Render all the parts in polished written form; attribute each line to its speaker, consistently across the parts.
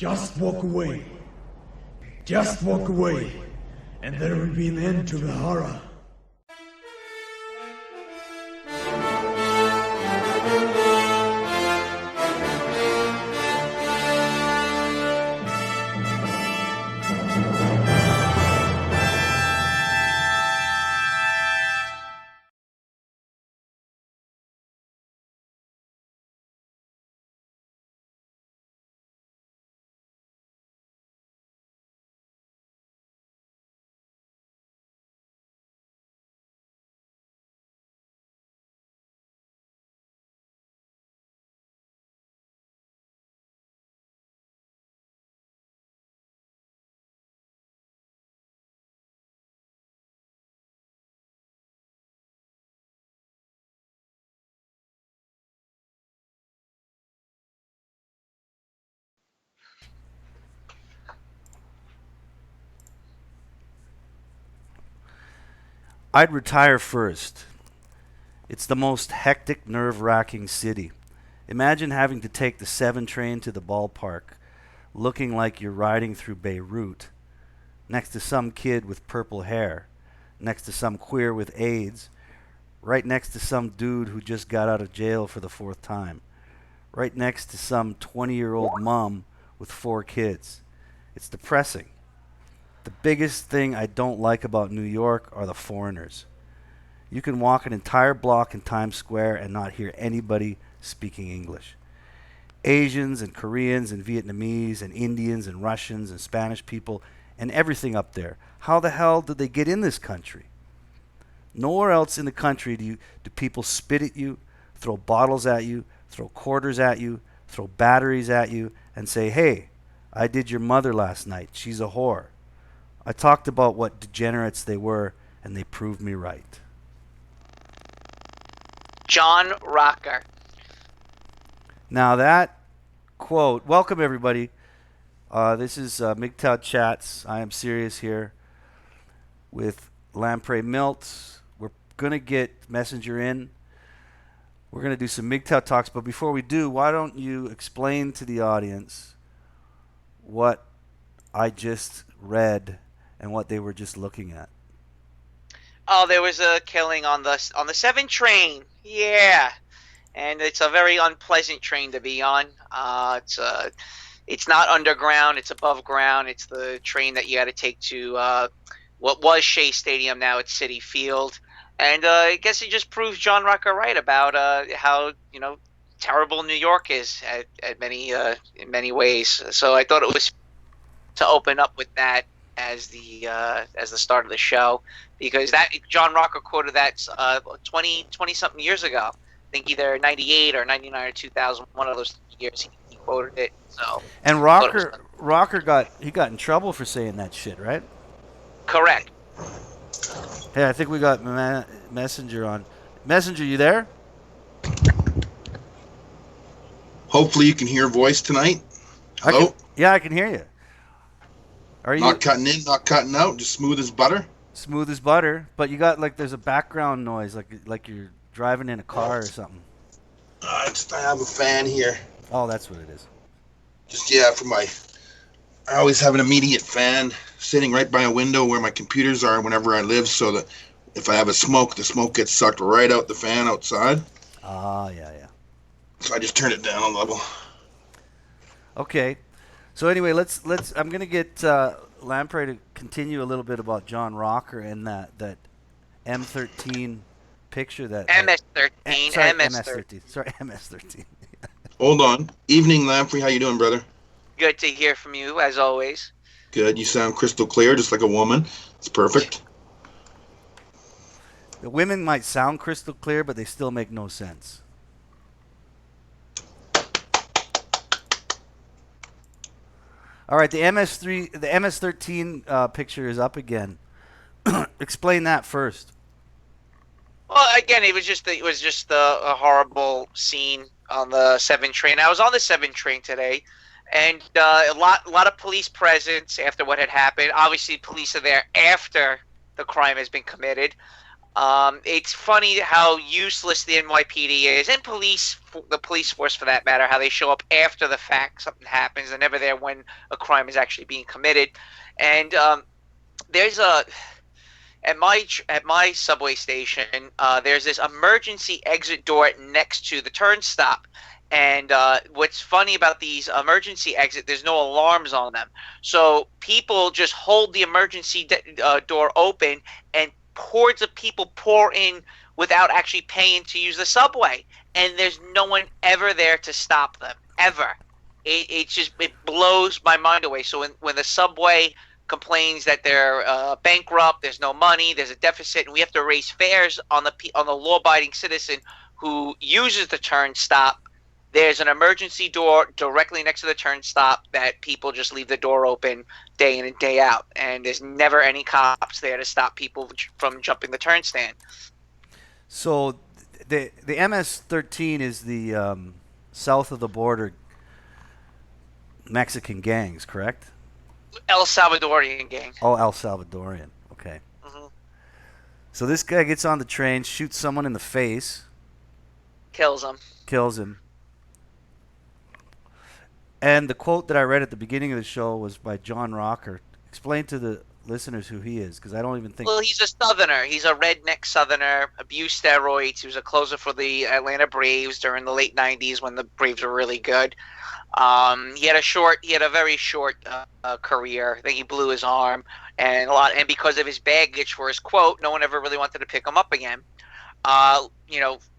Speaker 1: Just walk away. Just walk away, and there will be an end to the horror.
Speaker 2: I'd retire first. It's the most hectic, nerve-wracking city. Imagine having to take the 7 train to the ballpark, looking like you're riding through Beirut, next to some kid with purple hair, next to some queer with AIDS, right next to some dude who just got out of jail for the 4th time, right next to some 20-year-old mom with 4 kids. It's depressing. The biggest thing I don't like about New York are the foreigners. You can walk an entire block in Times Square and not hear anybody speaking English. Asians and Koreans and Vietnamese and Indians and Russians and Spanish people and everything up there. How the hell did they get in this country? Nowhere else in the country do people spit at you, throw bottles at you, throw quarters at you, throw batteries at you, and say, "Hey, I did your mother last night. She's a whore." I talked about what degenerates they were, and they proved me right.
Speaker 3: John Rocker.
Speaker 2: Now that quote, welcome everybody. This is MGTOW Chats. I am Sirias here with Lamprey Milt. We're going to get Messenger in. We're going to do some MGTOW talks, but before we do, why don't you explain to the audience what I just read and what they were just looking at.
Speaker 3: Oh, there was a killing on the 7 train. Yeah, and it's a very unpleasant train to be on. It's not underground; it's above ground. It's the train that you had to take to what was Shea Stadium. Now it's Citi Field, and I guess it just proves John Rocker right about how terrible New York is at many in many ways. So I thought it was to open up with that as the start of the show, because that John Rocker quoted that 20 something years ago. I think either 98 or 99 or 2000, one of those years he quoted it. So
Speaker 2: and Rocker got in trouble for saying that shit, right?
Speaker 3: Correct.
Speaker 2: Hey, I think we got Messenger on. Messenger, you there?
Speaker 4: Hopefully you can hear voice tonight. Hello?
Speaker 2: I can hear you. Are you
Speaker 4: not cutting in, not cutting out, just smooth as butter?
Speaker 2: Smooth as butter, but you got there's a background noise, like you're driving in a car or something.
Speaker 4: I have a fan here.
Speaker 2: Oh, that's what it is.
Speaker 4: I always have an immediate fan sitting right by a window where my computers are whenever I live, so that if I have the smoke gets sucked right out the fan outside.
Speaker 2: Ah, yeah.
Speaker 4: So I just turned it down a level.
Speaker 2: Okay. So anyway, let's. I'm gonna get Lamprey to continue a little bit about John Rocker and that M13 picture that
Speaker 3: MS13.
Speaker 2: Sorry, MS13.
Speaker 4: Hold on. Evening, Lamprey. How you doing, brother?
Speaker 3: Good to hear from you, as always.
Speaker 4: Good. You sound crystal clear, just like a woman. It's perfect.
Speaker 2: The women might sound crystal clear, but they still make no sense. All right, the MS13 picture is up again. Explain that first.
Speaker 3: Well, again, it was just a horrible scene on the 7 train. I was on the 7 train today, and a lot of police presence after what had happened. Obviously, police are there after the crime has been committed. It's funny how useless the NYPD is, and the police force for that matter, how they show up after the fact, something happens. They're never there when a crime is actually being committed. And there's a at my subway station, there's this emergency exit door next to the turnstile. And what's funny about these emergency exit, there's no alarms on them. So people just hold the emergency door open, and hordes of people pour in without actually paying to use the subway. And there's no one ever there to stop them, ever. It blows my mind away. So when the subway complains that they're bankrupt, there's no money, there's a deficit, and we have to raise fares on the law-abiding citizen who uses the turnstile. There's an emergency door directly next to the turnstile that people just leave the door open day in and day out, and there's never any cops there to stop people from jumping the turnstile.
Speaker 2: So the MS-13 is the south of the border Mexican gangs, correct?
Speaker 3: El Salvadorian gang.
Speaker 2: Oh, El Salvadorian. Okay.
Speaker 3: Mm-hmm.
Speaker 2: So this guy gets on the train, shoots someone in the face.
Speaker 3: Kills him.
Speaker 2: And the quote that I read at the beginning of the show was by John Rocker. Explain to the listeners who he is, because I don't even think...
Speaker 3: Well, he's a Southerner. He's a redneck Southerner, abused steroids. He was a closer for the Atlanta Braves during the late 90s when the Braves were really good. He had a very short career. I think he blew his arm, and because of his baggage for his quote, no one ever really wanted to pick him up again.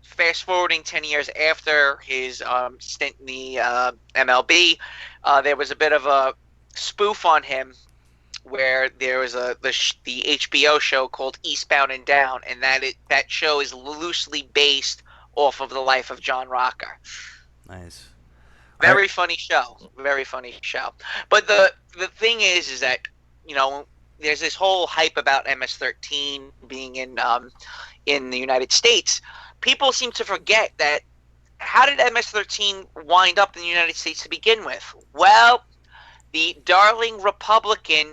Speaker 3: Fast forwarding 10 years after his stint in the MLB, there was a bit of a spoof on him where there was the HBO show called Eastbound and Down, and that show is loosely based off of the life of John Rocker.
Speaker 2: Nice.
Speaker 3: Very funny show. But the thing is that, there's this whole hype about MS-13 being in the United States. People seem to forget that. How did MS-13 wind up in the United States to begin with? Well, the darling Republican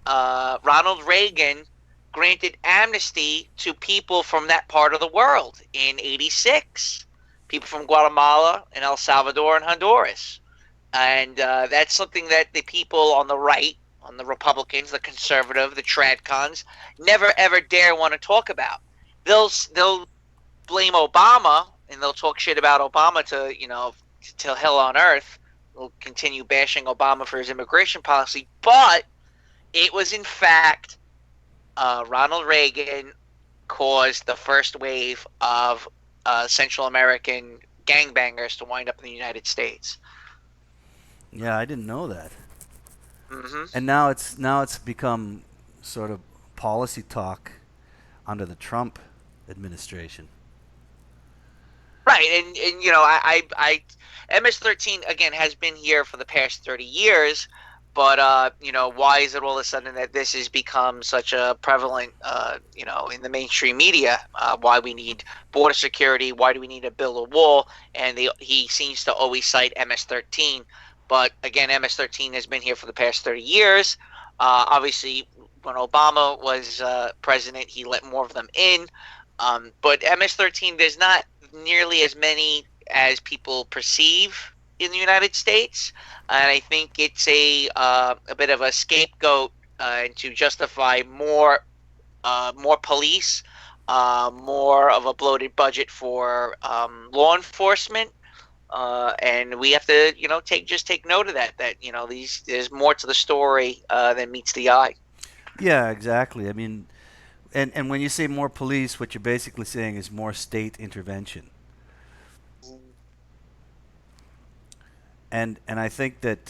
Speaker 3: Ronald Reagan granted amnesty to people from that part of the world in '86. People from Guatemala and El Salvador and Honduras. And that's something that the people on the right, on the Republicans, the conservative, the tradcons, never ever dare want to talk about. They'll blame Obama, and they'll talk shit about Obama till hell on earth. They'll continue bashing Obama for his immigration policy. But it was, in fact, Ronald Reagan caused the first wave of Central American gangbangers to wind up in the United States.
Speaker 2: Yeah, I didn't know that.
Speaker 3: Mm-hmm.
Speaker 2: And now it's become sort of policy talk under the Trump administration.
Speaker 3: Right, and I MS-13 again has been here for the past 30 years, but why is it all of a sudden that this has become such a prevalent in the mainstream media? Why we need border security? Why do we need to build a wall? And he seems to always cite MS-13, but again, MS-13 has been here for the past 30 years. Obviously, when Obama was president, he let more of them in. But MS-13, there's not nearly as many as people perceive in the United States, and I think it's a bit of a scapegoat to justify more police, more of a bloated budget for law enforcement, and we have to take note of that there's more to the story than meets the eye.
Speaker 2: Yeah, exactly. I mean, and when you say more police, what you're basically saying is more state intervention. And I think that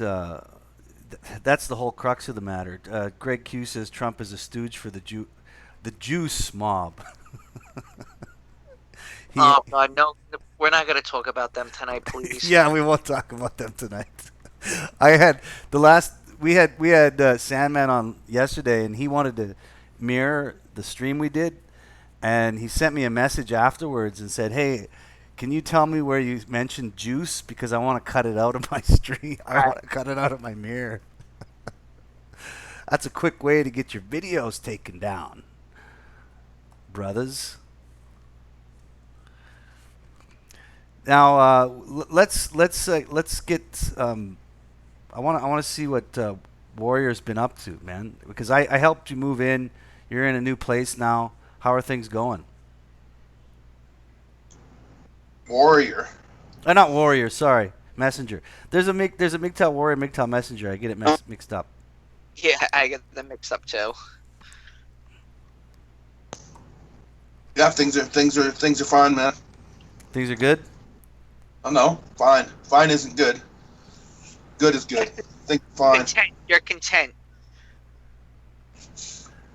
Speaker 2: that's the whole crux of the matter. Greg Q says Trump is a stooge for the juice mob.
Speaker 3: Oh God, no! We're not going to talk about them tonight, please.
Speaker 2: Yeah, we won't talk about them tonight. We had Sandman on yesterday, and he wanted to mirror the stream we did, and he sent me a message afterwards and said, "Hey, can you tell me where you mentioned juice? Because I want to cut it out of my stream. I want to cut it out of my mirror." That's a quick way to get your videos taken down. brothers. Now let's get. I want to see what Warrior's been up to, man. Because I helped you move in. You're in a new place now. How are things going?
Speaker 4: Warrior.
Speaker 2: Not Warrior. Sorry, Messenger. There's a MGTOW Warrior, MGTOW Messenger. I get it mixed up.
Speaker 3: Yeah, I get them mixed up too.
Speaker 4: Yeah, things are fine, man.
Speaker 2: Things are good.
Speaker 4: Oh no, fine. Fine isn't good. Good is good. Things are fine.
Speaker 3: Content. You're content.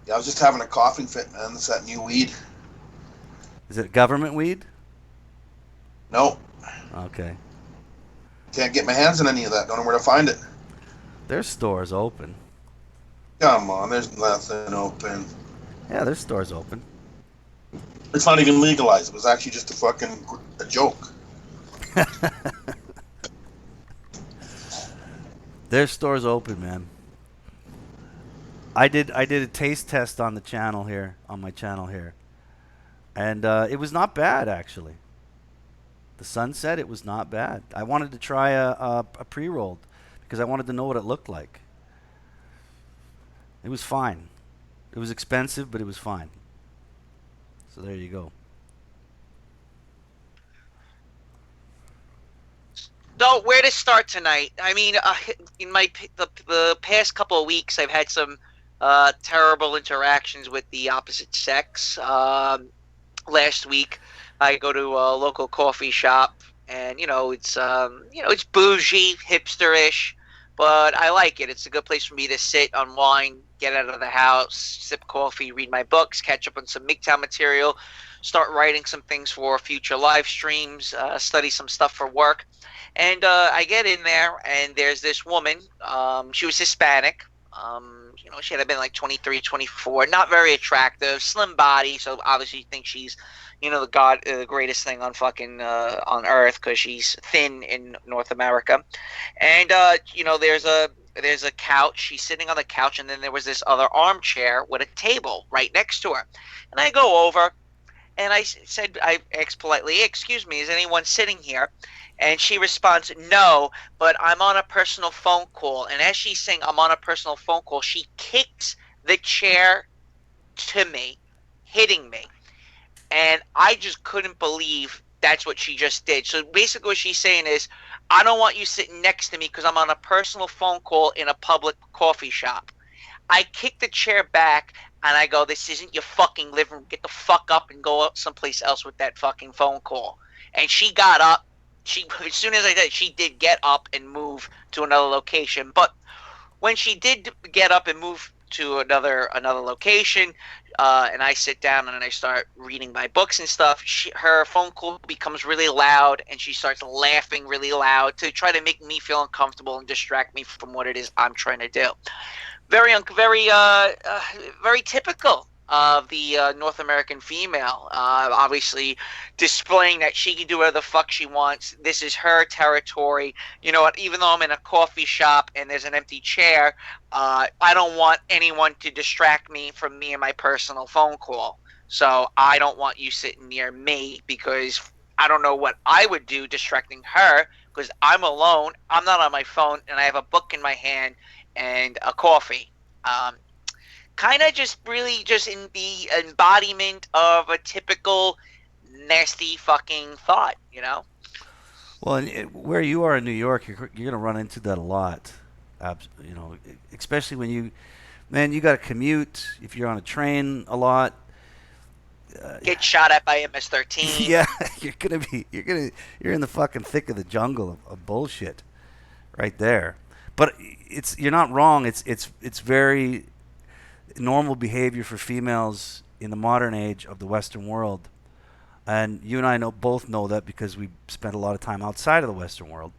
Speaker 4: Yeah, I was just having a coughing fit, man. That's that new weed.
Speaker 2: Is it government weed?
Speaker 4: No,
Speaker 2: Okay.
Speaker 4: can't get my hands on any of that. Don't know where to find it.
Speaker 2: There's stores open.
Speaker 4: Come on, there's nothing open.
Speaker 2: Yeah, there's stores open.
Speaker 4: It's not even legalized. It was actually just a joke.
Speaker 2: There's stores open, man. I did a taste test on the channel here, on my channel here, and it was not bad actually. The Sunset, it was not bad. I wanted to try a pre-rolled because I wanted to know what it looked like. It was fine. It was expensive, but it was fine. So there you go.
Speaker 3: So where to start tonight? I mean, in the past couple of weeks, I've had some terrible interactions with the opposite sex. Last week, I go to a local coffee shop, and it's bougie, hipsterish, but I like it. It's a good place for me to sit, unwind, get out of the house, sip coffee, read my books, catch up on some MGTOW material, start writing some things for future live streams, study some stuff for work. And I get in there, and there's this woman. She was Hispanic. She had been like 23, 24, not very attractive, slim body. So obviously you think she's, the greatest thing on fucking on earth because she's thin in North America. And there's a couch. She's sitting on the couch, and then there was this other armchair with a table right next to her. And I go over, and I asked politely, "Excuse me, is anyone sitting here?" And she responds, "No, but I'm on a personal phone call." And as she's saying, "I'm on a personal phone call," she kicks the chair to me, hitting me. And I just couldn't believe that's what she just did. So basically what she's saying is, "I don't want you sitting next to me because I'm on a personal phone call in a public coffee shop." I kick the chair back, and I go, "This isn't your fucking living room. Get the fuck up and go someplace else with that fucking phone call." And she got up. As soon as I did, she did get up and move to another location. But when she did get up and move to another location, and I sit down and I start reading my books and stuff, her phone call becomes really loud, and she starts laughing really loud to try to make me feel uncomfortable and distract me from what it is I'm trying to do. Very typical of the North American female, obviously displaying that she can do whatever the fuck she wants. This is her territory. You know what? Even though I'm in a coffee shop and there's an empty chair, I don't want anyone to distract me from me and my personal phone call. So I don't want you sitting near me because I don't know what I would do distracting her because I'm alone. I'm not on my phone, and I have a book in my hand and a coffee. Kind of just in the embodiment of a typical nasty fucking thought,
Speaker 2: Well, where you are in New York, you're going to run into that a lot. Especially when you got to commute. If you're on a train a lot,
Speaker 3: get shot at by MS-13.
Speaker 2: Yeah, you're in the fucking thick of the jungle of bullshit, right there. But you're not wrong. It's very normal behavior for females in the modern age of the Western world, and you and I both know that because we spent a lot of time outside of the Western world.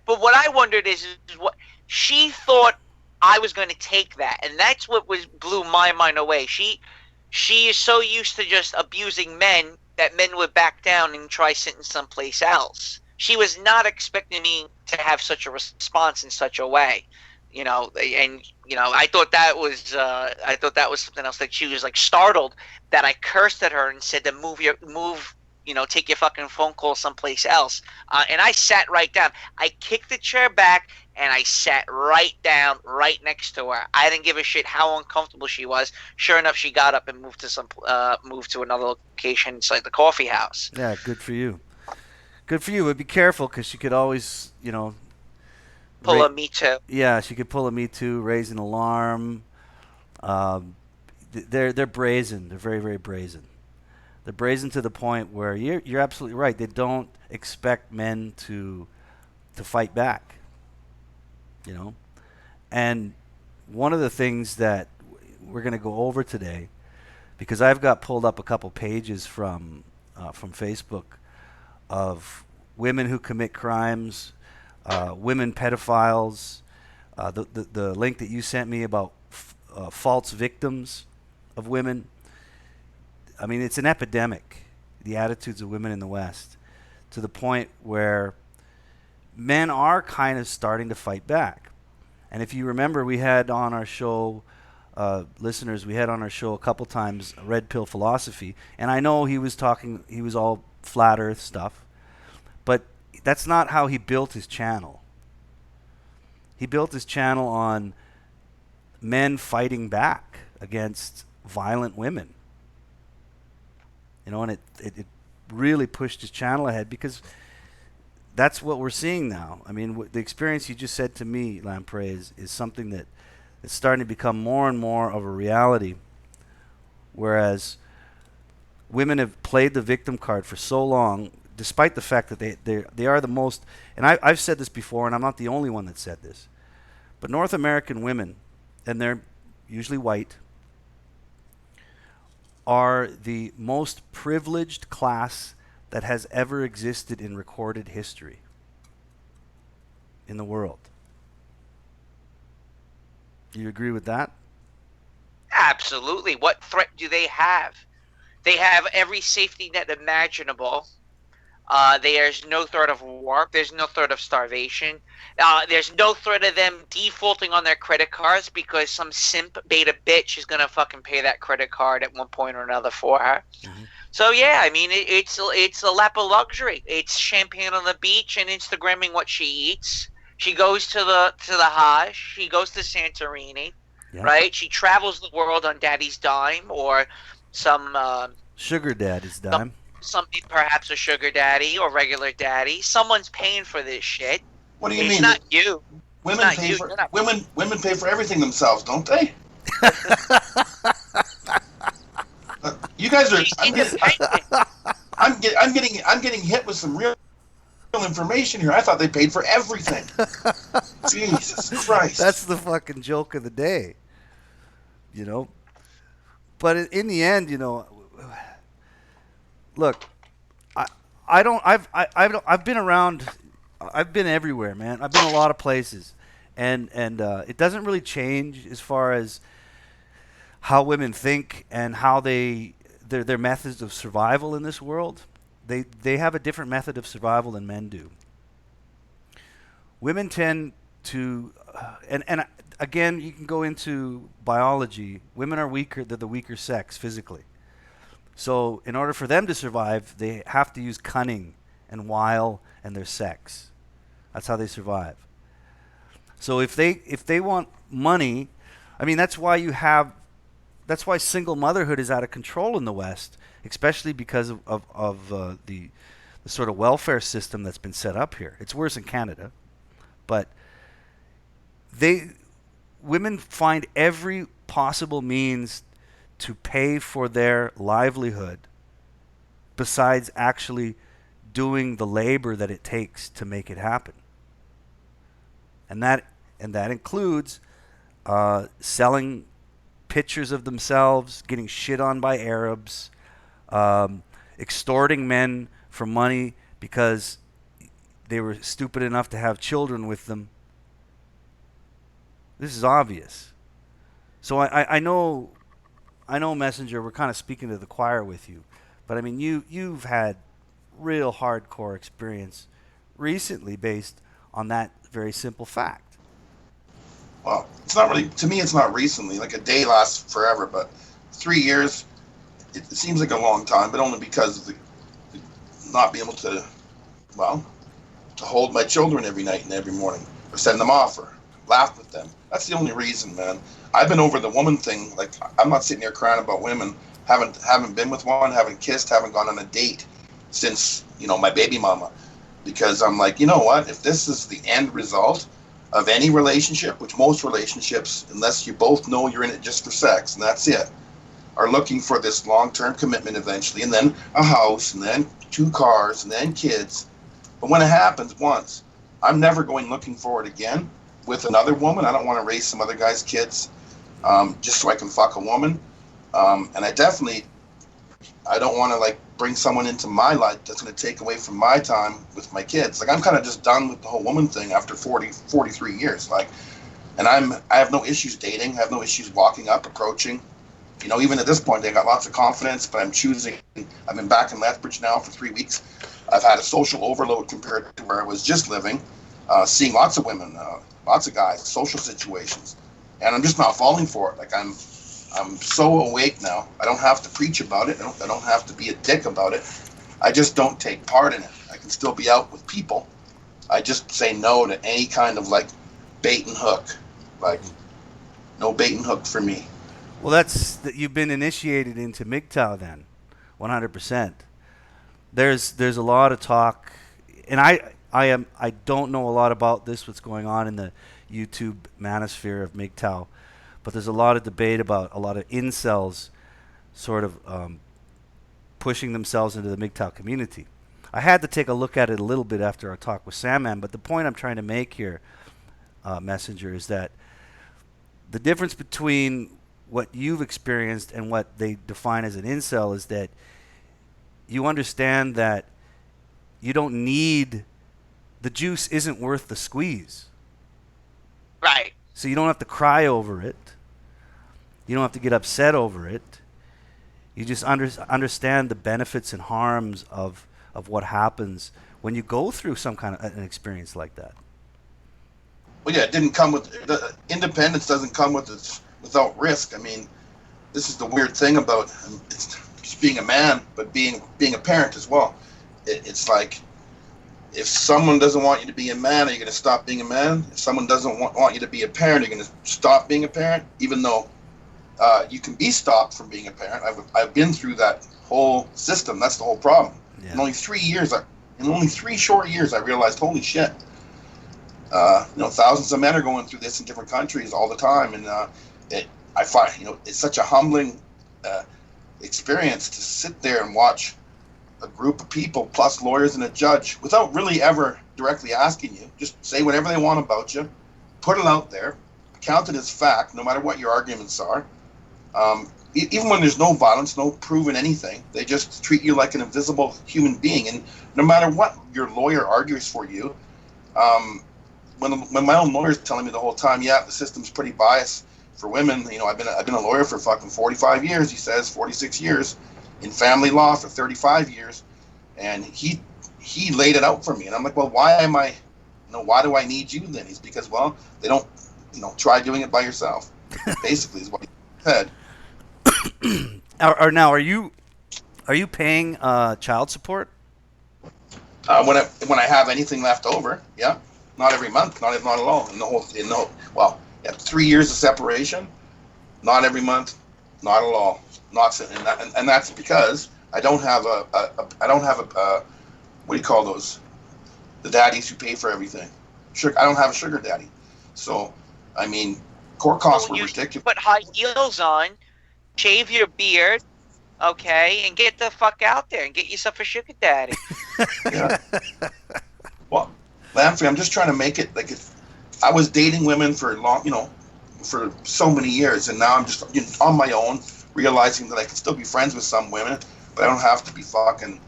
Speaker 3: But what I wondered is what she thought I was going to take that, and that's what blew my mind away. She is so used to just abusing men that men would back down and try sitting someplace else. She was not expecting me to have such a response in such a way. And I thought that was something else, that she was like startled that I cursed at her and said to move, take your fucking phone call someplace else. And I sat right down. I kicked the chair back and I sat right down, right next to her. I didn't give a shit how uncomfortable she was. Sure enough, she got up and moved to another location inside the coffee house.
Speaker 2: Yeah, good for you. Good for you. But be careful, because she could always,
Speaker 3: Pull a Me Too.
Speaker 2: yeah, she could pull a Me Too, raise an alarm. They're brazen. They're very, very brazen. They're brazen to the point where you're absolutely right. They don't expect men to fight back. And one of the things that we're going to go over today, because I've got pulled up a couple pages from Facebook of women who commit crimes, women pedophiles, the link that you sent me about false victims of women. I mean, it's an epidemic, the attitudes of women in the West, to the point where men are kind of starting to fight back. And if you remember, we had on our show, listeners, we had on our show a couple times Red Pill Philosophy. And I know he was all flat earth stuff, but that's not how he built his channel. He built his channel on men fighting back against violent women. And it really pushed his channel ahead, because that's what we're seeing now. I mean, the experience you just said to me, Lamprey, is something that is starting to become more and more of a reality, whereas women have played the victim card for so long, despite the fact that they are the most, and I've said this before, and I'm not the only one that said this, but North American women, and they're usually white, are the most privileged class that has ever existed in recorded history in the world. Do you agree with that?
Speaker 3: Absolutely. What threat do they have? They have every safety net imaginable. There's no threat of war. There's no threat of starvation. There's no threat of them defaulting on their credit cards because some simp beta bitch is gonna fucking pay that credit card at one point or another for her. Mm-hmm. So yeah, I mean it's a lap of luxury. It's champagne on the beach and Instagramming what she eats. She goes to the Hajj. She goes to Santorini, right? She travels the world on daddy's dime or some
Speaker 2: sugar daddy's dime.
Speaker 3: Something, perhaps a sugar daddy or regular daddy. Someone's paying for this shit.
Speaker 4: What do you mean?
Speaker 3: It's not you.
Speaker 4: Women pay for everything themselves, don't they? You guys are. I'm getting hit with some real information here. I thought they paid for everything. Jesus Christ.
Speaker 2: That's the fucking joke of the day. But in the end, look, I've been around. I've been everywhere, man. I've been a lot of places, and it doesn't really change as far as how women think and how their methods of survival in this world. They have a different method of survival than men do. Women tend to, and again, you can go into biology. Women are weaker. They're the weaker sex physically. So in order for them to survive, they have to use cunning and wile and their sex. That's how they survive. So if they want money, I mean, that's why single motherhood is out of control in the West, especially because of the sort of welfare system that's been set up here. It's worse in Canada, but women find every possible means to pay for their livelihood besides actually doing the labor that it takes to make it happen. And that includes selling pictures of themselves, getting shit on by Arabs, extorting men for money because they were stupid enough to have children with them. This is obvious. So I know, Messenger, we're kind of speaking to the choir with you. But I mean, you've had real hardcore experience recently based on that very simple fact.
Speaker 4: well, it's not really, to me, it's not recently. Like a day lasts forever, but 3 years, it seems like a long time, but only because of the not being able to, well, to hold my children every night and every morning, or send them off, or laugh with them. That's the only reason, man. I've been over the woman thing. Like, I'm not sitting here crying about women. Haven't been with one, haven't kissed, haven't gone on a date since, my baby mama. Because I'm like, you know what? If this is the end result of any relationship, which most relationships, unless you both know you're in it just for sex, and that's it, are looking for this long-term commitment eventually, and then a house, and then 2 cars, and then kids. But when it happens once, I'm never going looking for it again with another woman. I don't want to raise some other guy's kids just so I can fuck a woman. And I don't want to like bring someone into my life that's going to take away from my time with my kids. Like, I'm kind of just done with the whole woman thing after 43 years. Like, and I have no issues dating. I have no issues walking up, approaching. Even at this point, I got lots of confidence, but I'm choosing. I've been back in Lethbridge now for 3 weeks. I've had a social overload compared to where I was just living, seeing lots of women, lots of guys, social situations, and I'm just not falling for it. Like, I'm so awake now. I don't have to preach about it. I don't have to be a dick about it. I just don't take part in it. I can still be out with people. I just say no to any kind of like bait and hook. Like, no bait and hook for me.
Speaker 2: Well, that's that you've been initiated into MGTOW then, 100%. There's a lot of talk, and I don't know a lot about this, what's going on in the YouTube manosphere of MGTOW, but there's a lot of debate about a lot of incels sort of pushing themselves into the MGTOW community. I had to take a look at it a little bit after our talk with Sandman, but the point I'm trying to make here, Messenger, is that the difference between what you've experienced and what they define as an incel is that you understand that you don't need, the juice isn't worth the squeeze.
Speaker 3: Right.
Speaker 2: So you don't have to cry over it. You don't have to get upset over it. You just understand the benefits and harms of what happens when you go through some kind of an experience like that.
Speaker 4: Well, yeah, it didn't come with, independence doesn't come without risk. I mean, this is the weird thing about just being a man, but being a parent as well. It's like, if someone doesn't want you to be a man, are you going to stop being a man? If someone doesn't want you to be a parent, are you going to stop being a parent? Even though you can be stopped from being a parent. I've been through that whole system. That's the whole problem. Yeah. In only 3 short years, I realized, holy shit. Thousands of men are going through this in different countries all the time, and I find it's such a humbling experience to sit there and watch a group of people plus lawyers and a judge without really ever directly asking you, just say whatever they want about you, put it out there, count it as fact, no matter what your arguments are. Even when there's no violence, no proven anything, they just treat you like an invisible human being. And no matter what your lawyer argues for you, when my own lawyer's telling me the whole time, yeah, the system's pretty biased for women. I've been a lawyer for fucking 45 years. He says 46 years in family law for 35 years, and he laid it out for me. And I'm like, well, why do I need you then? He's because, well, they don't, try doing it by yourself. Basically, is what he said.
Speaker 2: Now, are you paying child support?
Speaker 4: When I have anything left over, yeah. Not every month, not at all. Well, 3 years of separation, not every month, not at all. And that's because I don't have a what do you call those? The daddies who pay for everything. I don't have a sugar daddy. So, I mean, court costs were ridiculous.
Speaker 3: Put high heels on, shave your beard, okay, and get the fuck out there and get yourself a sugar daddy.
Speaker 4: Yeah. Well, Lamfrey, I'm just trying to make it like I was dating women for for so many years, and now I'm just on my own, realizing that I can still be friends with some women, but I don't have to be fucking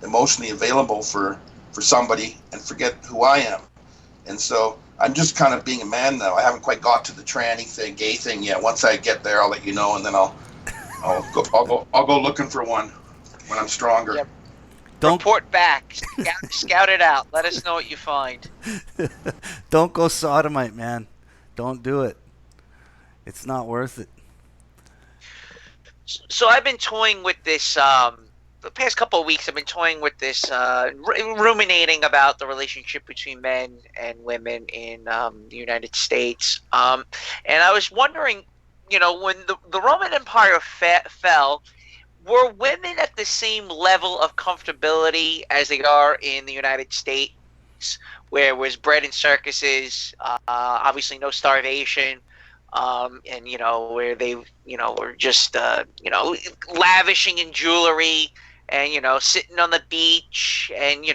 Speaker 4: emotionally available for somebody and forget who I am. And so I'm just kind of being a man now. I haven't quite got to the tranny thing, gay thing yet. Once I get there, I'll let you know, and then I'll go looking for one when I'm stronger.
Speaker 3: Yep. Don't report back. Scout it out. Let us know what you find.
Speaker 2: Don't go sodomite, man. Don't do it. It's not worth it.
Speaker 3: So I've been toying with this. The past couple of weeks, I've been toying with this, ruminating about the relationship between men and women in the United States. And I was wondering, when the Roman Empire fell, were women at the same level of comfortability as they are in the United States, where it was bread and circuses, obviously no starvation, and where they were just lavishing in jewelry, and sitting on the beach, and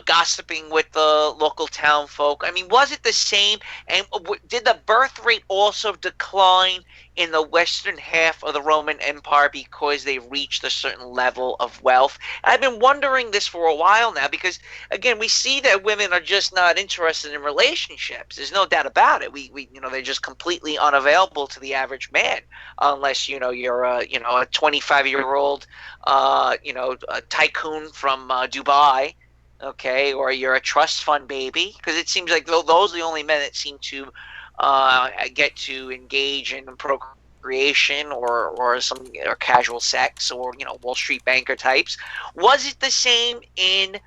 Speaker 3: gossiping with the local town folk. I mean, was it the same? And did the birth rate also decline in the western half of the Roman Empire because they reached a certain level of wealth? I've been wondering this for a while now, because again, we see that women are just not interested in relationships. There's no doubt about it. We they're just completely unavailable to the average man, unless you're a 25-year-old a tycoon from Dubai, okay, or you're a trust fund baby, because it seems like those are the only men that seem to get to engage in procreation or casual sex, or Wall Street banker types. Was it the same in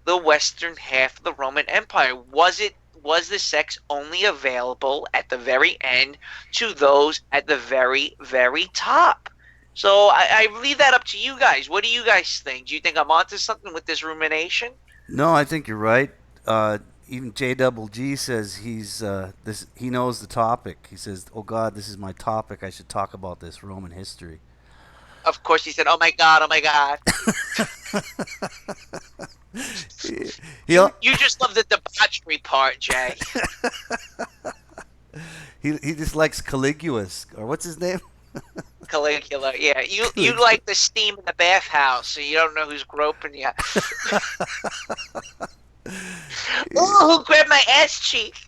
Speaker 3: the western half of the Roman Empire? Was the sex only available at the very end to those at the very, very top? So I leave that up to you guys. What do you guys think? Do you think I'm onto something with this rumination?
Speaker 2: No, I think you're right. Even JGG says he knows the topic. He says, "Oh God, this is my topic. I should talk about this Roman history."
Speaker 3: Of course, he said, "Oh my God, oh my God." You just love the debauchery part, Jay.
Speaker 2: He just likes Caligulus, or what's his name?
Speaker 3: Caligula, yeah. You like the steam in the bathhouse, so you don't know who's groping you. Ooh, who grabbed my ass cheek?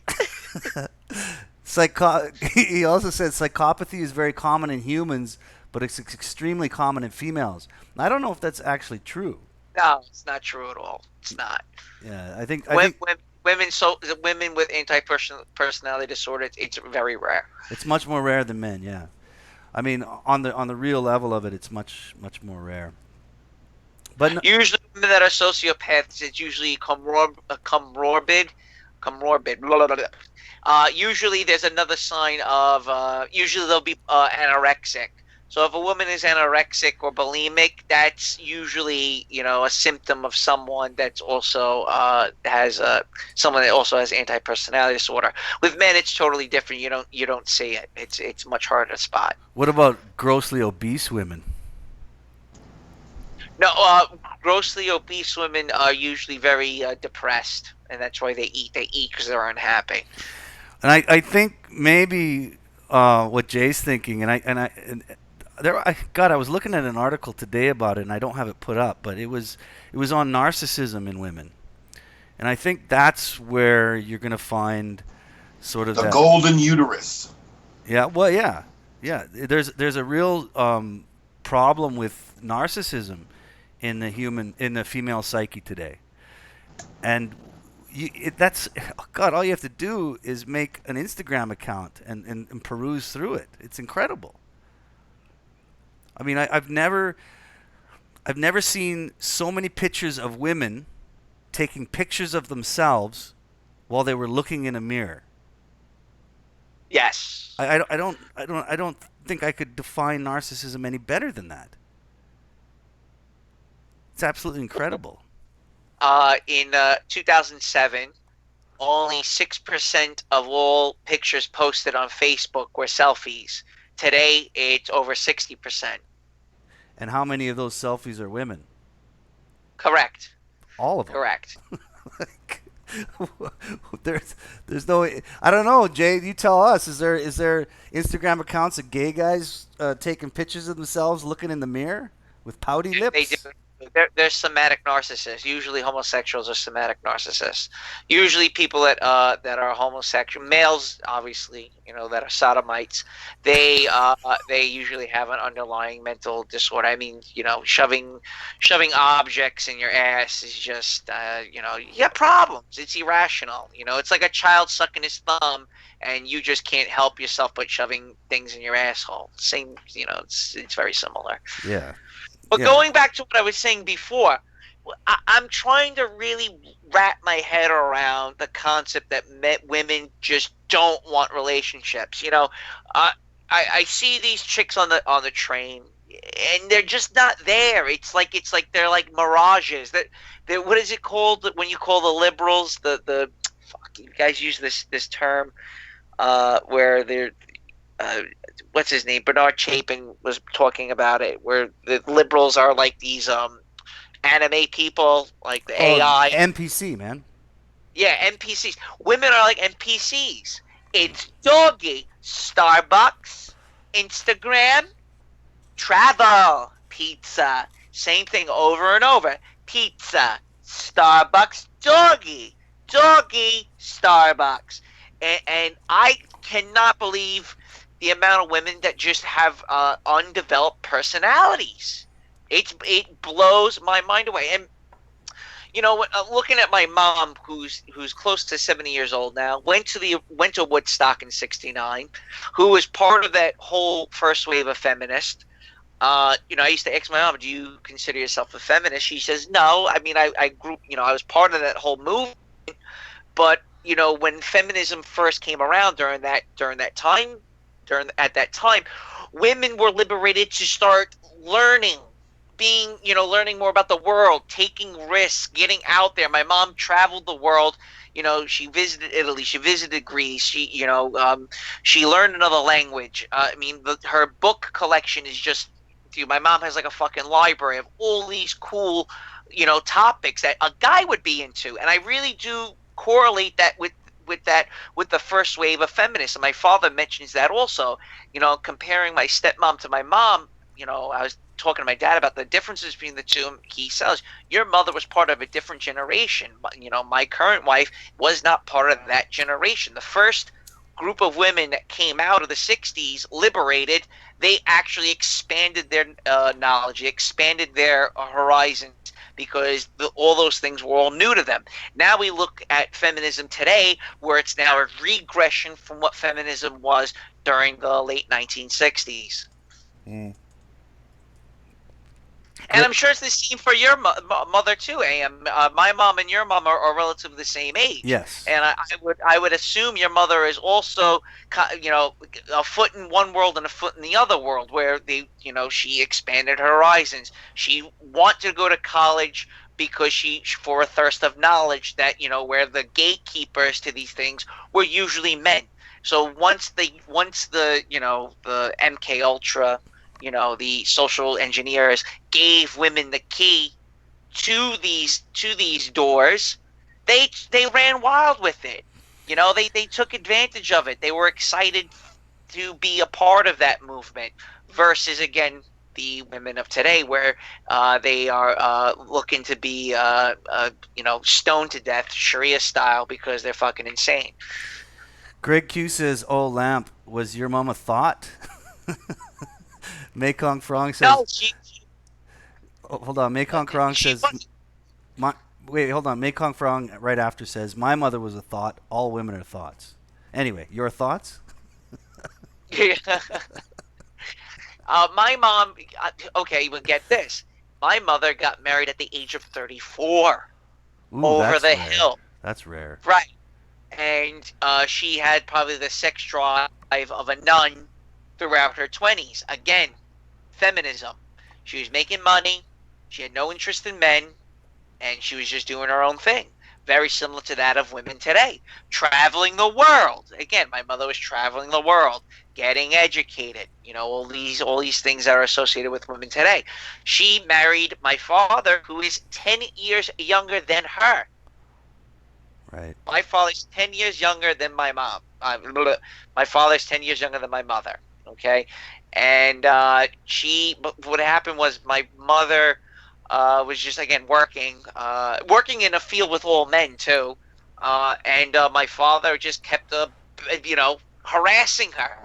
Speaker 2: He also said psychopathy is very common in humans, but it's extremely common in females. I don't know if that's actually true.
Speaker 3: No, it's not true at all. It's not.
Speaker 2: Yeah, I think
Speaker 3: women with anti-personality disorder, it's very rare.
Speaker 2: It's much more rare than men. Yeah, I mean on the real level of it, it's much more rare. But
Speaker 3: usually women that are sociopaths, it's usually comorbid. Blah, blah, blah. Usually there's another sign of usually they'll be anorexic. So if a woman is anorexic or bulimic, that's usually a symptom of someone that's also has someone that also has anti-personality disorder. With men, it's totally different. You don't see it. It's much harder to spot.
Speaker 2: What about grossly obese women?
Speaker 3: No, grossly obese women are usually very depressed, and that's why they eat. They eat because they're unhappy.
Speaker 2: And I think maybe what Jay's thinking, I was looking at an article today about it, and I don't have it put up, but it was on narcissism in women, and I think that's where you're going to find sort of
Speaker 4: the golden uterus.
Speaker 2: Yeah, well, yeah. There's a real problem with narcissism in the female psyche today, and all you have to do is make an Instagram account and peruse through it. It's incredible. I mean, I've never seen so many pictures of women taking pictures of themselves while they were looking in a mirror.
Speaker 3: Yes.
Speaker 2: I don't think I could define narcissism any better than that. It's absolutely incredible.
Speaker 3: In 2007, only 6% of all pictures posted on Facebook were selfies. Today, it's over 60%.
Speaker 2: And how many of those selfies are women?
Speaker 3: Correct.
Speaker 2: All of them.
Speaker 3: Correct.
Speaker 2: There's no. I don't know, Jay. You tell us. Is there Instagram accounts of gay guys taking pictures of themselves looking in the mirror with pouty lips?
Speaker 3: They're somatic narcissists. Usually, homosexuals are somatic narcissists. Usually, people that are homosexual, males, obviously, that are sodomites, they usually have an underlying mental disorder. I mean, shoving objects in your ass is just, you have problems. It's irrational. It's like a child sucking his thumb, and you just can't help yourself but shoving things in your asshole. Same, it's very similar.
Speaker 2: Yeah.
Speaker 3: But
Speaker 2: Yeah.
Speaker 3: going back to what I was saying before, I'm trying to really wrap my head around the concept that women just don't want relationships. I see these chicks on the train, and they're just not there. It's like they're like mirages. That what is it called when you call the liberals the fuck, you guys use this term where they're what's his name? Bernard Chapin was talking about it, where the liberals are like these anime people, like the AI.
Speaker 2: NPC, man.
Speaker 3: Yeah, NPCs. Women are like NPCs. It's doggy, Starbucks, Instagram, travel, pizza. Same thing over and over. Pizza, Starbucks, doggy, doggy, Starbucks. And I cannot believe the amount of women that just have undeveloped personalities. It blows my mind away. And looking at my mom, who's close to 70 years old now, went to Woodstock in '69, who was part of that whole first wave of feminists. I used to ask my mom, "Do you consider yourself a feminist?" She says, "No. I mean, I grew, I was part of that whole movement, but when feminism first came around during that time, women were liberated to start learning." Learning more about the world, taking risks, getting out there. My mom traveled the world. She visited Italy. She visited Greece. She learned another language. I mean, her book collection is just, dude, my mom has like a fucking library of all these cool, topics that a guy would be into. And I really do correlate that with the first wave of feminists. And my father mentions that also. Comparing my stepmom to my mom, I was talking to my dad about the differences between the two, and he says, your mother was part of a different generation. My current wife was not part of that generation. The first group of women that came out of the 60s, liberated, they actually expanded their knowledge, expanded their horizons, because all those things were all new to them. Now we look at feminism today, where it's now a regression from what feminism was during the late 1960s.
Speaker 2: Mm.
Speaker 3: And I'm sure it's the same for your mother too, Ayam. My mom and your mom are relatively the same age.
Speaker 2: Yes.
Speaker 3: And I would assume your mother is also, a foot in one world and a foot in the other world, where she expanded her horizons. She wanted to go to college because for a thirst of knowledge, that where the gatekeepers to these things were usually men. So once the MK Ultra, the social engineers gave women the key to these doors, they ran wild with it. They took advantage of it. They were excited to be a part of that movement, versus, again, the women of today, where they are looking to be stoned to death, Sharia style, because they're fucking insane.
Speaker 2: Greg Q says, "Oh, Lamp, was your mom a thought?" Mekong Frong says,
Speaker 3: No,
Speaker 2: hold on. Mekong Frong says, wait, hold on. Mekong Frong right after says, "My mother was a thought. All women are thoughts." Anyway, your thoughts?
Speaker 3: My mom, okay, but get this. My mother got married at the age of 34.
Speaker 2: Ooh,
Speaker 3: over the
Speaker 2: rare.
Speaker 3: hill.
Speaker 2: That's rare.
Speaker 3: Right. And she had probably the sex drive of a nun throughout her 20s. Again, feminism. She was making money. She had no interest in men. And she was just doing her own thing. Very similar to that of women today. Traveling the world. Again, my mother was traveling the world, getting educated. All these things that are associated with women today. She married my father, who is 10 years younger than her.
Speaker 2: Right.
Speaker 3: My father's 10 years younger than my mom. My father's 10 years younger than my mother. Okay? And what happened was my mother was just again working in a field with all men too, and my father just kept harassing her.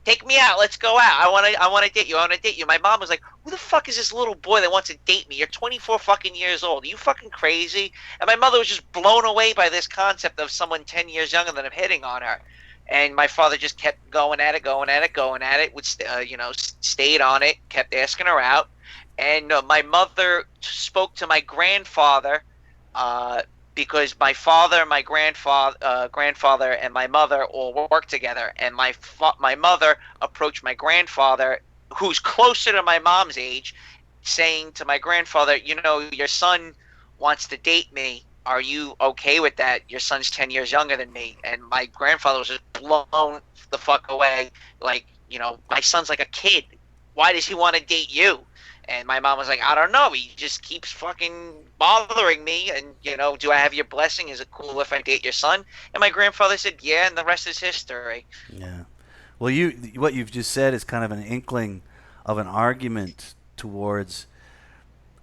Speaker 3: Take me out. Let's go out. I want to date you. I want to date you. My mom was like, "Who the fuck is this little boy that wants to date me? You're 24 fucking years old. Are you fucking crazy?" And my mother was just blown away by this concept of someone 10 years younger than him hitting on her. And my father just kept going at it, going at it, going at it. Stayed on it, kept asking her out. And my mother spoke to my grandfather, uh, because my father, my grandfather, and my mother all work together. And my mother approached my grandfather, who's closer to my mom's age, saying to my grandfather, your son wants to date me. Are you okay with that? Your son's 10 years younger than me. And my grandfather was just blown the fuck away. Like, my son's like a kid. Why does he want to date you? And my mom was like, I don't know. He just keeps fucking bothering me. And, do I have your blessing? Is it cool if I date your son? And my grandfather said, yeah, and the rest is history.
Speaker 2: Yeah. Well, what you've just said is kind of an inkling of an argument towards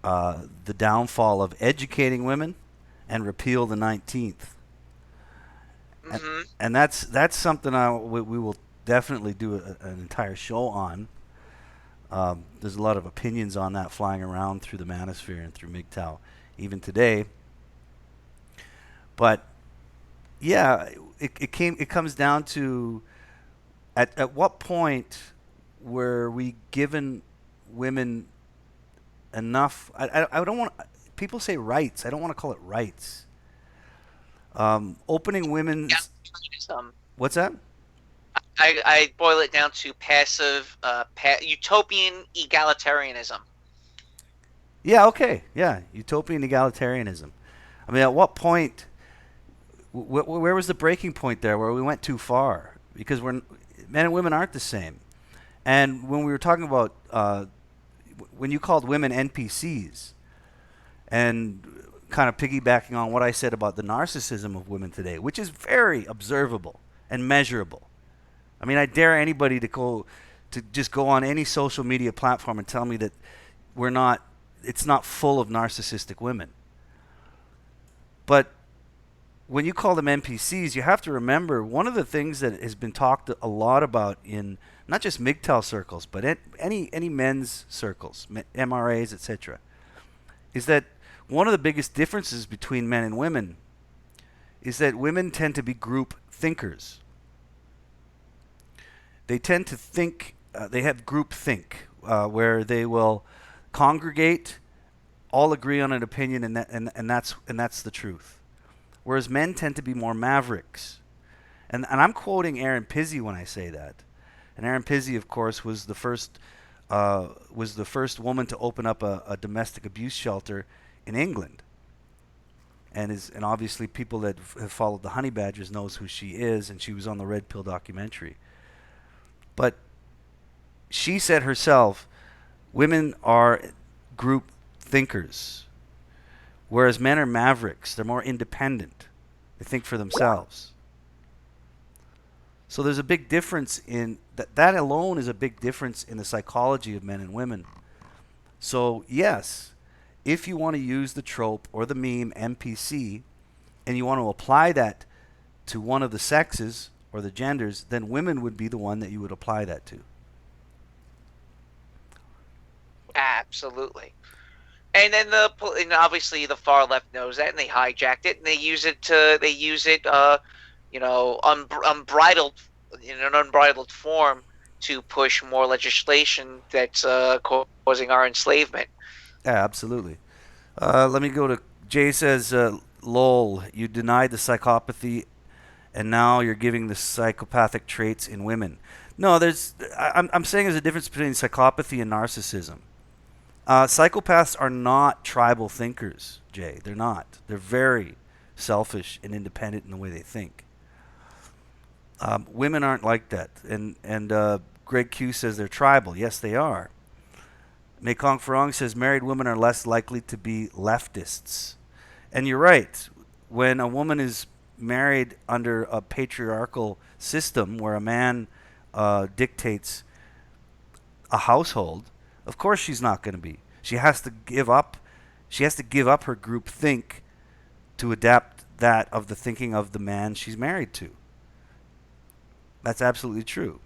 Speaker 2: the downfall of educating women and repeal the 19th.
Speaker 3: Mm-hmm.
Speaker 2: And that's something we will definitely do an entire show on. There's a lot of opinions on that flying around through the manosphere and through MGTOW even today. But yeah, it comes down to at what point were we given women enough? I don't want, people say rights. I don't want to call it rights. Opening women's. What's that?
Speaker 3: I boil it down to passive, utopian egalitarianism.
Speaker 2: Yeah, okay. Yeah, utopian egalitarianism. I mean, at what point, where was the breaking point there where we went too far? Because men and women aren't the same. And when we were talking about, when you called women NPCs, and kind of piggybacking on what I said about the narcissism of women today, which is very observable and measurable. I mean, I dare anybody to just go on any social media platform and tell me that it's not full of narcissistic women. But when you call them NPCs, you have to remember one of the things that has been talked a lot about in not just MGTOW circles, but any men's circles, MRAs, etc., is that one of the biggest differences between men and women is that women tend to be group thinkers. They tend to think, they have group think, where they will congregate, all agree on an opinion, and that's the truth. Whereas men tend to be more mavericks. And I'm quoting Aaron Pizzey when I say that. And Aaron Pizzey, of course, was the first woman to open up a domestic abuse shelter in England. And obviously people that have followed the Honey Badgers knows who she is, and she was on the Red Pill documentary. But she said herself, women are group thinkers, whereas men are mavericks. They're more independent. They think for themselves. So there's a big difference in that alone is a big difference in the psychology of men and women. So yes, if you want to use the trope or the meme NPC and you want to apply that to one of the sexes or the genders, then women would be the one that you would apply that to.
Speaker 3: Absolutely. And then obviously the far left knows that, and they hijacked it, and they use it, unbridled, in an unbridled form, to push more legislation that's causing our enslavement.
Speaker 2: Yeah, absolutely. Let me go to Jay says, lol, you denied the psychopathy and now you're giving the psychopathic traits in women. No, I'm saying there's a difference between psychopathy and narcissism. Psychopaths are not tribal thinkers, Jay. They're not. They're very selfish and independent in the way they think. Women aren't like that. And Greg Q says they're tribal. Yes, they are. Mekong Farong says married women are less likely to be leftists. And you're right. When a woman is married under a patriarchal system where a man dictates a household, of course she's not going to be. She has to give up She has to give up her group think to adapt that of the thinking of the man she's married to. That's absolutely true.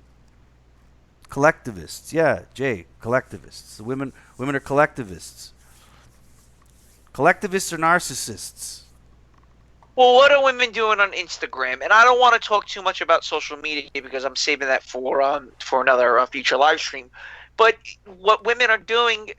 Speaker 2: Collectivists, yeah, Jay, collectivists. The women are collectivists. Collectivists are narcissists.
Speaker 3: Well, what are women doing on Instagram? And I don't want to talk too much about social media because I'm saving that for another future live stream. But what women are doing,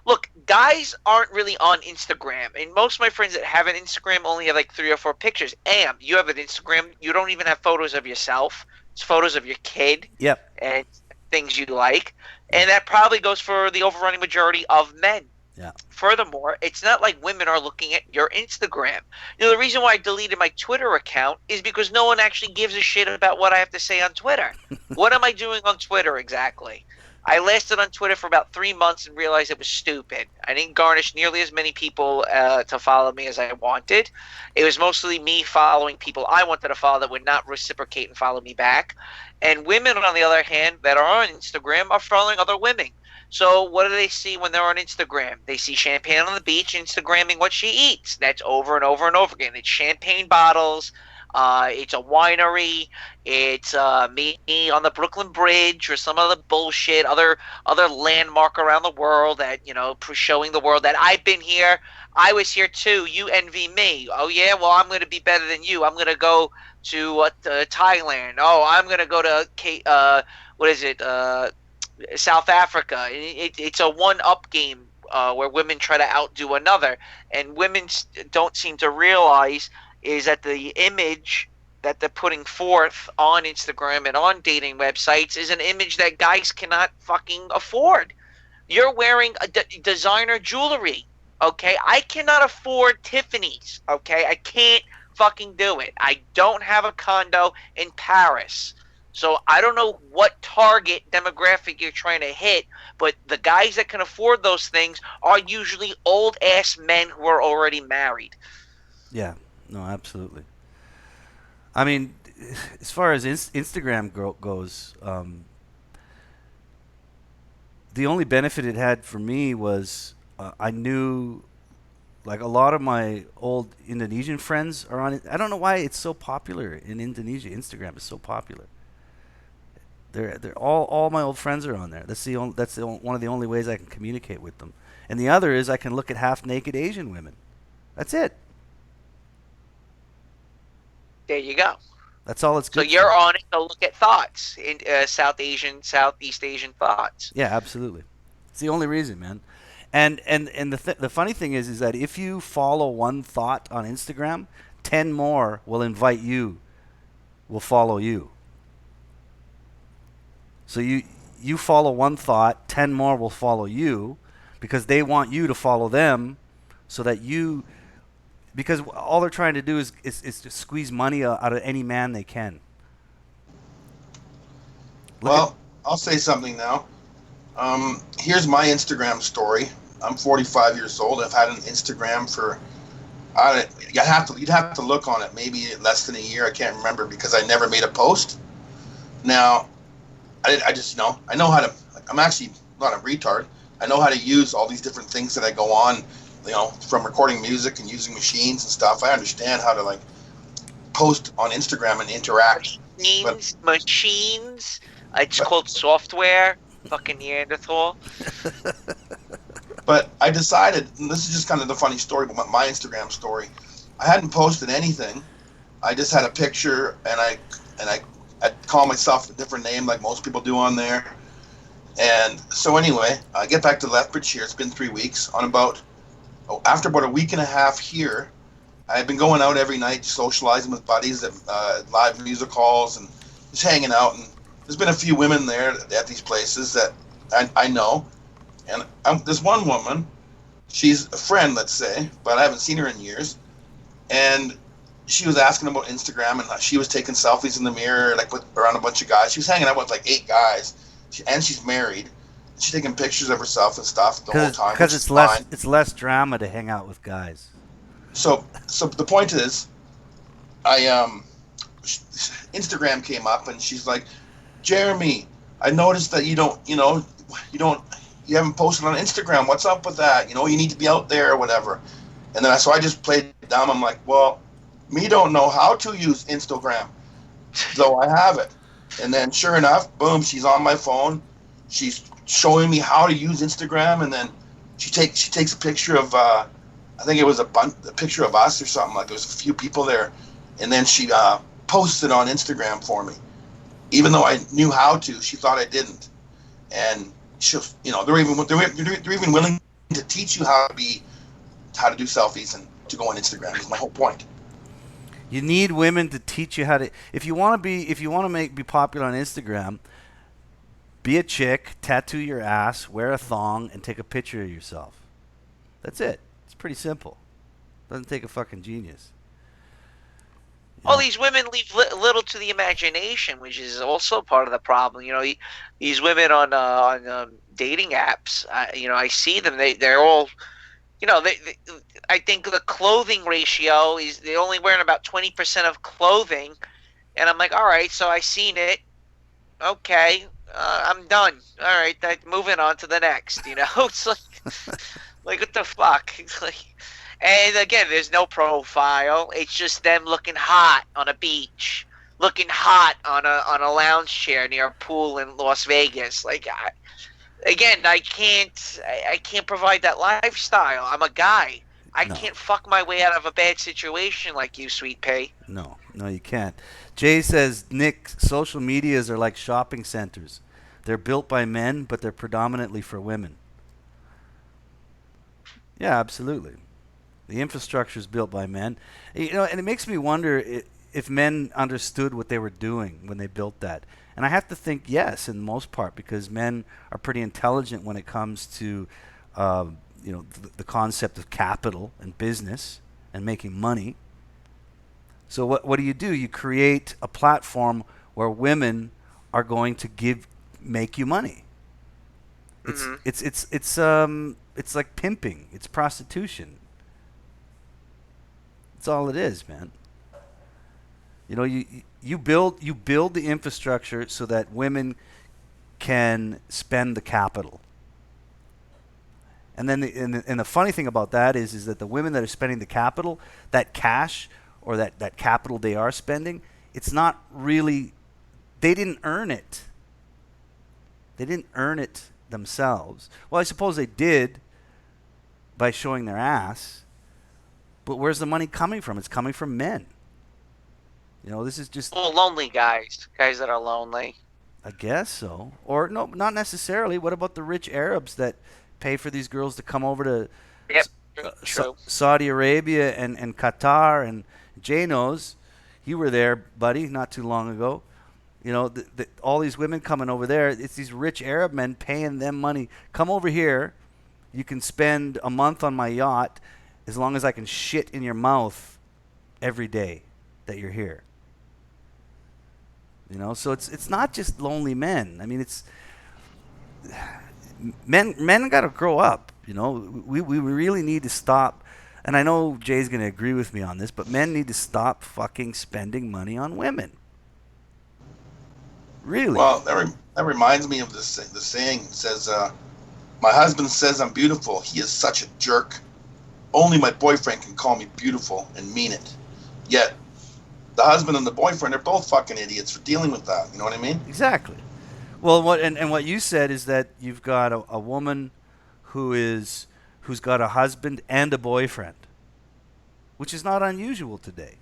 Speaker 3: look, guys aren't really on Instagram, and most of my friends that have an Instagram only have like 3 or 4 pictures. Ayam, you have an Instagram, you don't even have photos of yourself. It's photos of your kid.
Speaker 2: Yep.
Speaker 3: And things you like, and that probably goes for the overrunning majority of men.
Speaker 2: Yeah.
Speaker 3: Furthermore, it's not like women are looking at your Instagram. You know, the reason why I deleted my Twitter account is because no one actually gives a shit about what I have to say on Twitter. What am I doing on Twitter exactly? I lasted on Twitter for about 3 months and realized it was stupid. I didn't garnish nearly as many people to follow me as I wanted. It was mostly me following people I wanted to follow that would not reciprocate and follow me back. And women, on the other hand, that are on Instagram are following other women. So what do they see when they're on Instagram? They see champagne on the beach, Instagramming what she eats. That's over and over and over again. It's champagne bottles. It's a winery. It's me on the Brooklyn Bridge or some other bullshit, other landmark around the world that, you know, showing the world that I've been here. I was here too. You envy me. Oh yeah, well I'm going to be better than you. I'm going to go to Thailand. Oh, I'm going to go to South Africa. It's a one-up game where women try to outdo another, and women don't seem to realize is that the image that they're putting forth on Instagram and on dating websites is an image that guys cannot fucking afford. You're wearing designer jewelry, okay? I cannot afford Tiffany's, okay? I can't fucking do it. I don't have a condo in Paris. So I don't know what target demographic you're trying to hit, but the guys that can afford those things are usually old-ass men who are already married.
Speaker 2: Yeah. No, absolutely. I mean, as far as Instagram goes, the only benefit it had for me was I knew, like, a lot of my old Indonesian friends are on it. I don't know why it's so popular in Indonesia. Instagram is so popular. They're all my old friends are on there. That's one of the only ways I can communicate with them. And the other is I can look at half-naked Asian women. That's it.
Speaker 3: There you go.
Speaker 2: That's all it's good.
Speaker 3: So you're on it to look at thoughts in Southeast Asian thoughts.
Speaker 2: Yeah, absolutely. It's the only reason, man. And the funny thing is that if you follow one thought on Instagram, 10 more will follow you. So you follow one thought, 10 more will follow you because they want you to follow them so that you. Because all they're trying to do is to squeeze money out of any man they can.
Speaker 4: I'll say something now. Here's my Instagram story. I'm 45 years old. I've had an Instagram for, you'd have to look on it, maybe less than a year. I can't remember because I never made a post. Now, I just know. I know how to. I'm actually not a retard. I know how to use all these different things that I go on. You know, from recording music and using machines and stuff, I understand how to like post on Instagram and interact.
Speaker 3: Machines. It's called software. Fucking Neanderthal.
Speaker 4: But I decided, and this is just kind of the funny story about my Instagram story. I hadn't posted anything. I just had a picture, and I call myself a different name like most people do on there. And so anyway, I get back to Lethbridge here. It's been 3 weeks. After about a week and a half here, I've been going out every night, socializing with buddies at live music halls and just hanging out. And there's been a few women there at these places that I know. And there's one woman, she's a friend, let's say, but I haven't seen her in years. And she was asking about Instagram, and she was taking selfies in the mirror, like around a bunch of guys. She was hanging out with like 8 guys, and she's married. She's taking pictures of herself and stuff the whole time.
Speaker 2: Because it's less drama to hang out with guys.
Speaker 4: So the point is, Instagram came up and she's like, Jeremy, I noticed that you don't you haven't posted on Instagram. What's up with that? You know, you need to be out there or whatever. And then so I just played it down. I'm like, well, me don't know how to use Instagram, though I have it. And then sure enough, boom, she's on my phone. She's showing me how to use Instagram, and then she takes a picture of I think it was a picture of us or something, like there was a few people there, and then she posted it on Instagram for me. Even though I knew how to, she thought I didn't. And she'll, you know, they're even willing to teach you how to do selfies and to go on Instagram. Is my whole point.
Speaker 2: You need women to teach you how to. If you want to be popular on Instagram, be a chick, tattoo your ass, wear a thong, and take a picture of yourself. That's it. It's pretty simple. Doesn't take a fucking genius.
Speaker 3: All these women leave little to the imagination, which is also part of the problem. You know, these women on dating apps. You know, I see them. They're all. You know, I think the clothing ratio is they're only wearing about 20% of clothing, and I'm like, all right, so I seen it. Okay, I'm done. All right, moving on to the next. You know, it's like what the fuck? It's like, and again, there's no profile. It's just them looking hot on a beach, looking hot on a lounge chair near a pool in Las Vegas. Like, again, I can't provide that lifestyle. I'm a guy. I can't fuck my way out of a bad situation like you, Sweet Pea.
Speaker 2: No, you can't. Jay says, Nick, social medias are like shopping centers. They're built by men, but they're predominantly for women. Yeah, absolutely. The infrastructure is built by men. You know, and it makes me wonder if men understood what they were doing when they built that. And I have to think yes, in most part, because men are pretty intelligent when it comes to, you know, the concept of capital and business and making money. So what do? You create a platform where women are going to make you money. It's like pimping. It's prostitution. That's all it is, man. You know, you build the infrastructure so that women can spend the capital. And then the funny thing about that is that the women that are spending the capital, that cash or that capital they are spending, it's not really, they didn't earn it. They didn't earn it themselves. Well, I suppose they did by showing their ass. But where's the money coming from? It's coming from men. You know, this is just...
Speaker 3: Oh, lonely guys. Guys that are lonely.
Speaker 2: I guess so. Or, no, not necessarily. What about the rich Arabs that pay for these girls to come over to
Speaker 3: true.
Speaker 2: Saudi Arabia and Qatar? And Jay knows. You were there, buddy, not too long ago. You know, all these women coming over there, it's these rich Arab men paying them money. Come over here. You can spend a month on my yacht as long as I can shit in your mouth every day that you're here. You know, so it's not just lonely men. I mean, it's men got to grow up. You know, we really need to stop. And I know Jay's going to agree with me on this, but men need to stop fucking spending money on women. Really?
Speaker 4: Well, that reminds me of the saying. It says, "My husband says I'm beautiful. He is such a jerk. Only my boyfriend can call me beautiful and mean it." Yet, the husband and the boyfriend are both fucking idiots for dealing with that. You know what I mean?
Speaker 2: Exactly. Well, what you said is that you've got a woman who's got a husband and a boyfriend, which is not unusual today.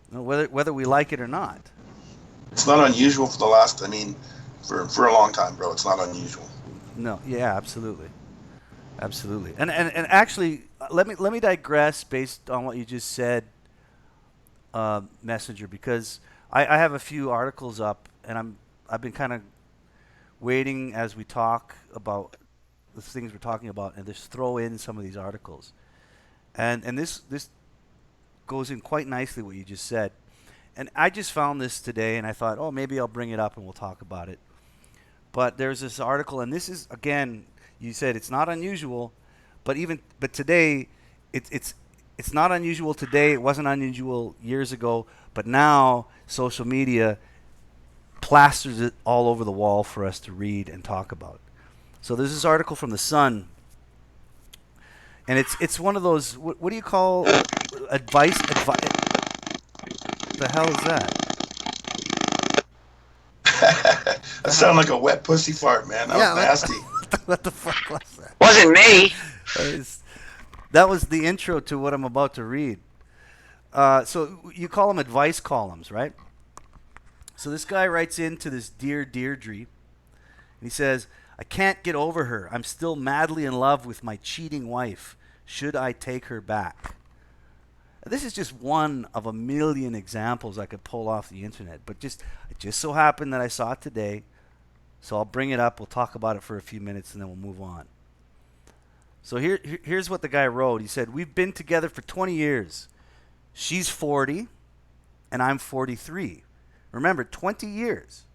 Speaker 2: You know, whether we like it or not.
Speaker 4: It's not unusual for for a long time, bro. It's not unusual.
Speaker 2: No, yeah, absolutely. Absolutely. And actually, let me digress based on what you just said, Messenger, because I have a few articles up, and I've been kind of waiting as we talk about the things we're talking about, and just throw in some of these articles. And this goes in quite nicely what you just said. And I just found this today, and I thought, oh, maybe I'll bring it up and we'll talk about it. But there's this article, and this is, again, you said it's not unusual, but today, it's not unusual today. It wasn't unusual years ago, but now social media plasters it all over the wall for us to read and talk about. So there's this article from the Sun, and it's one of those, what do you call advice? The hell is that?
Speaker 4: That sounded like a wet pussy fart, man. That was nasty.
Speaker 2: What the fuck was that?
Speaker 3: Wasn't me.
Speaker 2: That was the intro to what I'm about to read. So you call them advice columns, right? So this guy writes into this Dear Deirdre, and he says, I can't get over her. I'm still madly in love with my cheating wife. Should I take her back? This is just one of a million examples I could pull off the internet, but it just so happened that I saw it today, so I'll bring it up. We'll talk about it for a few minutes, and then we'll move on. So here's what the guy wrote. He said, we've been together for 20 years. She's 40, and I'm 43. Remember, 20 years.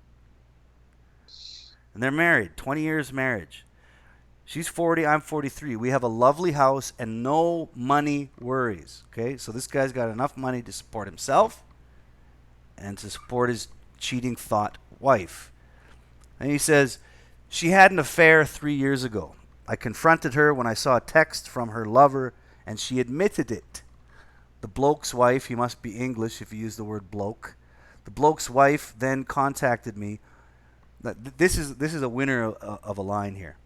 Speaker 2: And they're married, 20 years marriage. She's 40, I'm 43. We have a lovely house and no money worries. Okay, so this guy's got enough money to support himself and to support his cheating thought wife. And he says, she had an affair 3 years ago. I confronted her when I saw a text from her lover, and she admitted it. The bloke's wife, he must be English if you use the word bloke. The bloke's wife then contacted me. This is a winner of a line here.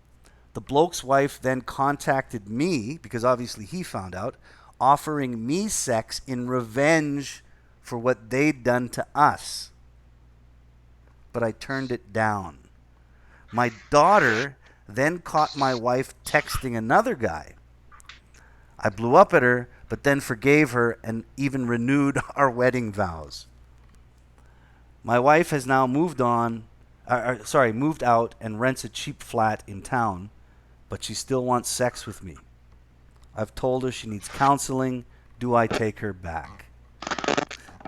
Speaker 2: The bloke's wife then contacted me, because obviously he found out, offering me sex in revenge for what they'd done to us. But I turned it down. My daughter then caught my wife texting another guy. I blew up at her, but then forgave her and even renewed our wedding vows. My wife has now moved out and rents a cheap flat in town, but she still wants sex with me. I've told her she needs counseling. Do I take her back?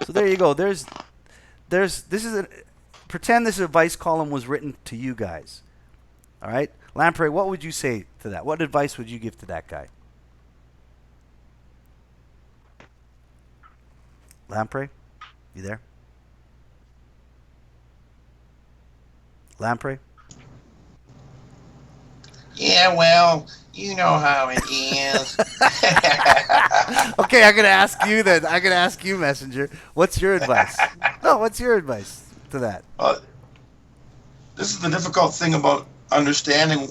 Speaker 2: So there you go. Pretend this advice column was written to you guys. All right? Lamprey, what would you say to that? What advice would you give to that guy? Lamprey? You there? Lamprey?
Speaker 4: Yeah, well, you know how it is.
Speaker 2: Okay, I'm going to ask you then. I'm going to ask you, Messenger. What's your advice? No, what's your advice to that?
Speaker 4: This is the difficult thing about understanding,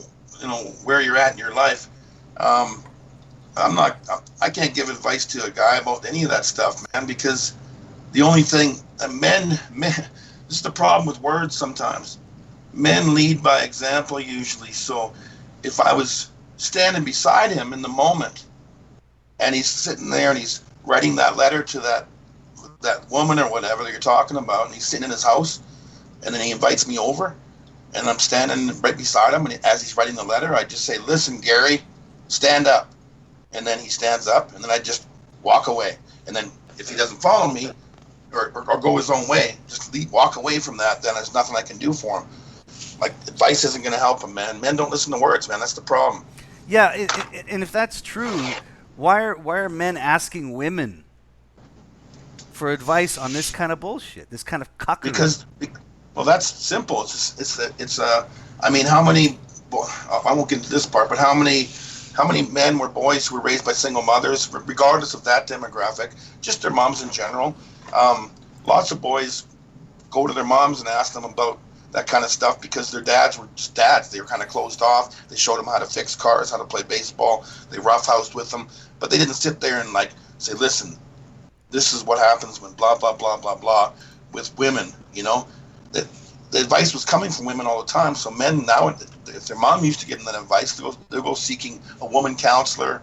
Speaker 4: where you're at in your life. I can't give advice to a guy about any of that stuff, man, because the only thing, men, this is the problem with words sometimes. Men lead by example usually, so if I was standing beside him in the moment and he's sitting there and he's writing that letter to that woman or whatever that you're talking about, and he's sitting in his house, and then he invites me over and I'm standing right beside him, and as he's writing the letter, I just say, listen, Gary, stand up. And then he stands up, and then I just walk away. And then if he doesn't follow me or go his own way, just walk away from that, then there's nothing I can do for him. Like, advice isn't going to help him, man. Men don't listen to words, man. That's the problem.
Speaker 2: Yeah, and if that's true, why are men asking women for advice on this kind of bullshit, this kind of cuckery?
Speaker 4: Well, that's simple. I mean, how many? I won't get into this part, but how many men were boys who were raised by single mothers, regardless of that demographic, just their moms in general? Lots of boys go to their moms and ask them about that kind of stuff because their dads were just dads. They were kind of closed off. They showed them how to fix cars, how to play baseball. They roughhoused with them, but they didn't sit there and say, listen, this is what happens when blah, blah, blah, blah, blah with women, The advice was coming from women all the time. So men now, if their mom used to give them that advice, they'll go seeking a woman counselor,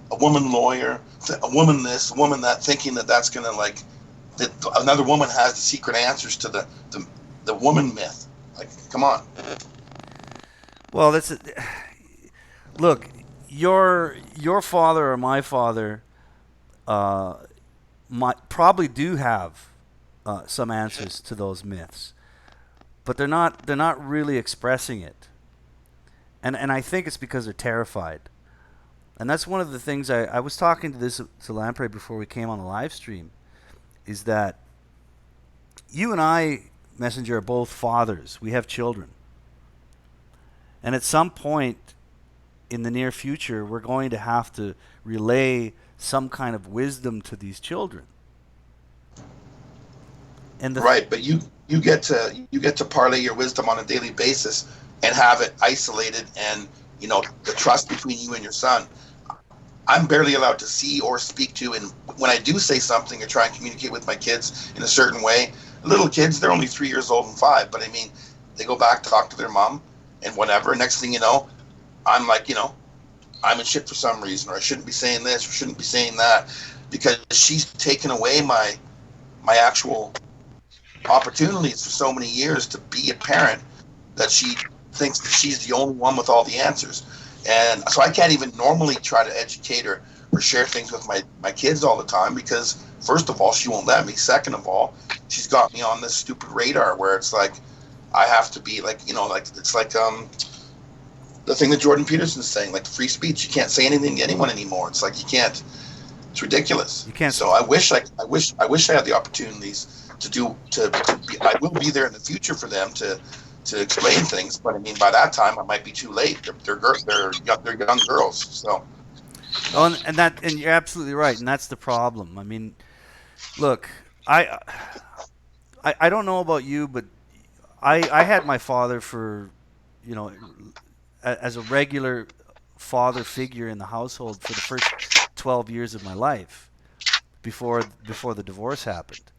Speaker 4: a woman lawyer, a woman this, a woman that, thinking that that's going to that another woman has the secret answers to the woman myth. Like, come on.
Speaker 2: Well, look, your father or my father probably do have some answers to those myths, but they're not really expressing it, and I think it's because they're terrified. And that's one of the things I was talking to Lamprey before we came on the live stream, is that you and I, Messenger, are both fathers. We have children. And at some point in the near future, we're going to have to relay some kind of wisdom to these children. And
Speaker 4: Right, but you get to parlay your wisdom on a daily basis and have it isolated, and the trust between you and your son. I'm barely allowed to see or speak to, and when I do say something or try and communicate with my kids in a certain way, little kids, they're only 3 years old and 5, but I mean, they go back to talk to their mom and whatever. Next thing you know, I'm like, I'm in shit for some reason, or I shouldn't be saying this or shouldn't be saying that, because she's taken away my actual opportunities for so many years to be a parent, that she thinks that she's the only one with all the answers. And so I can't even normally try to educate her or share things with my kids all the time, because first of all, she won't let me. Second of all, she's got me on this stupid radar where it's like I have to be like, like it's like the thing that Jordan Peterson's saying, like free speech. You can't say anything to anyone anymore. It's like you can't. It's ridiculous.
Speaker 2: You can't.
Speaker 4: So I wish I had the opportunities to be. I will be there in the future for them to explain things, but I mean, by that time, I might be too late. They're young girls. So.
Speaker 2: Oh, and you're absolutely right, and that's the problem. I mean, look, I don't know about you, but I had my father for, as a regular father figure in the household for the first 12 years of my life before the divorce happened.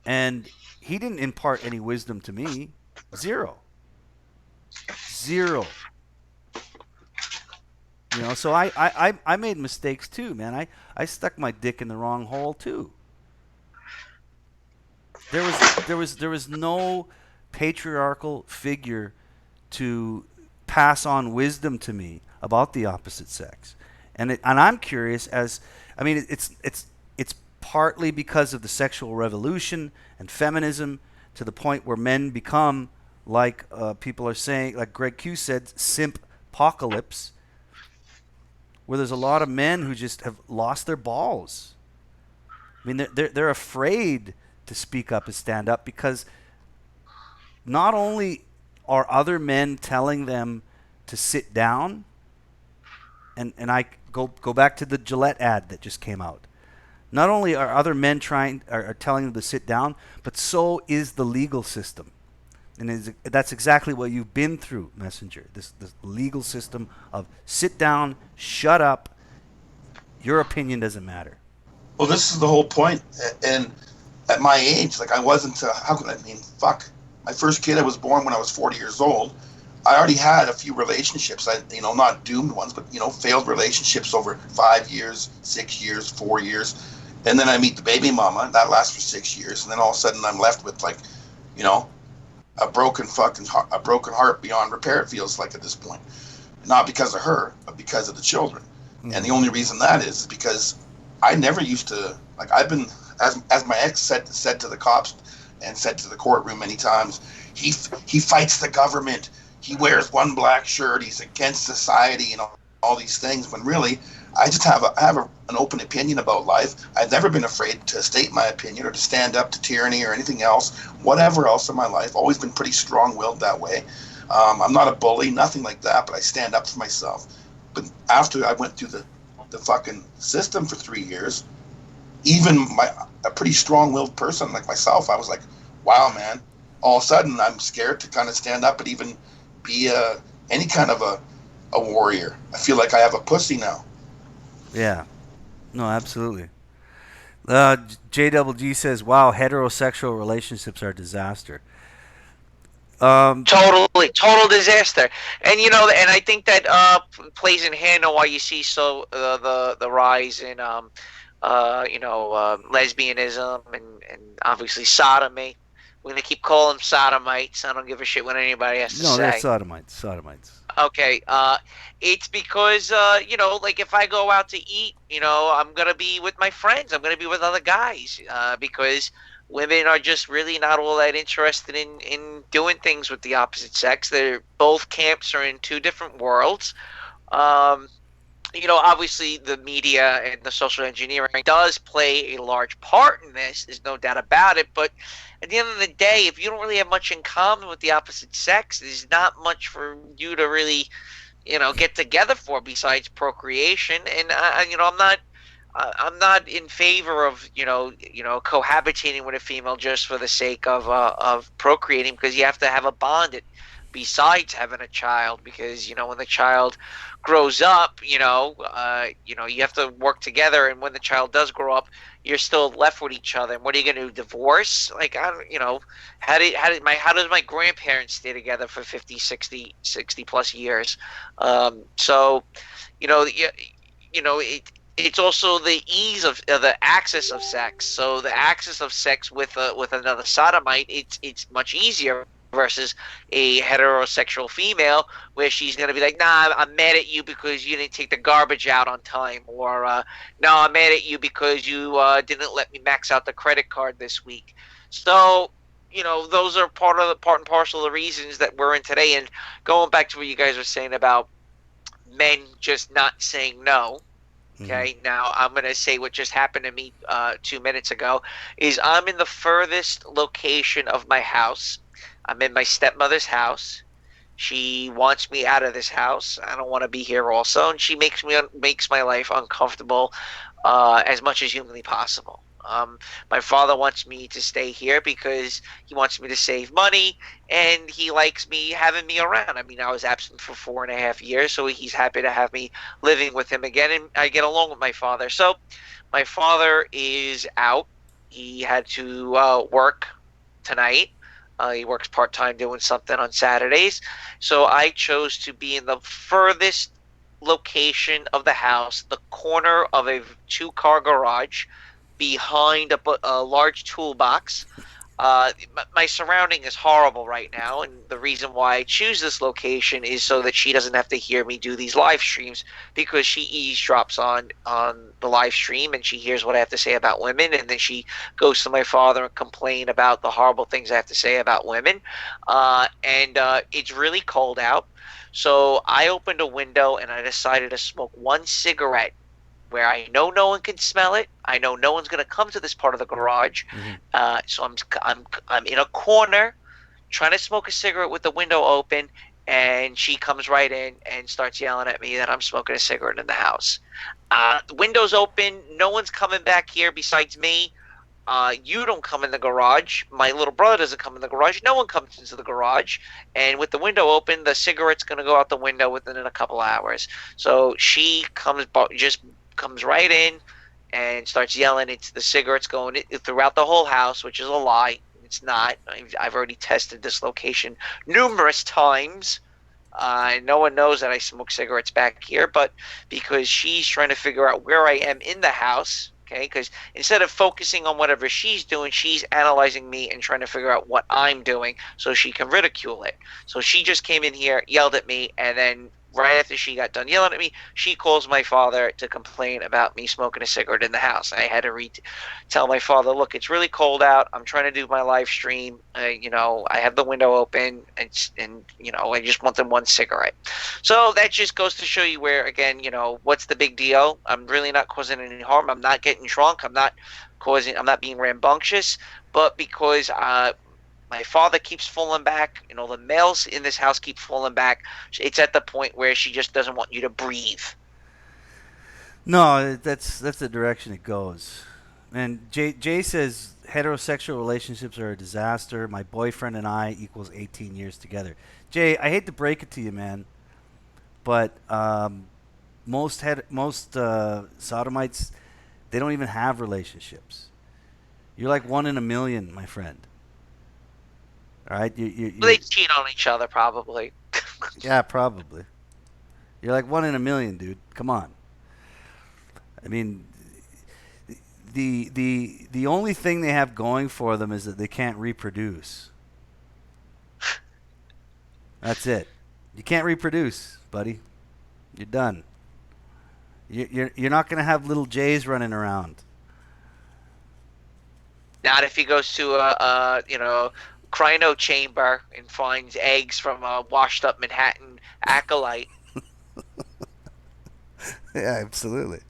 Speaker 2: And he didn't impart any wisdom to me. Zero. So I made mistakes too, man. I stuck my dick in the wrong hole too. There was no patriarchal figure to pass on wisdom to me about the opposite sex. And I'm curious it's partly because of the sexual revolution and feminism, to the point where men become, like people are saying, like Greg Q said, simp apocalypse, where there's a lot of men who just have lost their balls. I mean, they're afraid to speak up and stand up, because not only are other men telling them to sit down, and I go back to the Gillette ad that just came out. Not only are other men are telling them to sit down, but so is the legal system. And that's exactly what you've been through, Messenger. This legal system of sit down, shut up, your opinion doesn't matter.
Speaker 4: Well, this is the whole point. And at my age, like I wasn't, fuck. My first kid, I was born when I was 40 years old. I already had a few relationships, not doomed ones, but, failed relationships over 5 years, 6 years, 4 years. And then I meet the baby mama, that lasts for 6 years. And then all of a sudden I'm left with a broken heart beyond repair, it feels like at this point. Not because of her, but because of the children. Mm-hmm. And the only reason that is because I never used to, I've been, as my ex said to the cops and said to the courtroom many times, he fights the government. He wears one black shirt. He's against society and all these things. When really, I just have an open opinion about life. I've never been afraid to state my opinion or to stand up to tyranny or anything else, whatever else in my life. Always been pretty strong-willed that way. I'm not a bully, nothing like that, but I stand up for myself. But after I went through the fucking system for 3 years, even a pretty strong-willed person like myself, I was like, wow, man. All of a sudden, I'm scared to kind of stand up and even be any kind of a warrior. I feel like I have a pussy now.
Speaker 2: Yeah. No, absolutely. JWG says, wow, heterosexual relationships are a disaster.
Speaker 3: Total disaster. And and I think that plays in hand on why you see the rise in lesbianism and obviously sodomy. We're gonna keep calling them sodomites. I don't give a shit what anybody has to say.
Speaker 2: No, they're sodomites.
Speaker 3: Okay, it's because if I go out to eat, I'm gonna be with my friends. I'm gonna be with other guys because women are just really not all that interested in doing things with the opposite sex. Both camps are in two different worlds. Obviously the media and the social engineering does play a large part in this. There's no doubt about it. But at the end of the day, if you don't really have much in common with the opposite sex, there's not much for you to really, get together for besides procreation. And I'm not in favor of cohabitating with a female just for the sake of procreating, because you have to have a bond besides having a child, because when the child grows up, you have to work together, and when the child does grow up, you're still left with each other. And what are you going to do, divorce? Like, I don't, how does my grandparents stay together for 50, 60 plus years? So you know you, it's also the ease of the access of sex. So the access of sex with another sodomite, it's much easier versus a heterosexual female, where she's gonna be like, "Nah, I'm mad at you because you didn't take the garbage out on time," or "No, I'm mad at you because you didn't let me max out the credit card this week." So those are part and parcel of the reasons that we're in today. And going back to what you guys were saying about men just not saying no. Okay, now I'm going to say what just happened to me 2 minutes ago. Is I'm in the furthest location of my house. I'm in my stepmother's house. She wants me out of this house. I don't want to be here also, and she makes my life uncomfortable as much as humanly possible. My father wants me to stay here because he wants me to save money, and he likes me having me around. I mean, I was absent for 4.5 years, so he's happy to have me living with him again, and I get along with my father. So my father is out. He had to work tonight. He works part-time doing something on Saturdays. So I chose to be in the furthest location of the house, the corner of a two-car garage, behind a large toolbox. My surrounding is horrible right now, and the reason why I choose this location is so that she doesn't have to hear me do these live streams, because she eavesdrops on the live stream, and she hears what I have to say about women, and then she goes to my father and complain about the horrible things I have to say about women. And it's really cold out, so I opened a window and I decided to smoke one cigarette where I know no one can smell it. I know no one's going to come to this part of the garage. So I'm in a corner trying to smoke a cigarette with the window open, and she comes right in and starts yelling at me that I'm smoking a cigarette in the house. The window's open. No one's coming back here besides me. You don't come in the garage. My little brother doesn't come in the garage. No one comes into the garage. And with the window open, the cigarette's going to go out the window within a couple hours. So she comes right in and starts yelling. It's the cigarettes going throughout the whole house, which is a lie. It's not. I've already tested this location numerous times. No one knows that I smoke cigarettes back here, but because she's trying to figure out where I am in the house. Okay, because instead of focusing on whatever she's doing, she's analyzing me and trying to figure out what I'm doing so she can ridicule it. So she just came in here, yelled at me, and then right after she got done yelling at me, she calls my father to complain about me smoking a cigarette in the house. I had to tell my father, look, it's really cold out. I'm trying to do my live stream. I have the window open, and I just want them one cigarette. So that just goes to show you where, again, what's the big deal? I'm really not causing any harm. I'm not getting drunk. I'm not being rambunctious, but because my father keeps falling back, the males in this house keep falling back. It's at the point where she just doesn't want you to breathe.
Speaker 2: No, that's the direction it goes. And Jay says heterosexual relationships are a disaster. My boyfriend and I equals 18 years together. Jay, I hate to break it to you, man, but most sodomites, they don't even have relationships. You're like one in a million, my friend. All right,
Speaker 3: They cheat on each other, probably.
Speaker 2: Yeah, probably. You're like one in a million, dude. Come on. I mean, the only thing they have going for them is that they can't reproduce. That's it. You can't reproduce, buddy. You're done. You're not gonna have little Jays running around.
Speaker 3: Not if he goes to a cryo chamber and finds eggs from a washed up Manhattan acolyte.
Speaker 2: Yeah, absolutely.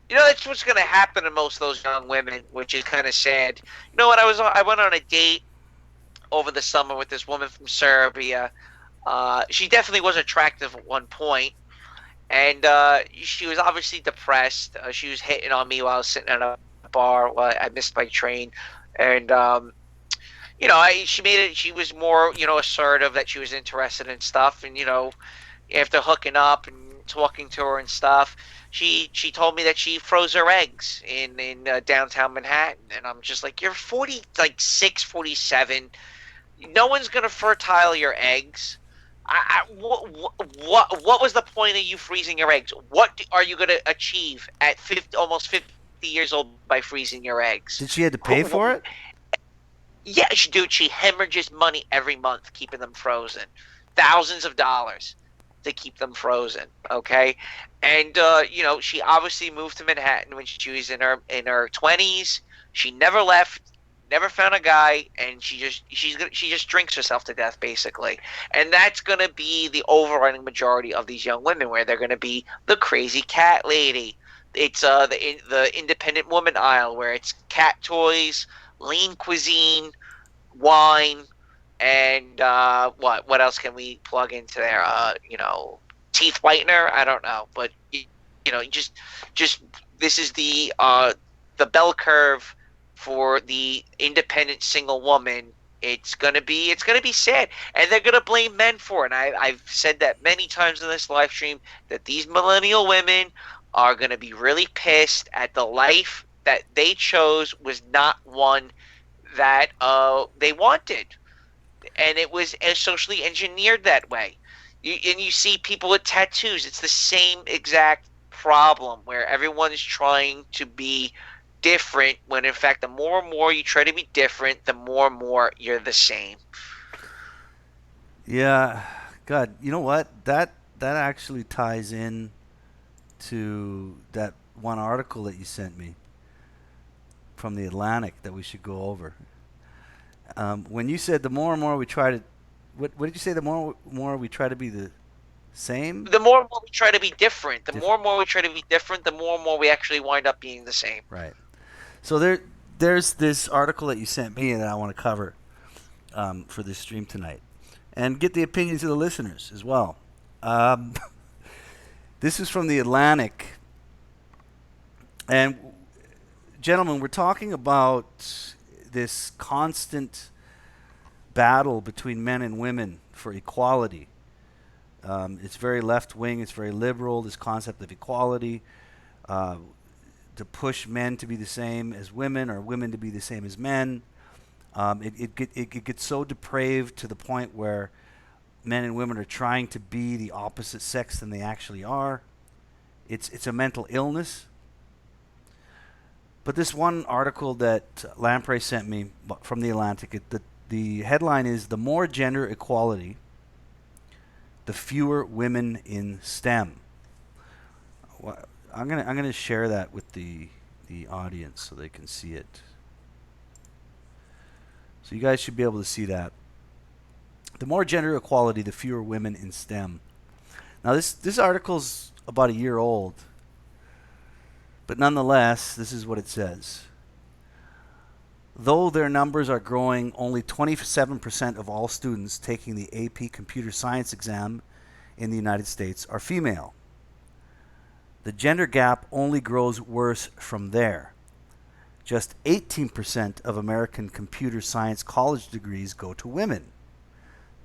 Speaker 3: You know, that's what's going to happen to most of those young women, which is kind of sad. You know what? I went on a date over the summer with this woman from Serbia. She definitely was attractive at one point, and she was obviously depressed. She was hitting on me while I was sitting at a bar while I missed my train, and she made it. She was more, assertive that she was interested in stuff, and after hooking up and talking to her and stuff, she told me that she froze her eggs in downtown Manhattan, and I'm just like, you're 40, like 6, 47. No one's gonna fertile your eggs. What was the point of you freezing your eggs? What are you gonna achieve at 50, almost 50 years old by freezing your eggs?
Speaker 2: Did she had to pay for it?
Speaker 3: Yeah, dude, she hemorrhages money every month keeping them frozen, thousands of dollars to keep them frozen. Okay, and she obviously moved to Manhattan when she was in her 20s. She never left, never found a guy, and she just drinks herself to death basically. And that's gonna be the overriding majority of these young women, where they're gonna be the crazy cat lady. It's the independent woman aisle where it's cat toys, lean cuisine, wine, and what else can we plug into there? Teeth whitener. I don't know, but just this is the bell curve for the independent single woman. It's gonna be sad, and they're gonna blame men for it. And I've said that many times in this live stream, that these millennial women are gonna be really pissed at the life that they chose was not one that they wanted, and it was socially engineered that way. And you see people with tattoos. It's the same exact problem, where everyone's trying to be different, when in fact the more and more you try to be different, the more and more you're the same.
Speaker 2: Yeah. God, you know what? That actually ties in to that one article that you sent me from the Atlantic that we should go over. When you said the more and more we try to, what did you say? The more we try to be the same.
Speaker 3: The more and more we try to be different, the more and more we try to be different, the more and more we actually wind up being the same.
Speaker 2: Right. So there's this article that you sent me that I want to cover for this stream tonight, and get the opinions of the listeners as well. This is from the Atlantic, and gentlemen, we're talking about this constant battle between men and women for equality. It's very left-wing, it's very liberal, this concept of equality, to push men to be the same as women, or women to be the same as men. It gets so depraved to the point where men and women are trying to be the opposite sex than they actually are. It's a mental illness. But this one article that Lamprey sent me from the Atlantic, the headline is "The More Gender Equality, the Fewer Women in STEM." I'm gonna share that with the audience so they can see it. So you guys should be able to see that. The more gender equality, the fewer women in STEM. Now this article's about a year old, but nonetheless, this is what it says. Though their numbers are growing, only 27% of all students taking the AP Computer Science exam in the United States are female. The gender gap only grows worse from there. Just 18% of American computer science college degrees go to women.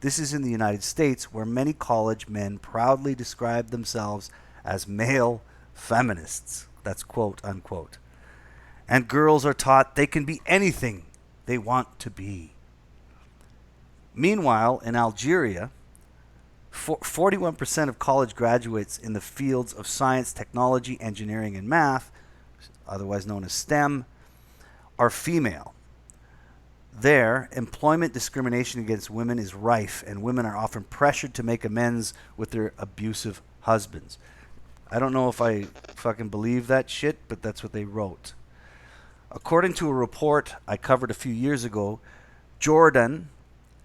Speaker 2: This is in the United States, where many college men proudly describe themselves as male feminists. That's quote unquote. And girls are taught they can be anything they want to be. Meanwhile, in Algeria, 41% of college graduates in the fields of science, technology, engineering, and math, otherwise known as STEM, are female. There, employment discrimination against women is rife, and women are often pressured to make amends with their abusive husbands. I don't know if I fucking believe that shit, but that's what they wrote. According to a report I covered a few years ago, Jordan,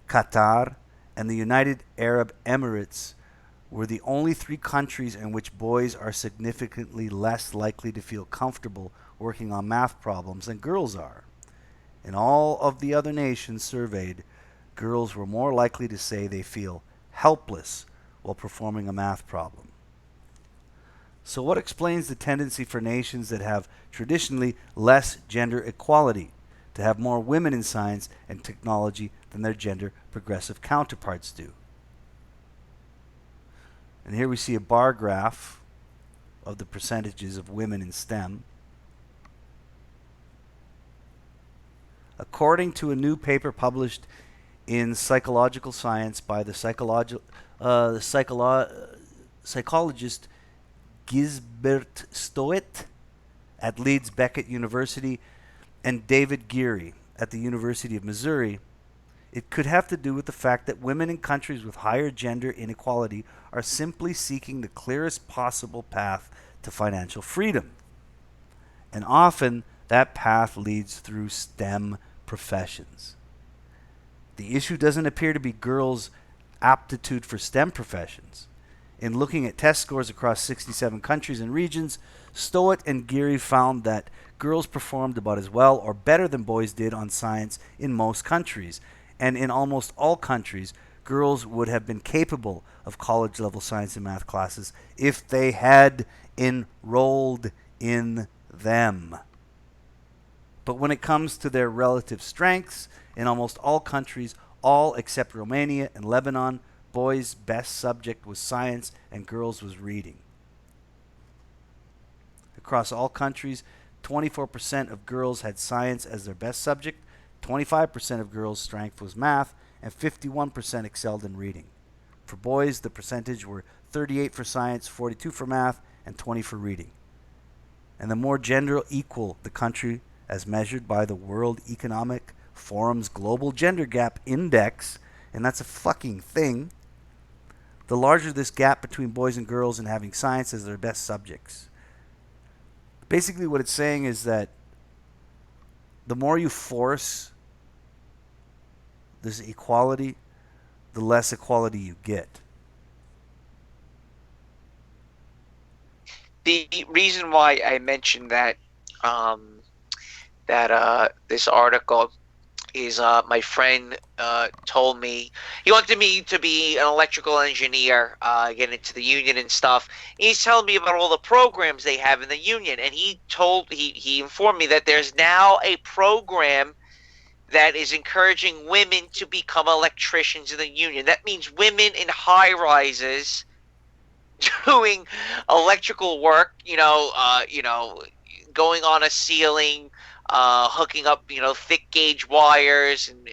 Speaker 2: Qatar, and the United Arab Emirates were the only 3 countries in which boys are significantly less likely to feel comfortable working on math problems than girls are. In all of the other nations surveyed, girls were more likely to say they feel helpless while performing a math problem. So what explains the tendency for nations that have traditionally less gender equality to have more women in science and technology than their gender progressive counterparts do? And here we see a bar graph of the percentages of women in STEM. According to a new paper published in Psychological Science by the psychologist Gisbert Stoet at Leeds Beckett University and David Geary at the University of Missouri, it could have to do with the fact that women in countries with higher gender inequality are simply seeking the clearest possible path to financial freedom. And often that path leads through STEM professions. The issue doesn't appear to be girls' aptitude for STEM professions. In looking at test scores across 67 countries and regions, Stoet and Geary found that girls performed about as well or better than boys did on science in most countries. And in almost all countries, girls would have been capable of college-level science and math classes if they had enrolled in them. But when it comes to their relative strengths, in almost all countries, all except Romania and Lebanon, boys' best subject was science and girls' was reading. Across all countries, 24% of girls had science as their best subject, 25% of girls' strength was math, and 51% excelled in reading. For boys, the percentage were 38 for science, 42 for math, and 20 for reading. And the more gender equal the country, as measured by the World Economic Forum's Global Gender Gap Index, and that's a fucking thing, the larger this gap between boys and girls in having science as their best subjects. Basically what it's saying is that the more you force this equality, the less equality you get.
Speaker 3: The reason why I mentioned that this article is my friend told me he wanted me to be an electrical engineer, get into the union and stuff. He's telling me about all the programs they have in the union, and he informed me that there's now a program that is encouraging women to become electricians in the union. That means women in high rises doing electrical work, going on a ceiling, hooking up, thick gauge wires and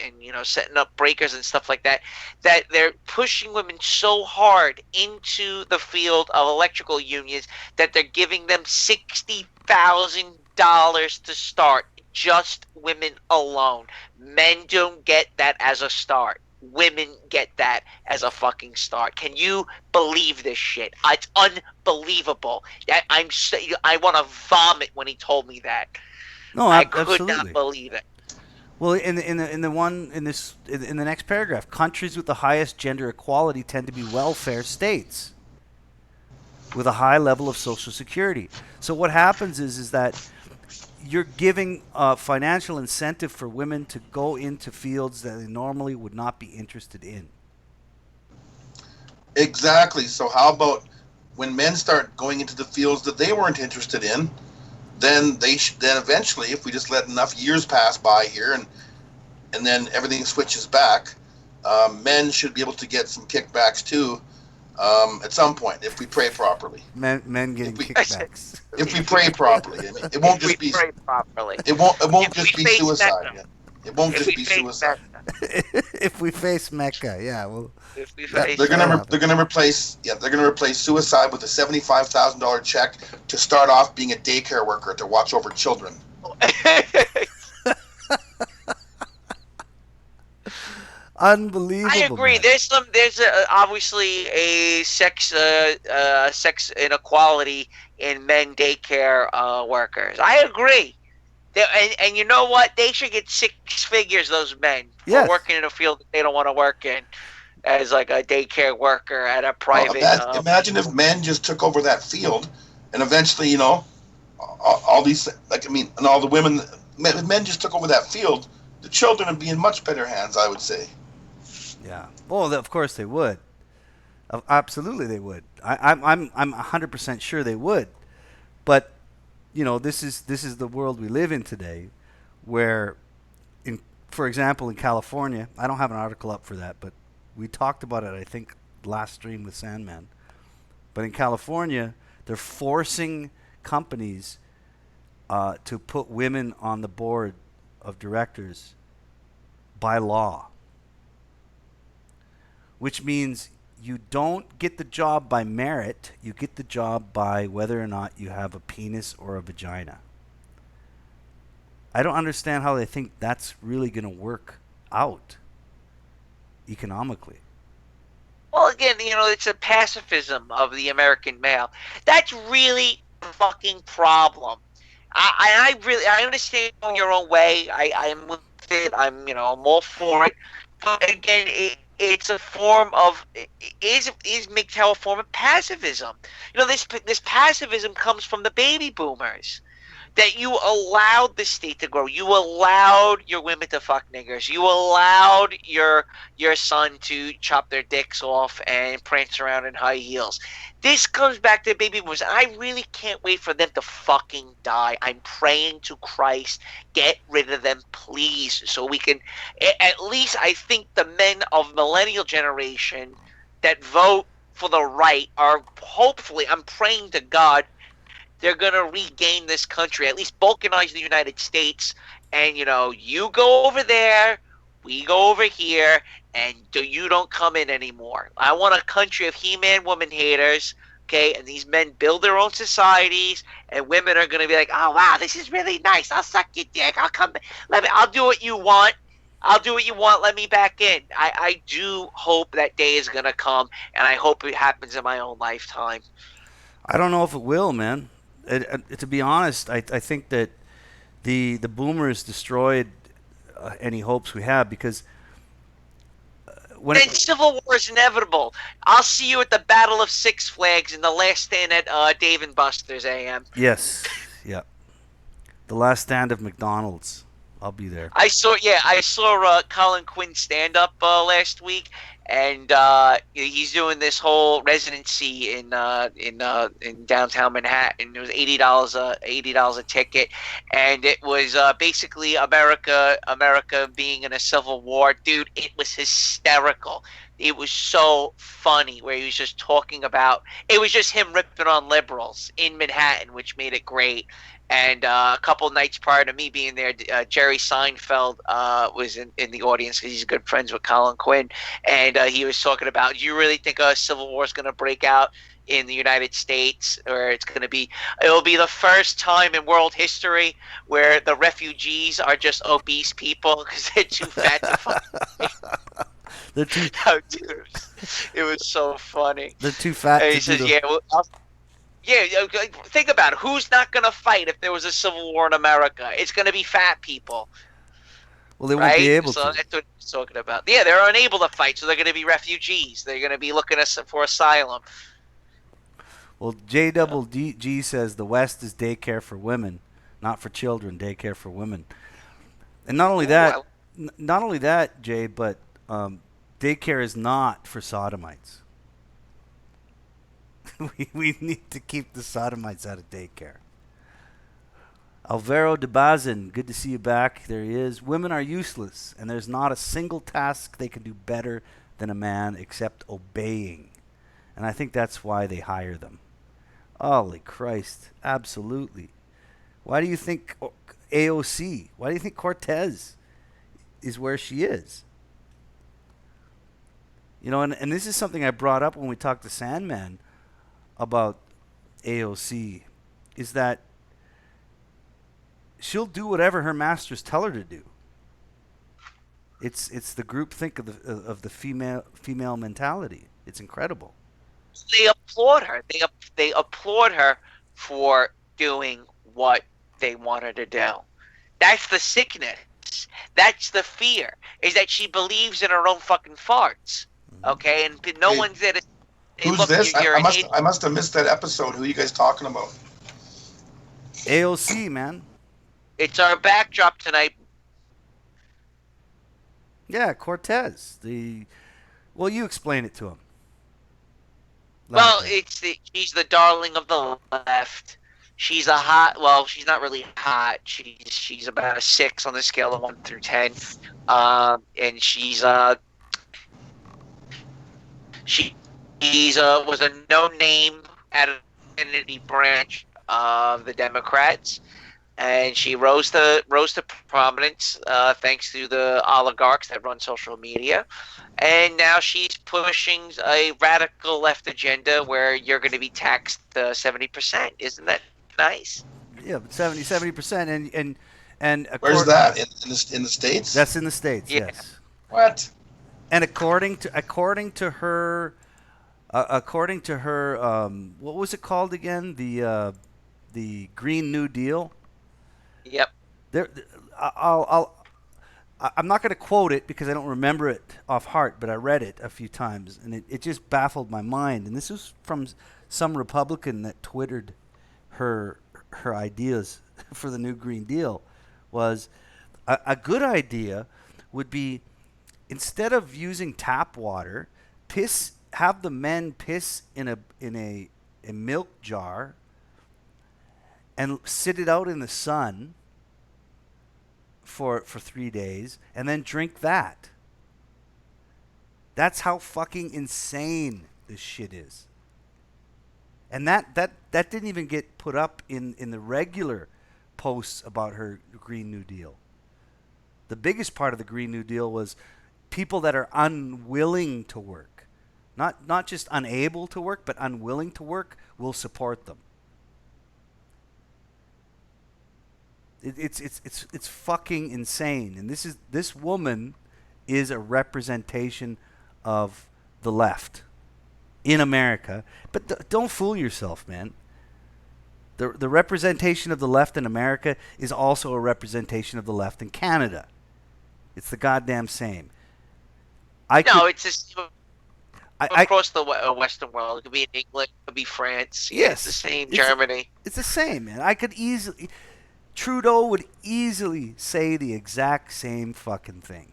Speaker 3: setting up breakers and stuff like that, that they're pushing women so hard into the field of electrical unions that they're giving them $60,000 to start, just women alone. Men don't get that as a start. Women get that as a fucking start. Can you believe this shit? It's unbelievable. I want to vomit when he told me that.
Speaker 2: No,
Speaker 3: I
Speaker 2: absolutely.
Speaker 3: could not believe it.
Speaker 2: Well, in the next paragraph, countries with the highest gender equality tend to be welfare states with a high level of social security. So what happens is that you're giving financial incentive for women to go into fields that they normally would not be interested in.
Speaker 4: Exactly. So how about when men start going into the fields that they weren't interested in? Then then eventually, if we just let enough years pass by here, and then everything switches back, men should be able to get some kickbacks too. At some point, if we pray properly.
Speaker 2: Men getting kickbacks.
Speaker 4: If we pray properly, I mean, it won't just be.
Speaker 3: Pray properly.
Speaker 4: It won't just be suicide. Yeah. It won't just be suicide.
Speaker 2: If we face Mecca, yeah, well.
Speaker 4: They're gonna replace suicide with a $75,000 check to start off being a daycare worker to watch over children.
Speaker 2: Unbelievable.
Speaker 3: I agree.
Speaker 2: Man.
Speaker 3: There's obviously a sex inequality in men daycare workers. I agree. And you know what? They should get 6 figures. Those men for working in a field that they don't want to work in. as like a daycare worker at a
Speaker 4: Well,
Speaker 3: private.
Speaker 4: imagine if men just took over that field, and eventually, you know, all these, like, I mean, and all the women, men just took over that field, the children would be in much better hands, I would say.
Speaker 2: Yeah. Well, of course they would. Absolutely, they would. I'm 100% sure they would. But you know, this is the world we live in today, where, for example, in California, I don't have an article up for that, but we talked about it, I think, last stream with Sandman. But in California, they're forcing companies to put women on the board of directors by law, which means you don't get the job by merit, you get the job by whether or not you have a penis or a vagina. I don't understand how they think that's really going to work out economically.
Speaker 3: Well, again, you know, it's a pacifism of the American male. That's really the fucking problem. I understand your own way. I'm with it. I'm all for it. But again, it's a form of is MGTOW a form of pacifism? You know, this pacifism comes from the baby boomers. That you allowed the state to grow. You allowed your women to fuck niggers. You allowed your son to chop their dicks off and prance around in high heels. This comes back to baby boomers. I really can't wait for them to fucking die. I'm praying to Christ, get rid of them, please, so we can. At least I think the men of millennial generation that vote for the right are hopefully. I'm praying to God they're going to regain this country, at least balkanize the United States. And, you go over there, we go over here, and you don't come in anymore. I want a country of He-Man woman haters, okay? And these men build their own societies, and women are going to be like, oh, wow, this is really nice. I'll suck your dick. I'll do what you want. I'll do what you want. Let me back in. I do hope that day is going to come, and I hope it happens in my own lifetime.
Speaker 2: I don't know if it will, man. To be honest, I think that the boomers destroyed any hopes we have, because
Speaker 3: Civil War is inevitable. I'll see you at the Battle of Six Flags in the last stand at Dave and Buster's, Ayam.
Speaker 2: Yes, yeah. The last stand of McDonald's. I'll be there.
Speaker 3: I saw Colin Quinn stand up last week, and he's doing this whole residency in downtown Manhattan. It was $80 a ticket, and it was basically America being in a civil war. Dude, it was hysterical. It was so funny where he was just talking about. It was just him ripping on liberals in Manhattan, which made it great. And a couple nights prior to me being there, Jerry Seinfeld was in the audience because he's good friends with Colin Quinn. And he was talking about, do you really think a civil war is going to break out in the United States? Or it'll be the first time in world history where the refugees are just obese people because they're too fat to fuck. Oh, dude, it was so funny.
Speaker 2: They're too fat
Speaker 3: and
Speaker 2: to
Speaker 3: he says,
Speaker 2: do
Speaker 3: yeah, yeah, think about it. Who's not going to fight if there was a civil war in America? It's going to be fat people.
Speaker 2: Well, they won't be able
Speaker 3: to.
Speaker 2: to.
Speaker 3: That's what he's talking about. Yeah, they're unable to fight, so they're going to be refugees. They're going to be looking for asylum.
Speaker 2: Well, JGG says the West is daycare for women, not for children. Daycare for women. And not only that, Jay, but daycare is not for sodomites. we need to keep the sodomites out of daycare. Alvaro de Bazin, good to see you back. There he is. Women are useless, and there's not a single task they can do better than a man except obeying. And I think that's why they hire them. Holy Christ, absolutely. Why do you think AOC, why do you think Cortez is where she is? And this is something I brought up when we talked to Sandman about AOC, is that she'll do whatever her masters tell her to do. It's the groupthink of the female mentality. It's incredible.
Speaker 3: They applaud her. They applaud her for doing what they want her to do. That's the sickness. That's the fear. Is that she believes in her own fucking farts. Okay, and no
Speaker 4: Hey,
Speaker 3: one's there to. Hey,
Speaker 4: who's
Speaker 3: look,
Speaker 4: this?
Speaker 3: you're an idiot.
Speaker 4: I must have missed that episode. Who are you guys talking about?
Speaker 2: AOC, man.
Speaker 3: It's our backdrop tonight.
Speaker 2: Yeah, Cortez. Well, you explain it to him.
Speaker 3: Well,
Speaker 2: Lampe.
Speaker 3: she's the darling of the left. She's a hot. Well, she's not really hot. She's about a 6 on the scale of 1 through 10. And she's was a no name at an identity branch of the Democrats, and she rose to prominence thanks to the oligarchs that run social media. And now she's pushing a radical left agenda where you're going to be taxed 70%. Isn't that nice?
Speaker 2: Yeah, but 70%, and
Speaker 4: Where's that in the States?
Speaker 2: That's in the States.
Speaker 3: Yeah.
Speaker 2: Yes.
Speaker 4: What?
Speaker 2: And according to her, what was it called again? The Green New Deal.
Speaker 3: Yep.
Speaker 2: I'm not going to quote it because I don't remember it off heart, but I read it a few times, and it just baffled my mind. And this was from some Republican that twittered her ideas for the new Green Deal. Was a good idea would be, instead of using tap water, have the men piss in a milk jar and sit it out in the sun for 3 days and then drink that. That's how fucking insane this shit is. And that didn't even get put up in the regular posts about her Green New Deal. The biggest part of the Green New Deal was people that are unwilling to work. Not just unable to work, but unwilling to work, will support them. It's fucking insane. And this woman is a representation of the left in America. But don't fool yourself, man. The representation of the left in America is also a representation of the left in Canada. It's the goddamn same.
Speaker 3: It's just across the Western world. It could be in England, it could be France. Yeah,
Speaker 2: Yes,
Speaker 3: it's the same. Germany.
Speaker 2: It's the same, man. Trudeau would easily say the exact same fucking thing,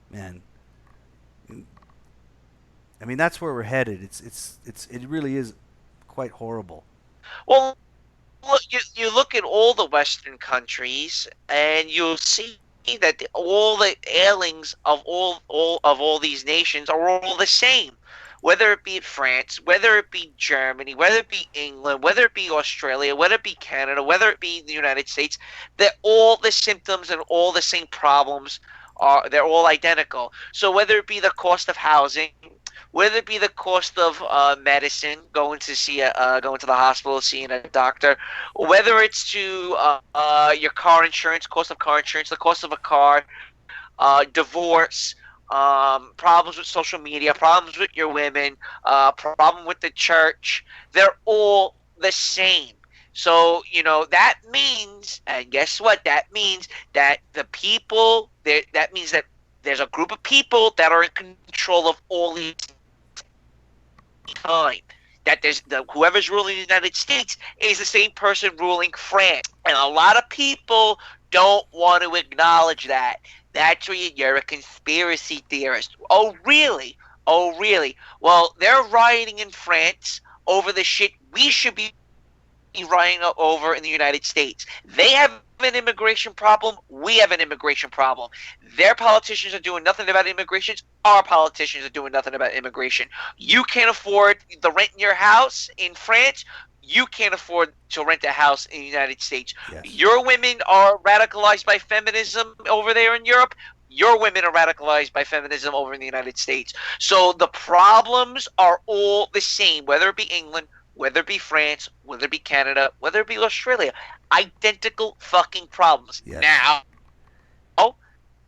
Speaker 2: man. I mean, that's where we're headed. It really is quite horrible.
Speaker 3: Well, look, you look at all the Western countries, and you'll see that all the ailings of all these nations are all the same. Whether it be France, whether it be Germany, whether it be England, whether it be Australia, whether it be Canada, whether it be the United States, that all the symptoms and all the same problems they're all identical. So whether it be the cost of housing, whether it be the cost of medicine, going to the hospital, seeing a doctor, whether it's to your car insurance, cost of car insurance, the cost of a car, divorce, problems with social media, problems with your women, problem with the church, they're all the same. So, that means, and guess what? That means that that means that there's a group of people that are in control of all these time. That whoever's ruling the United States is the same person ruling France. And a lot of people don't want to acknowledge that. That's where you're a conspiracy theorist. Oh, really? Oh, really? Well, they're rioting in France over the shit we should be rioting over in the United States. They have an immigration problem. We have an immigration problem. Their politicians are doing nothing about immigration. Our politicians are doing nothing about immigration. You can't afford the rent in your house in France. You can't afford to rent a house in the United States. Yes. Your women are radicalized by feminism over there in Europe. Your women are radicalized by feminism over in the United States. So the problems are all the same, whether it be England, whether it be France, whether it be Canada, whether it be Australia. Identical fucking problems. Yes. Now,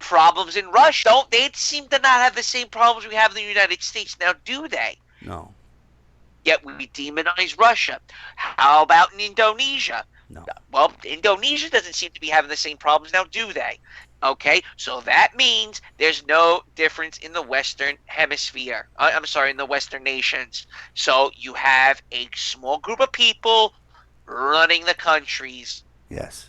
Speaker 3: problems in Russia, they seem to not have the same problems we have in the United States now, do they?
Speaker 2: No.
Speaker 3: Yet we demonize Russia. How about in Indonesia?
Speaker 2: No.
Speaker 3: Well, Indonesia doesn't seem to be having the same problems now, do they? Okay, so that means there's no difference in the Western Hemisphere. I'm sorry, in the Western nations. So you have a small group of people running the countries.
Speaker 2: Yes.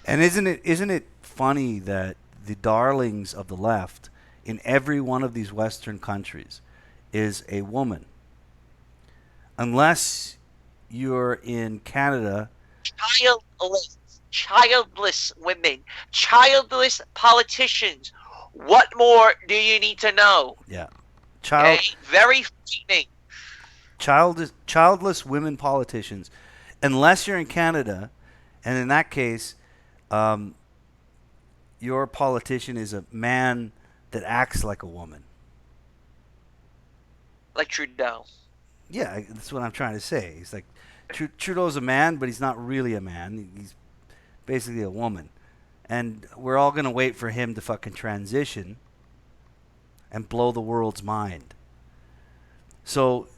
Speaker 2: And isn't it funny that the darlings of the left in every one of these Western countries is a woman? Unless you're in Canada.
Speaker 3: Childless women, childless politicians. What more do you need to know?
Speaker 2: Yeah.
Speaker 3: Okay, very frightening.
Speaker 2: Childless women politicians, unless you're in Canada, and in that case, um, your politician is a man that acts like a woman.
Speaker 3: Like Trudeau.
Speaker 2: Yeah, that's what I'm trying to say. He's like, Trudeau's a man, but he's not really a man. He's basically a woman. And we're all going to wait for him to fucking transition and blow the world's mind. So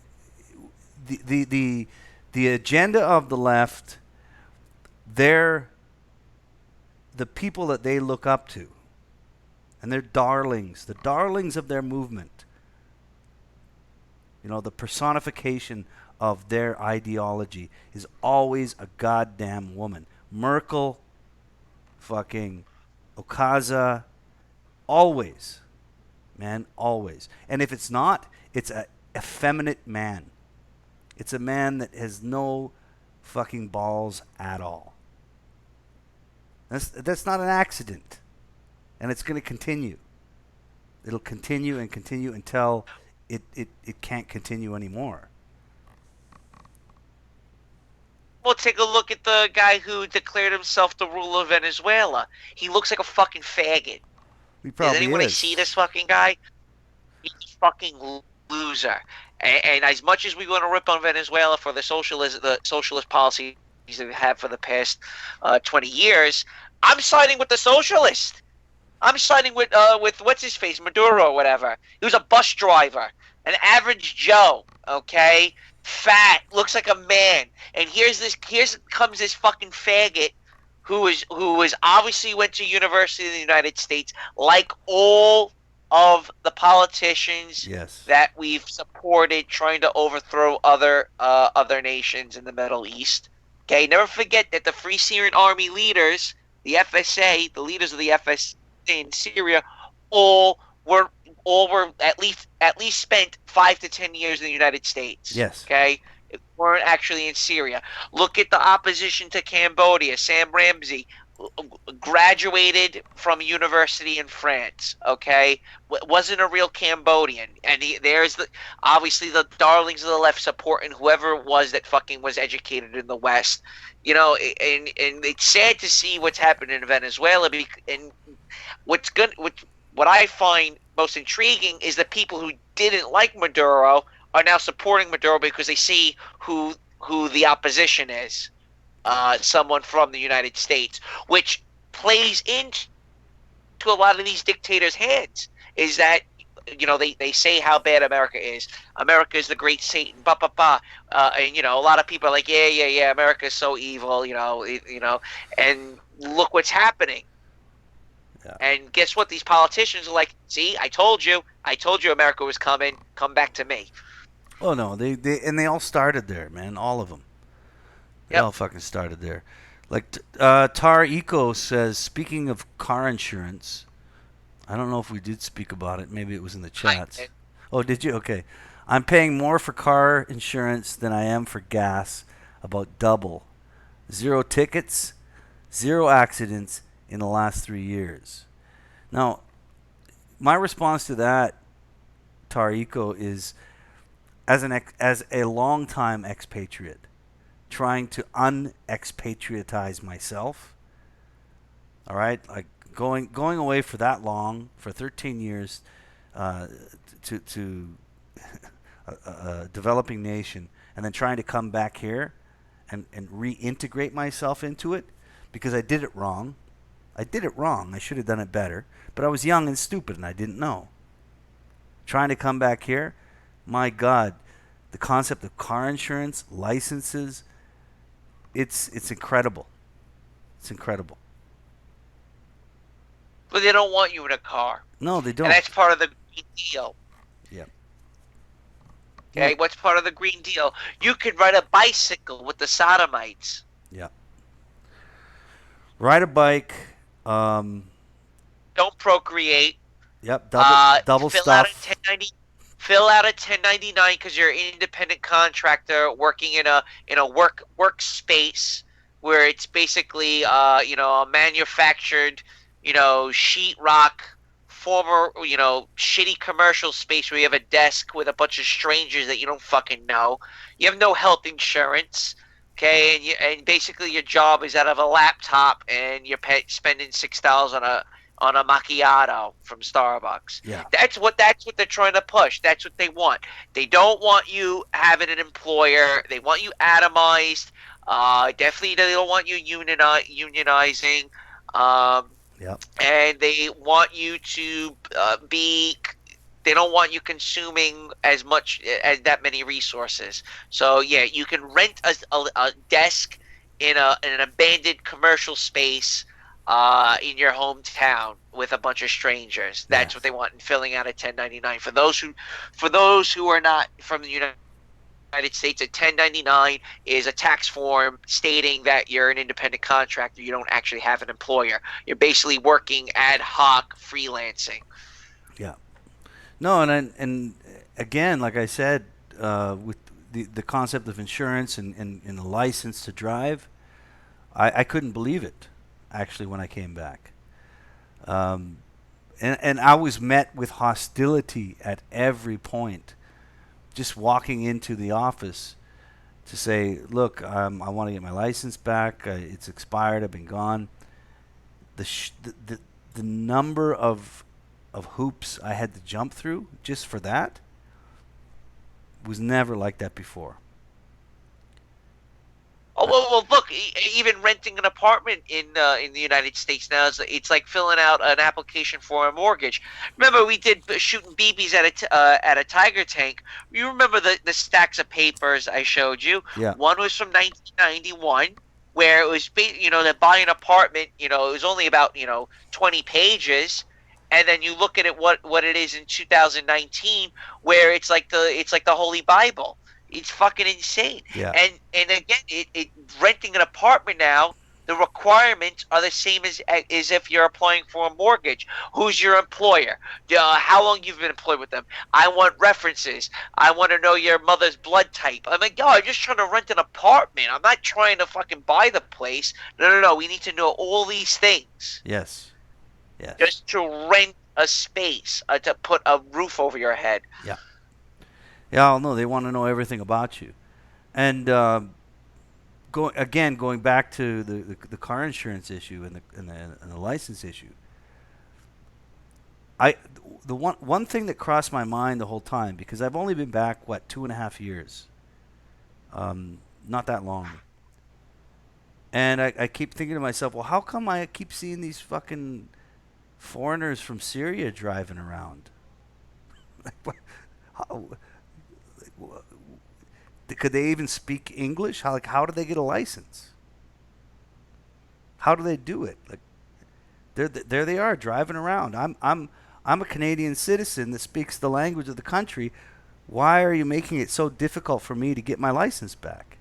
Speaker 2: the agenda of the left, they're the people that they look up to. And they're darlings, the darlings of their movement. You know, the personification of their ideology is always a goddamn woman. Merkel, fucking Okaza, always. Man, always. And if it's not, it's a effeminate man. It's a man that has no fucking balls at all. That's not an accident. And it's going to continue. It'll continue and continue until it can't continue anymore.
Speaker 3: Well, take a look at the guy who declared himself the ruler of Venezuela. He looks like a fucking faggot. Does anybody see this fucking guy? He's a fucking loser. And as much as we want to rip on Venezuela for the socialist policies they've had for the past 20 years, I'm siding with the socialist. I'm siding with what's his face, Maduro or whatever. He was a bus driver, an average Joe, okay? Fat, looks like a man. And here comes this fucking faggot who was obviously went to university in the United States, like all of the politicians that we've supported trying to overthrow other nations in the Middle East. Okay, never forget that the Free Syrian Army leaders, the FSA, the leaders of the FSA in Syria, all were at least spent 5 to 10 years in the United States.
Speaker 2: Yes.
Speaker 3: Okay, it weren't actually in Syria. Look at the opposition to Cambodia. Sam Ramsey graduated from university in France. Okay, wasn't a real Cambodian, and there's obviously the darlings of the left supporting whoever it was that fucking was educated in the West. You know, and it's sad to see what's happened in Venezuela. And what I find most intriguing is the people who didn't like Maduro are now supporting Maduro because they see who the opposition is. Someone from the United States, which plays into a lot of these dictators' hands, is that, you know, they say how bad America is. America is the great Satan, and, you know, a lot of people are like, yeah, America is so evil, you know, and look what's happening. Yeah. And guess what? These politicians are like, see, I told you America was coming. Come back to me.
Speaker 2: Oh no, they all started there, man. All of them. They all fucking started there. Like Tar Eco says, speaking of car insurance, I don't know if we did speak about it. Maybe it was in the chats. Oh, did you? Okay. I'm paying more for car insurance than I am for gas, about double. 0 tickets, 0 accidents in the last 3 years. Now, my response to that, Tar Eco, is as a long-time expatriate, trying to unexpatriatize myself. All right, like going away for that long, for 13 years, to a developing nation, and then trying to come back here and reintegrate myself into it because I did it wrong. I should have done it better, but I was young and stupid and I didn't know. Trying to come back here, my God, the concept of car insurance, licenses, it's incredible. It's incredible.
Speaker 3: But they don't want you in a car.
Speaker 2: No, they don't.
Speaker 3: And that's part of the Green Deal.
Speaker 2: Yeah.
Speaker 3: Okay,
Speaker 2: Yeah.
Speaker 3: what's part of the Green Deal? You could ride a bicycle with the sodomites.
Speaker 2: Yeah. Ride a bike.
Speaker 3: Don't procreate.
Speaker 2: Yep. Double
Speaker 3: Fill out a
Speaker 2: stuff.
Speaker 3: 1090. Fill out a 1099 because you're an independent contractor working in a workspace where it's basically a manufactured sheetrock former shitty commercial space where you have a desk with a bunch of strangers that you don't fucking know. You have no health insurance. Okay, and basically your job is out of a laptop, and you're spending $6 on a macchiato from Starbucks.
Speaker 2: Yeah.
Speaker 3: That's what they're trying to push. That's what they want. They don't want you having an employer. They want you atomized. Definitely they don't want you unionizing.
Speaker 2: Yep.
Speaker 3: And they want you to be. They don't want you consuming as much as that many resources. So yeah, you can rent a desk in an abandoned commercial space in your hometown with a bunch of strangers. That's what they want in filling out a 1099. For those who are not from the United States, a 1099 is a tax form stating that you're an independent contractor. You don't actually have an employer. You're basically working ad hoc, freelancing.
Speaker 2: Yeah. No, and again, like I said, with the concept of insurance and a license to drive, I couldn't believe it, actually, when I came back. And I was met with hostility at every point. Just walking into the office to say, look, I want to get my license back. It's expired. I've been gone. The number of hoops I had to jump through just for that was never like that before.
Speaker 3: Oh well, look, even renting an apartment in the United States now it's like filling out an application for a mortgage. Remember, we did shooting BBs at a tiger tank. You remember the stacks of papers I showed you?
Speaker 2: Yeah.
Speaker 3: One was from 1991, where it was to buy an apartment. It was only about 20 pages. And then you look at it what it is in 2019, where it's like the Holy Bible. It's fucking insane.
Speaker 2: Yeah.
Speaker 3: And again, renting an apartment now, the requirements are the same as if you're applying for a mortgage. Who's your employer? How long you've been employed with them? I want references. I want to know your mother's blood type. I'm like, yo, I'm just trying to rent an apartment. I'm not trying to fucking buy the place. No. We need to know all these things.
Speaker 2: Yes. Yes.
Speaker 3: Just to rent a space, to put a roof over your head.
Speaker 2: Yeah. Yeah, no, they want to know everything about you. And going back to the car insurance issue and the license issue. The one thing that crossed my mind the whole time, because I've only been back 2.5 years, not that long, and I keep thinking to myself, well, how come I keep seeing these fucking foreigners from Syria driving around? Could they even speak English? How do they get a license? How do they do it? Like, there they are driving around. I'm a Canadian citizen that speaks the language of the country. Why are you making it so difficult for me to get my license back?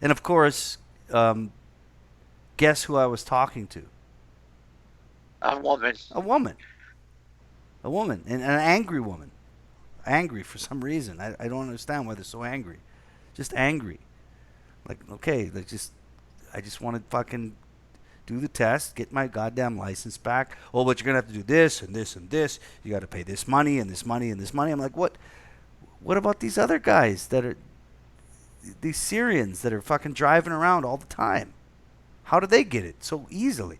Speaker 2: And of course, guess who I was talking to?
Speaker 3: A woman.
Speaker 2: A woman, and an angry woman. Angry for some reason. I don't understand why they're so angry. Just angry. Like, okay, I just want to fucking do the test, get my goddamn license back. Oh, but you're gonna have to do this and this and this. You got to pay this money and this money and this money. I'm like, what about these other guys that are these Syrians that are fucking driving around all the time? How do they get it so easily?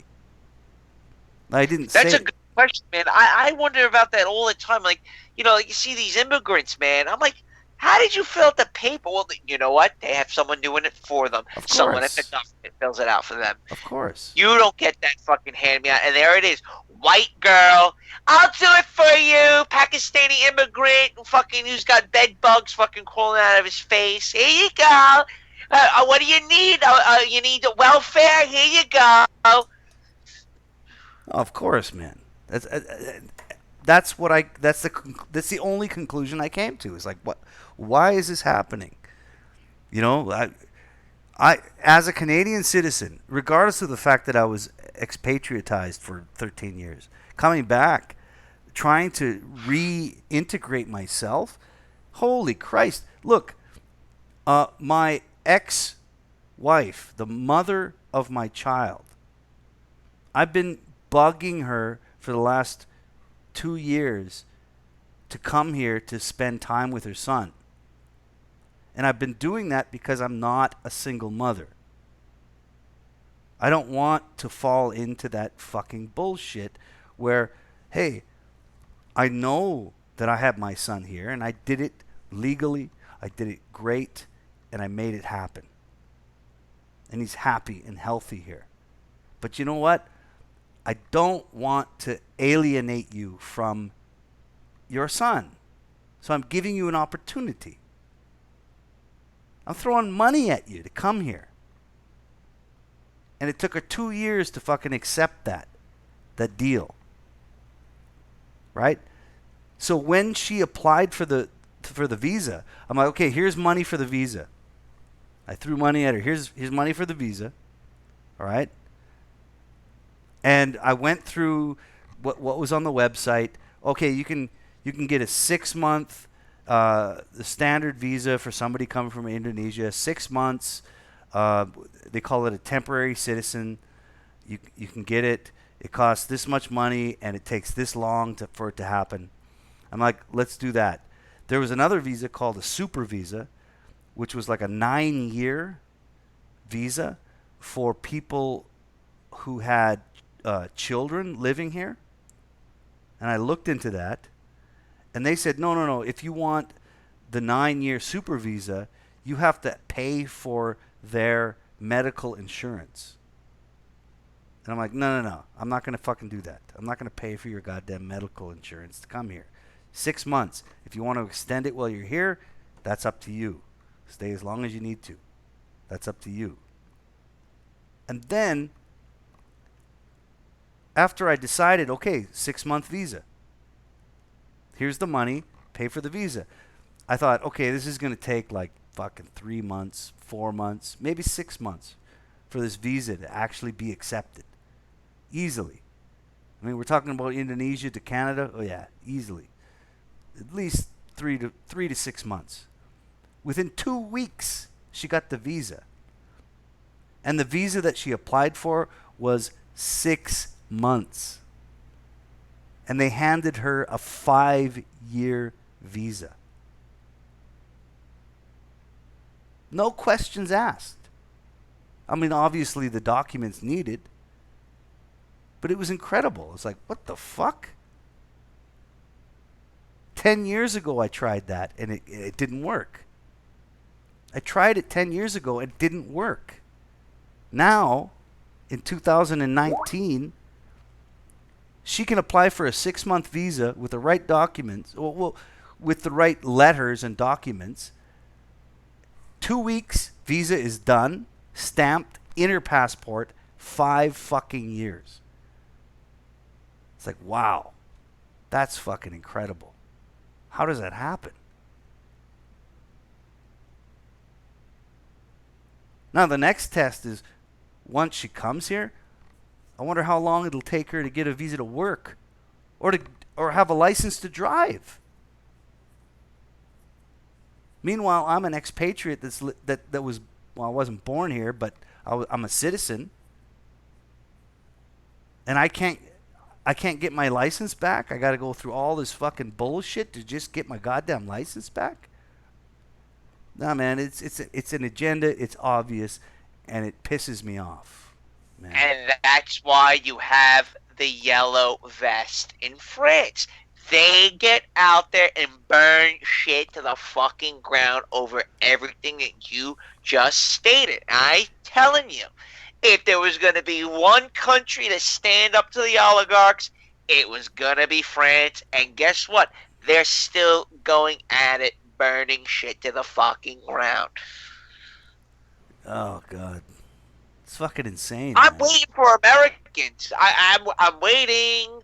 Speaker 2: I didn't say.
Speaker 3: That's a good question, man. I wonder about that all the time. Like, you see these immigrants, man. I'm like, how did you fill out the paper? Well, you know what? They have someone doing it for them.
Speaker 2: Of
Speaker 3: Someone at
Speaker 2: course.
Speaker 3: the government fills it out for them.
Speaker 2: Of course.
Speaker 3: You don't get that fucking hand-me-out. And there it is. White girl. I'll do it for you. Pakistani immigrant fucking who's got bed bugs fucking crawling out of his face. Here you go. What do you need? You need the welfare? Here you go.
Speaker 2: Of course, man. That's what I. That's the only conclusion I came to. Is like, what? Why is this happening? You know, I as a Canadian citizen, regardless of the fact that I was expatriatized for 13 years, coming back, trying to reintegrate myself. Holy Christ! Look, my ex-wife, the mother of my child, I've been bugging her for the last 2 years to come here to spend time with her son. And I've been doing that because I'm not a single mother. I don't want to fall into that fucking bullshit where, hey, I know that I have my son here and I did it legally, I did it great, and I made it happen. And he's happy and healthy here. But you know what? I don't want to alienate you from your son. So I'm giving you an opportunity. I'm throwing money at you to come here. And it took her 2 years to fucking accept that deal. Right? So when she applied for the visa, I'm like, okay, here's money for the visa. I threw money at her. Here's money for the visa. All right? And I went through what was on the website. Okay, you can get a 6-month the standard visa for somebody coming from Indonesia. 6 months. They call it a temporary citizen. You can get it. It costs this much money and it takes this long for it to happen. I'm like, let's do that. There was another visa called a super visa, which was like a 9-year visa for people who had children living here. And I looked into that. And they said, no. If you want the 9-year super visa, you have to pay for their medical insurance. And I'm like, no. I'm not going to fucking do that. I'm not going to pay for your goddamn medical insurance to come here. 6 months. If you want to extend it while you're here, that's up to you. Stay as long as you need to. That's up to you. And then, after I decided, okay, 6-month visa. Here's the money, pay for the visa. I thought, okay, this is going to take like fucking 3 months, 4 months, maybe 6 months for this visa to actually be accepted. Easily. I mean, we're talking about Indonesia to Canada. Oh yeah, easily. At least 3 to 6 months. Within 2 weeks, she got the visa. And the visa that she applied for was 6 months. And they handed her a 5-year visa. No questions asked. I mean, obviously the documents needed. But it was incredible. It's like, what the fuck? 10 years ago I tried that and it didn't work. I tried it 10 years ago and it didn't work. Now, in 2019, she can apply for a 6-month visa with the right documents, with the right letters and documents. 2 weeks, visa is done, stamped, in her passport, 5 fucking years. It's like, wow, that's fucking incredible. How does that happen? Now, the next test is, once she comes here, I wonder how long it'll take her to get a visa to work or have a license to drive. Meanwhile, I'm an expatriate that was, well, I wasn't born here, but I'm a citizen. And I can't get my license back. I got to go through all this fucking bullshit to just get my goddamn license back. Nah, man, it's an agenda. It's obvious, and it pisses me off, man.
Speaker 3: And that's why you have the yellow vest in France. They get out there and burn shit to the fucking ground over everything that you just stated. I'm telling you, if there was going to be one country to stand up to the oligarchs, it was going to be France. And guess what? They're still going at it, burning shit to the fucking ground.
Speaker 2: Oh God, it's fucking insane.
Speaker 3: I'm
Speaker 2: Man.
Speaker 3: waiting for Americans. I'm waiting.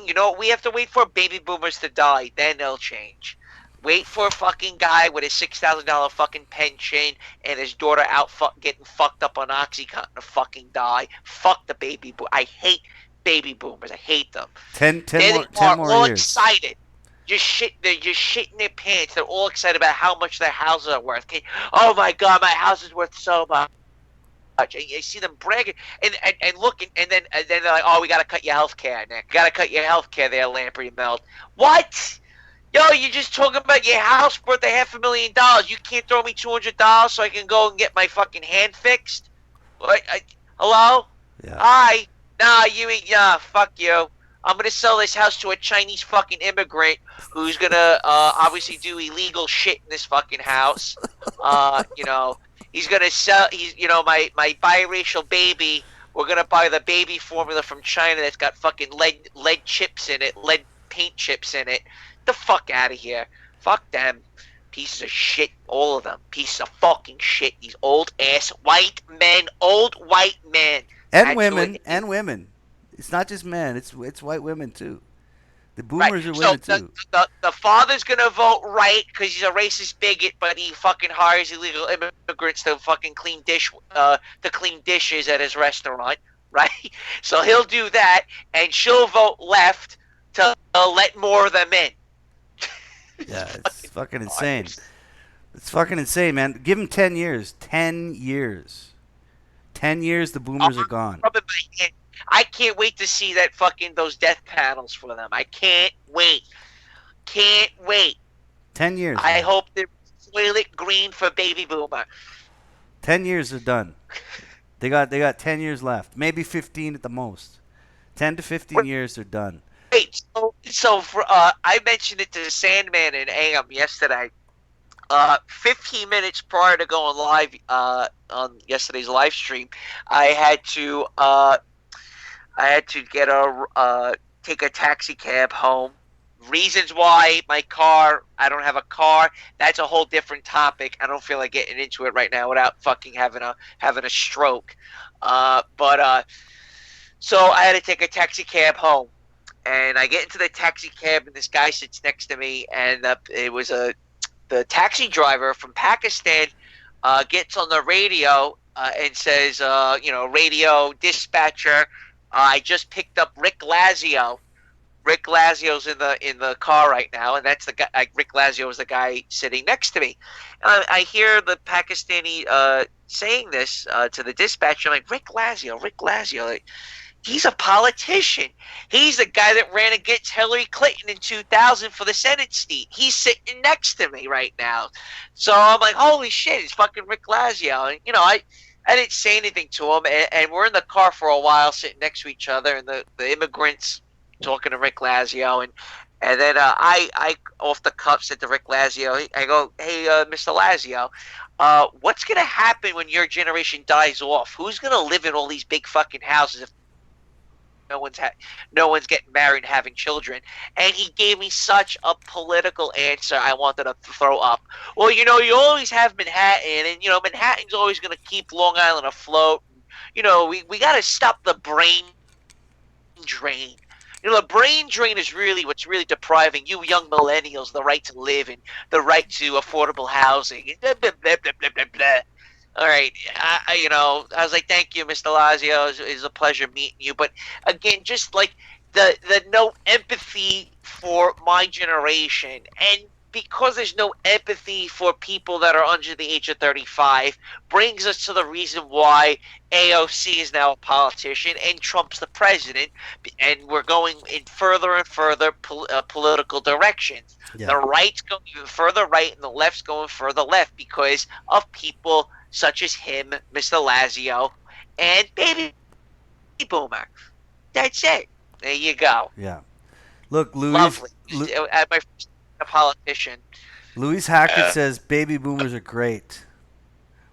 Speaker 3: You know, we have to wait for baby boomers to die. Then they'll change. Wait for a fucking guy with a $6,000 fucking pension and his daughter out getting fucked up on OxyContin to fucking die. Fuck the baby boom. I hate baby boomers. I hate them.
Speaker 2: 10
Speaker 3: There
Speaker 2: more,
Speaker 3: they
Speaker 2: 10
Speaker 3: are,
Speaker 2: more
Speaker 3: all
Speaker 2: years.
Speaker 3: excited. They're just shitting their pants. They're all excited about how much their houses are worth. Okay? Oh my god, my house is worth so much. And you see them bragging and looking, and then they're like, "Oh, we gotta cut your health care, Nick. Gotta cut your health care there, Lamprey Melt." What? Yo, you're just talking about your house worth $500,000. You can't throw me $200 so I can go and get my fucking hand fixed? What? Hello?
Speaker 2: Yeah.
Speaker 3: Hi. Nah, you ain't. Yeah, fuck you. I'm gonna sell this house to a Chinese fucking immigrant who's gonna obviously do illegal shit in this fucking house. You know. He's gonna sell. My biracial baby. We're gonna buy the baby formula from China that's got fucking lead chips in it, lead paint chips in it. The fuck out of here. Fuck them. Pieces of shit, all of them. Pieces of fucking shit. These old ass white men, old white men.
Speaker 2: And women. It's not just men. It's white women too. The boomers are women too.
Speaker 3: The father's gonna vote right because he's a racist bigot, but he fucking hires illegal immigrants to fucking clean dishes at his restaurant, right? So he'll do that, and she'll vote left to let more of them in.
Speaker 2: Yeah, it's fucking insane. It's fucking insane, man. Give him 10 years. 10 years. 10 years, the boomers are gone.
Speaker 3: I can't wait to see those death panels for them. I can't wait. Can't wait.
Speaker 2: 10 years.
Speaker 3: I
Speaker 2: man.
Speaker 3: hope they're toilet green for baby boomer.
Speaker 2: 10 years are done. They got 10 years left. Maybe 15 at the most. 10 to 15 years are done.
Speaker 3: Wait, so for I mentioned it to Sandman and Ayam yesterday. 15 minutes prior to going live on yesterday's live stream, I had to take a taxi cab home. Reasons why I don't have a car. That's a whole different topic. I don't feel like getting into it right now without fucking having a stroke. So I had to take a taxi cab home, and I get into the taxi cab, and this guy sits next to me, and it was the taxi driver from Pakistan gets on the radio and says, radio dispatcher. I just picked up Rick Lazio. Rick Lazio's in the car right now, and that's the guy. Rick Lazio is the guy sitting next to me. I hear the Pakistani saying this to the dispatcher. I'm like, Rick Lazio. Like, he's a politician. He's the guy that ran against Hillary Clinton in 2000 for the Senate seat. He's sitting next to me right now. So I'm like, holy shit, it's fucking Rick Lazio. And, I didn't say anything to him, and we're in the car for a while sitting next to each other, and the immigrants talking to Rick Lazio, and then I off the cuff said to Rick Lazio, I go, hey, Mr. Lazio, what's going to happen when your generation dies off? Who's going to live in all these big fucking houses if no one's getting married and having children? And he gave me such a political answer I wanted to throw up. Well, you always have Manhattan, and Manhattan's always going to keep Long Island afloat. We got to stop the brain drain. The brain drain is really what's really depriving you young millennials the right to live and the right to affordable housing. Blah, blah, blah, blah, blah, blah, blah. All right, I was like, thank you, Mr. Lazio. It's a pleasure meeting you. But again, just like the no empathy for my generation, and because there's no empathy for people that are under the age of 35, brings us to the reason why AOC is now a politician and Trump's the president, and we're going in further and further political directions.
Speaker 2: Yeah.
Speaker 3: The right's going even further right, and the left's going further left because of people such as him, Mr. Lazio, and Baby Boomer. That's it. There you go.
Speaker 2: Yeah. Look, Louis.
Speaker 3: Lovely. My first politician.
Speaker 2: Louise Hackett says baby boomers are great.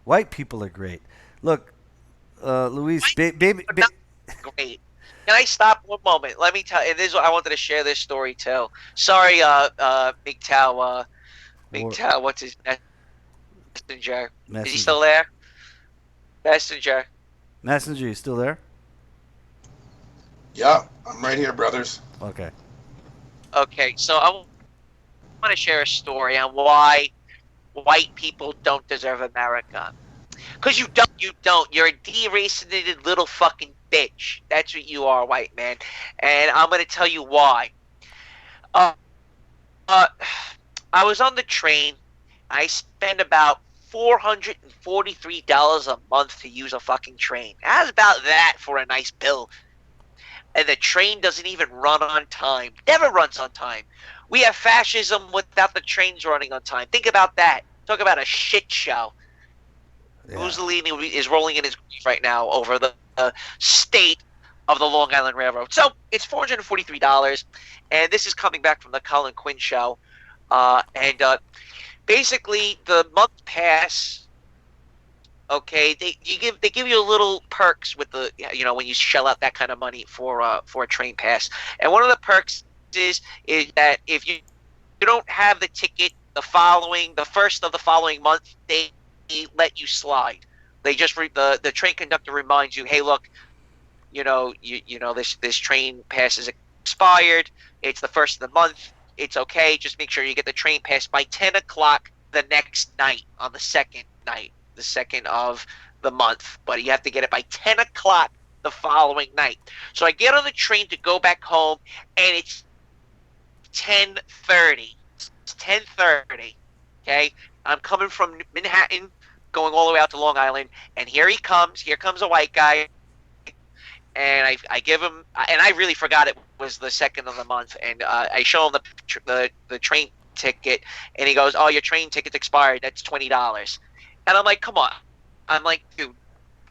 Speaker 2: White people are great. Look, Louise, baby.
Speaker 3: Great. Can I stop 1 moment? Let me tell you. I wanted to share this story too. Sorry, MGTOW. MGTOW. What's his messenger? Is he still there? Messenger.
Speaker 2: Messenger, you still there?
Speaker 4: Yeah, I'm right here, brothers.
Speaker 2: Okay.
Speaker 3: Okay, so I want to share a story on why white people don't deserve America. Because you don't. You don't. You're a deracinated little fucking bitch. That's what you are, white man. And I'm going to tell you why. Uh, uh, I was on the train. I spend about $443 a month to use a fucking train. How's about that for a nice bill? And the train doesn't even run on time. Never runs on time. We have fascism without the trains running on time. Think about that. Talk about a shit show.
Speaker 2: Yeah.
Speaker 3: Mussolini is rolling in his grave right now over the state of the Long Island Railroad. So it's $443, and this is coming back from the Colin Quinn show. And basically, the month pass. Okay, they give you a little perks with the when you shell out that kind of money for a train pass, and one of the perks is that if you don't have the ticket the first of the following month, they let you slide. They just the train conductor reminds you, hey, look, this train pass is expired. It's the first of the month. It's okay. Just make sure you get the train pass by 10 o'clock the next night on the second night, the second of the month. But you have to get it by 10 o'clock the following night. So I get on the train to go back home, and it's 10:30. It's 10:30. Okay, I'm coming from Manhattan, going all the way out to Long Island, and here he comes. Here comes a white guy, and I give him, and I really forgot it was the second of the month, and I show him the train ticket, and he goes, "Oh, your train ticket's expired. That's $20." And I'm like, "Come on." I'm like, "Dude,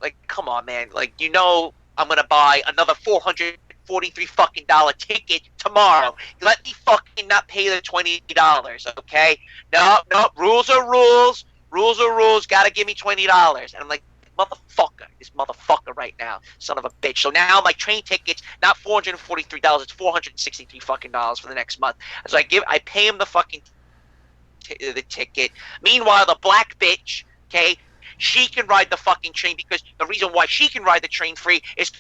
Speaker 3: like, come on, man. Like, I'm gonna buy another $443 fucking ticket tomorrow. Let me fucking not pay the $20, okay? No, rules are rules. Rules are rules. Gotta give me $20." And I'm like, this motherfucker right now, son of a bitch. So now my train ticket's not $443, it's $463 fucking dollars for the next month. So I pay him the fucking the ticket. Meanwhile, the black bitch, okay, she can ride the fucking train, because the reason why she can ride the train free is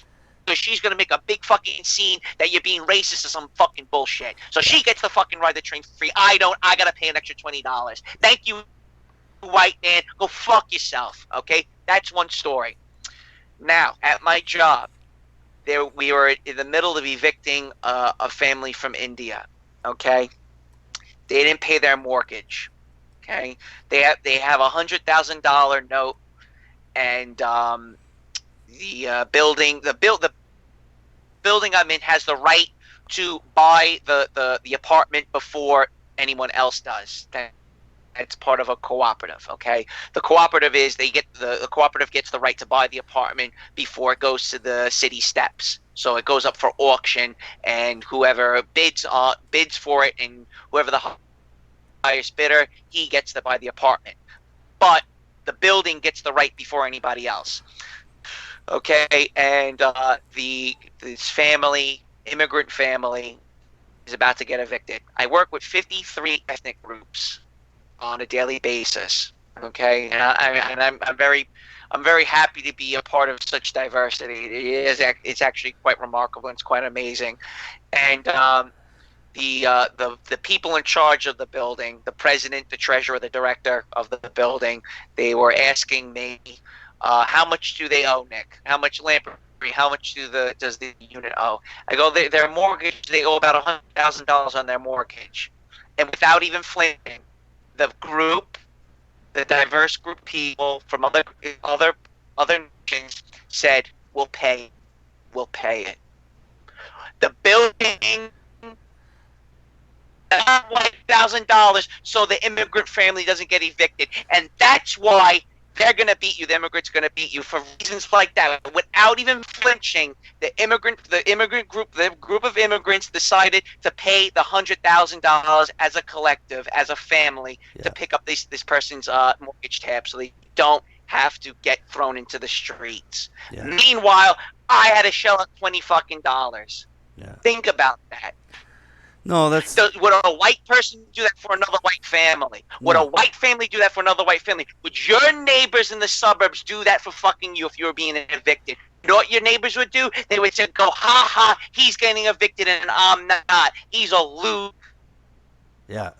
Speaker 3: because she's gonna make a big fucking scene that you're being racist or some fucking bullshit. So she gets to fucking ride the train free. I don't. I gotta pay an extra $20. Thank you, white man. Go fuck yourself. Okay, that's one story. Now, at my job, we were in the middle of evicting a family from India. Okay, they didn't pay their mortgage. Okay, they have $100,000 note, and the building I'm in has the right to buy the apartment before anyone else does. That's part of a cooperative. Okay, the cooperative is the cooperative gets the right to buy the apartment before it goes to the city steps. So it goes up for auction, and whoever bids for it, and whoever the highest bidder, he gets to buy the apartment. But the building gets the right before anybody else. Okay, and this immigrant family, is about to get evicted. I work with 53 ethnic groups on a daily basis. Okay, and I'm very happy to be a part of such diversity. It's actually quite remarkable. It's quite amazing, and the people in charge of the building, the president, the treasurer, the director of the building, they were asking me, how much do they owe, Nick? How much Lamprey? How much does the unit owe? I go, their mortgage, they owe about $100,000 on their mortgage, and without even flinching, the diverse group of people from other nations said, we'll pay it. The building, $1,000, so the immigrant family doesn't get evicted, and that's why they're gonna beat you. The immigrants gonna beat you for reasons like that. Without even flinching, the group of immigrants decided to pay the $100,000 as a collective, as a family, to pick up this person's mortgage tab, so they don't have to get thrown into the streets. Yeah. Meanwhile, I had to shell out $20 fucking dollars. Yeah. Think about that.
Speaker 2: No, that's
Speaker 3: Would a white person do that for another white family? Would a
Speaker 2: no.
Speaker 3: white family do that for another white family? Would your neighbors in the suburbs do that for fucking you if you were being evicted? You know what your neighbors would do? They would say, "Go, ha ha, he's getting evicted and I'm not. He's a loser."
Speaker 2: Yeah.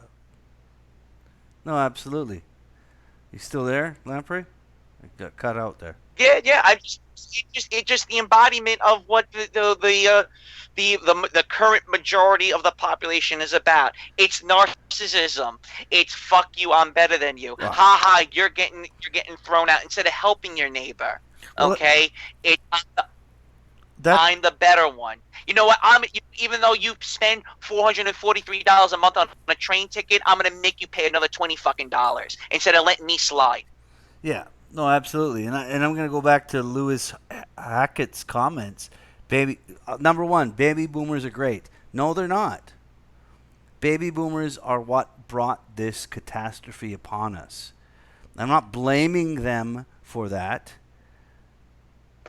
Speaker 2: No, absolutely. You still there, Lamprey? I got cut out there.
Speaker 3: Yeah, yeah. It just the embodiment of what the current majority of the population is about. It's narcissism. It's fuck you, I'm better than you.
Speaker 2: Wow.
Speaker 3: Ha ha, you're getting thrown out instead of helping your neighbor.
Speaker 2: Well,
Speaker 3: Okay,
Speaker 2: that
Speaker 3: I'm the better one. You know what? Even though you spend $443 a month on a train ticket, I'm gonna make you pay another $20 fucking instead of letting me slide.
Speaker 2: yeah. No, absolutely. And I'm going to go back to Lewis Hackett's comments. Number one, baby boomers are great. No, they're not. Baby boomers are what brought this catastrophe upon us. I'm not blaming them for that,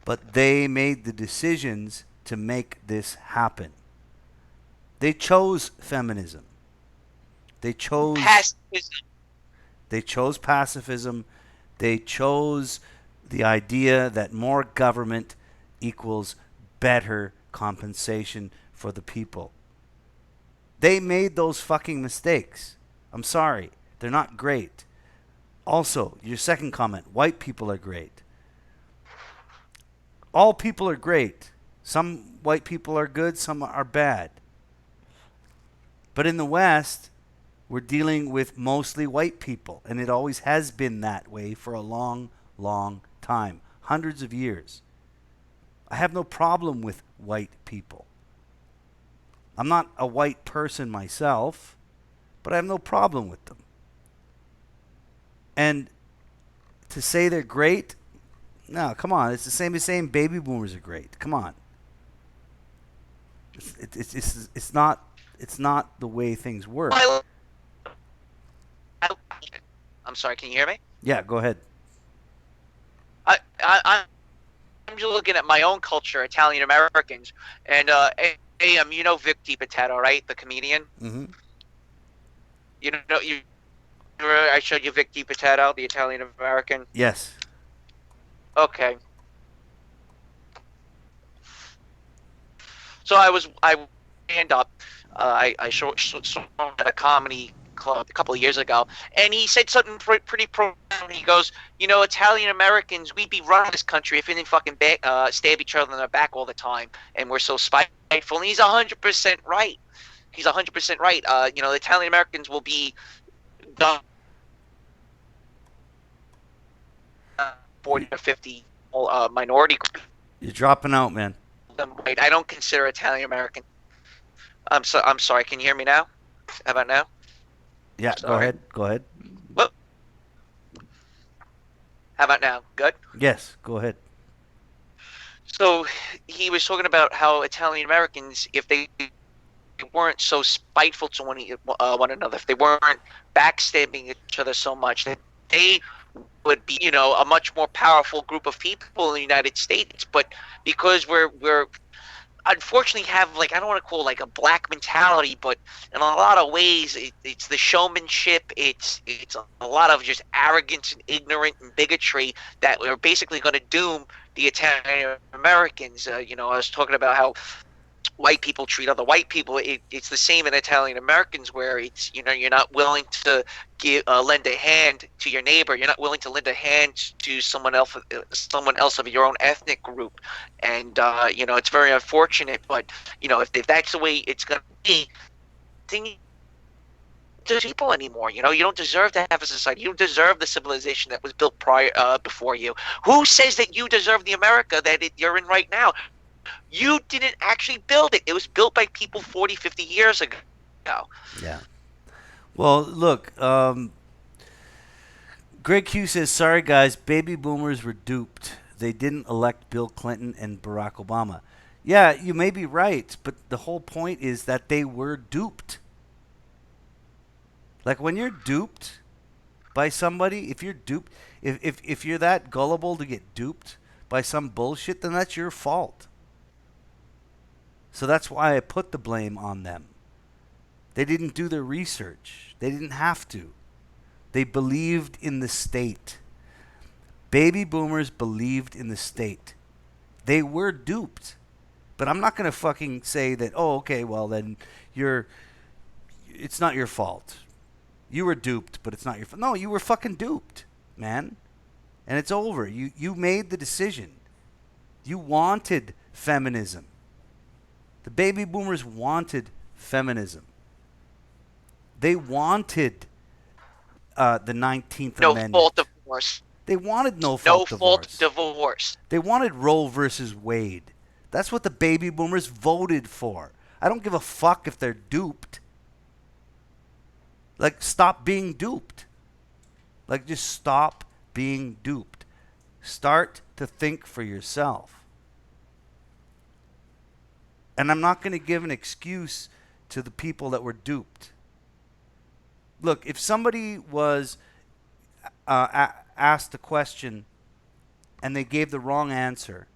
Speaker 2: but they made the decisions to make this happen. They chose feminism. They chose
Speaker 3: Pacifism.
Speaker 2: They chose pacifism. They chose the idea that more government equals better compensation for the people. They made those fucking mistakes. I'm sorry. They're not great. Also, your second comment, white people are great. All people are great. Some white people are good, some are bad. But in the West, we're dealing with mostly white people, and it always has been that way for a long, long time, hundreds of years. I have no problem with white people. I'm not a white person myself, but I have no problem with them. And to say they're great, no, come on. It's the same as saying baby boomers are great. Come on. It's not the way things work.
Speaker 3: I'm sorry, can you hear me?
Speaker 2: Yeah, go ahead.
Speaker 3: I'm just looking at my own culture, Italian Americans, and Ayam, you know Vic DiPotato, right? The comedian.
Speaker 2: Mm-hmm.
Speaker 3: You know I showed you Vic DiPotato, the Italian American.
Speaker 2: Yes.
Speaker 3: Okay. So I stand up. I saw him at a comedy club a couple of years ago, and he said something pretty profound. He goes, "You know, Italian Americans, we'd be running this country if we didn't fucking stab each other in the back all the time, and we're so spiteful." And he's 100% right. He's 100% right. You know, the Italian Americans will be done 40 or 50 minority.
Speaker 2: You're dropping out, man.
Speaker 3: I don't consider Italian American. I'm sorry. Can you hear me now? How about now?
Speaker 2: Yeah,
Speaker 3: Sorry.
Speaker 2: Go ahead.
Speaker 3: Whoop. How about now? Good?
Speaker 2: Yes, go ahead.
Speaker 3: So he was talking about how Italian Americans, if they weren't so spiteful to one another, if they weren't backstabbing each other so much, that they would be, you know, a much more powerful group of people in the United States. But because we're unfortunately have, like, I don't want to call it like a black mentality, but in a lot of ways it's the showmanship, it's a lot of just arrogance and ignorance and bigotry that we're basically going to doom the Italian Americans. You know, I was talking about how white people treat other white people. It's the same in Italian Americans, where it's, you know, you're not willing to lend a hand to your neighbor. You're not willing to lend a hand to someone else of your own ethnic group. And you know, it's very unfortunate, but you know, if that's the way it's going to be, then to people anymore. You know, you don't deserve to have a society. You don't deserve the civilization that was built before you. Who says that you deserve the America that you're in right now? You didn't actually build it. It was built by people 40, 50 years ago.
Speaker 2: Yeah. Well, look, Greg Q says, sorry, guys, baby boomers were duped. They didn't elect Bill Clinton and Barack Obama. Yeah, you may be right, but the whole point is that they were duped. Like, when you're duped by somebody, if you're duped, if you're that gullible to get duped by some bullshit, then that's your fault. So that's why I put the blame on them. They didn't do their research. They didn't have to. They believed in the state. Baby boomers believed in the state. They were duped. But I'm not going to fucking say that, oh, okay, well, then it's not your fault. You were duped, but it's not your fault. No, you were fucking duped, man. And it's over. You made the decision. You wanted feminism. The baby boomers wanted feminism. They wanted the 19th Amendment.
Speaker 3: No fault divorce.
Speaker 2: They wanted no fault divorce.
Speaker 3: No fault divorce.
Speaker 2: They wanted Roe versus Wade. That's what the baby boomers voted for. I don't give a fuck if they're duped. Like, stop being duped. Like, just stop being duped. Start to think for yourself. And I'm not going to give an excuse to the people that were duped. Look, if somebody was asked a question and they gave the wrong answer,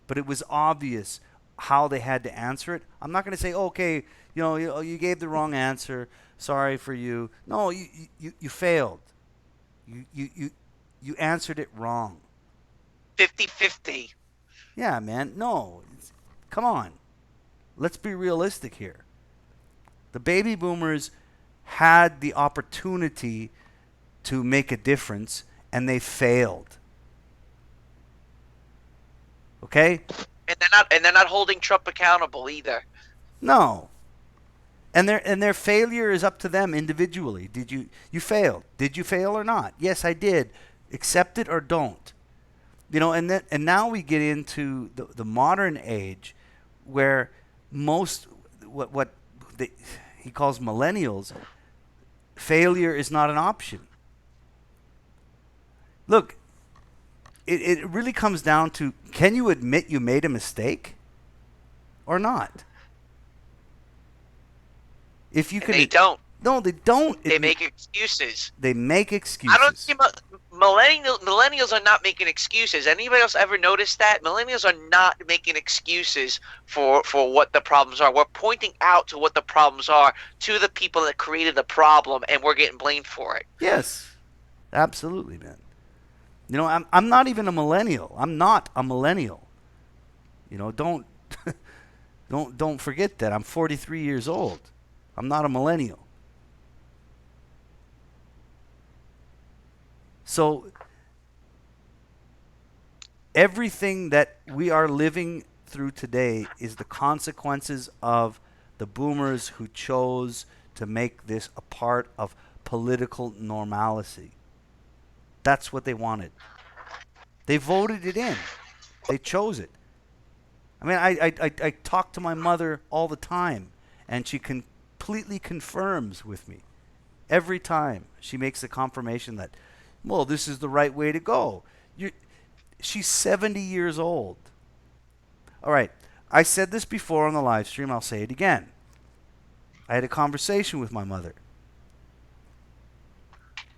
Speaker 2: but it was obvious how they had to answer it, I'm not going to say, oh, okay, you gave the wrong answer. Sorry for you. No, you failed. You answered it wrong.
Speaker 3: 50-50.
Speaker 2: Yeah, man. No. Come on. Let's be realistic here. The baby boomers had the opportunity to make a difference, and they failed. Okay?
Speaker 3: And they're not holding Trump accountable either.
Speaker 2: No. And their failure is up to them individually. You failed. Did you fail or not? Yes, I did. Accept it or don't. And now we get into the modern age where most what he calls millennials, failure is not an option. Look, it really comes down to, can you admit you made a mistake or not? If you can,
Speaker 3: they don't.
Speaker 2: No, they don't.
Speaker 3: They make excuses.
Speaker 2: They make excuses.
Speaker 3: I don't see millennials are not making excuses. Anybody else ever noticed that? Millennials are not making excuses for what the problems are. We're pointing out to what the problems are to the people that created the problem, and we're getting blamed for it.
Speaker 2: Yes, absolutely, man. I'm not even a millennial. I'm not a millennial. Don't forget that. I'm 43 years old. I'm not a millennial. So everything that we are living through today is the consequences of the boomers who chose to make this a part of political normalcy. That's what they wanted. They voted it in. They chose it. I mean, I talk to my mother all the time, and she completely confirms with me every time she makes the confirmation that, well, this is the right way to go. She's 70 years old. All right. I said this before on the live stream. I'll say it again. I had a conversation with my mother.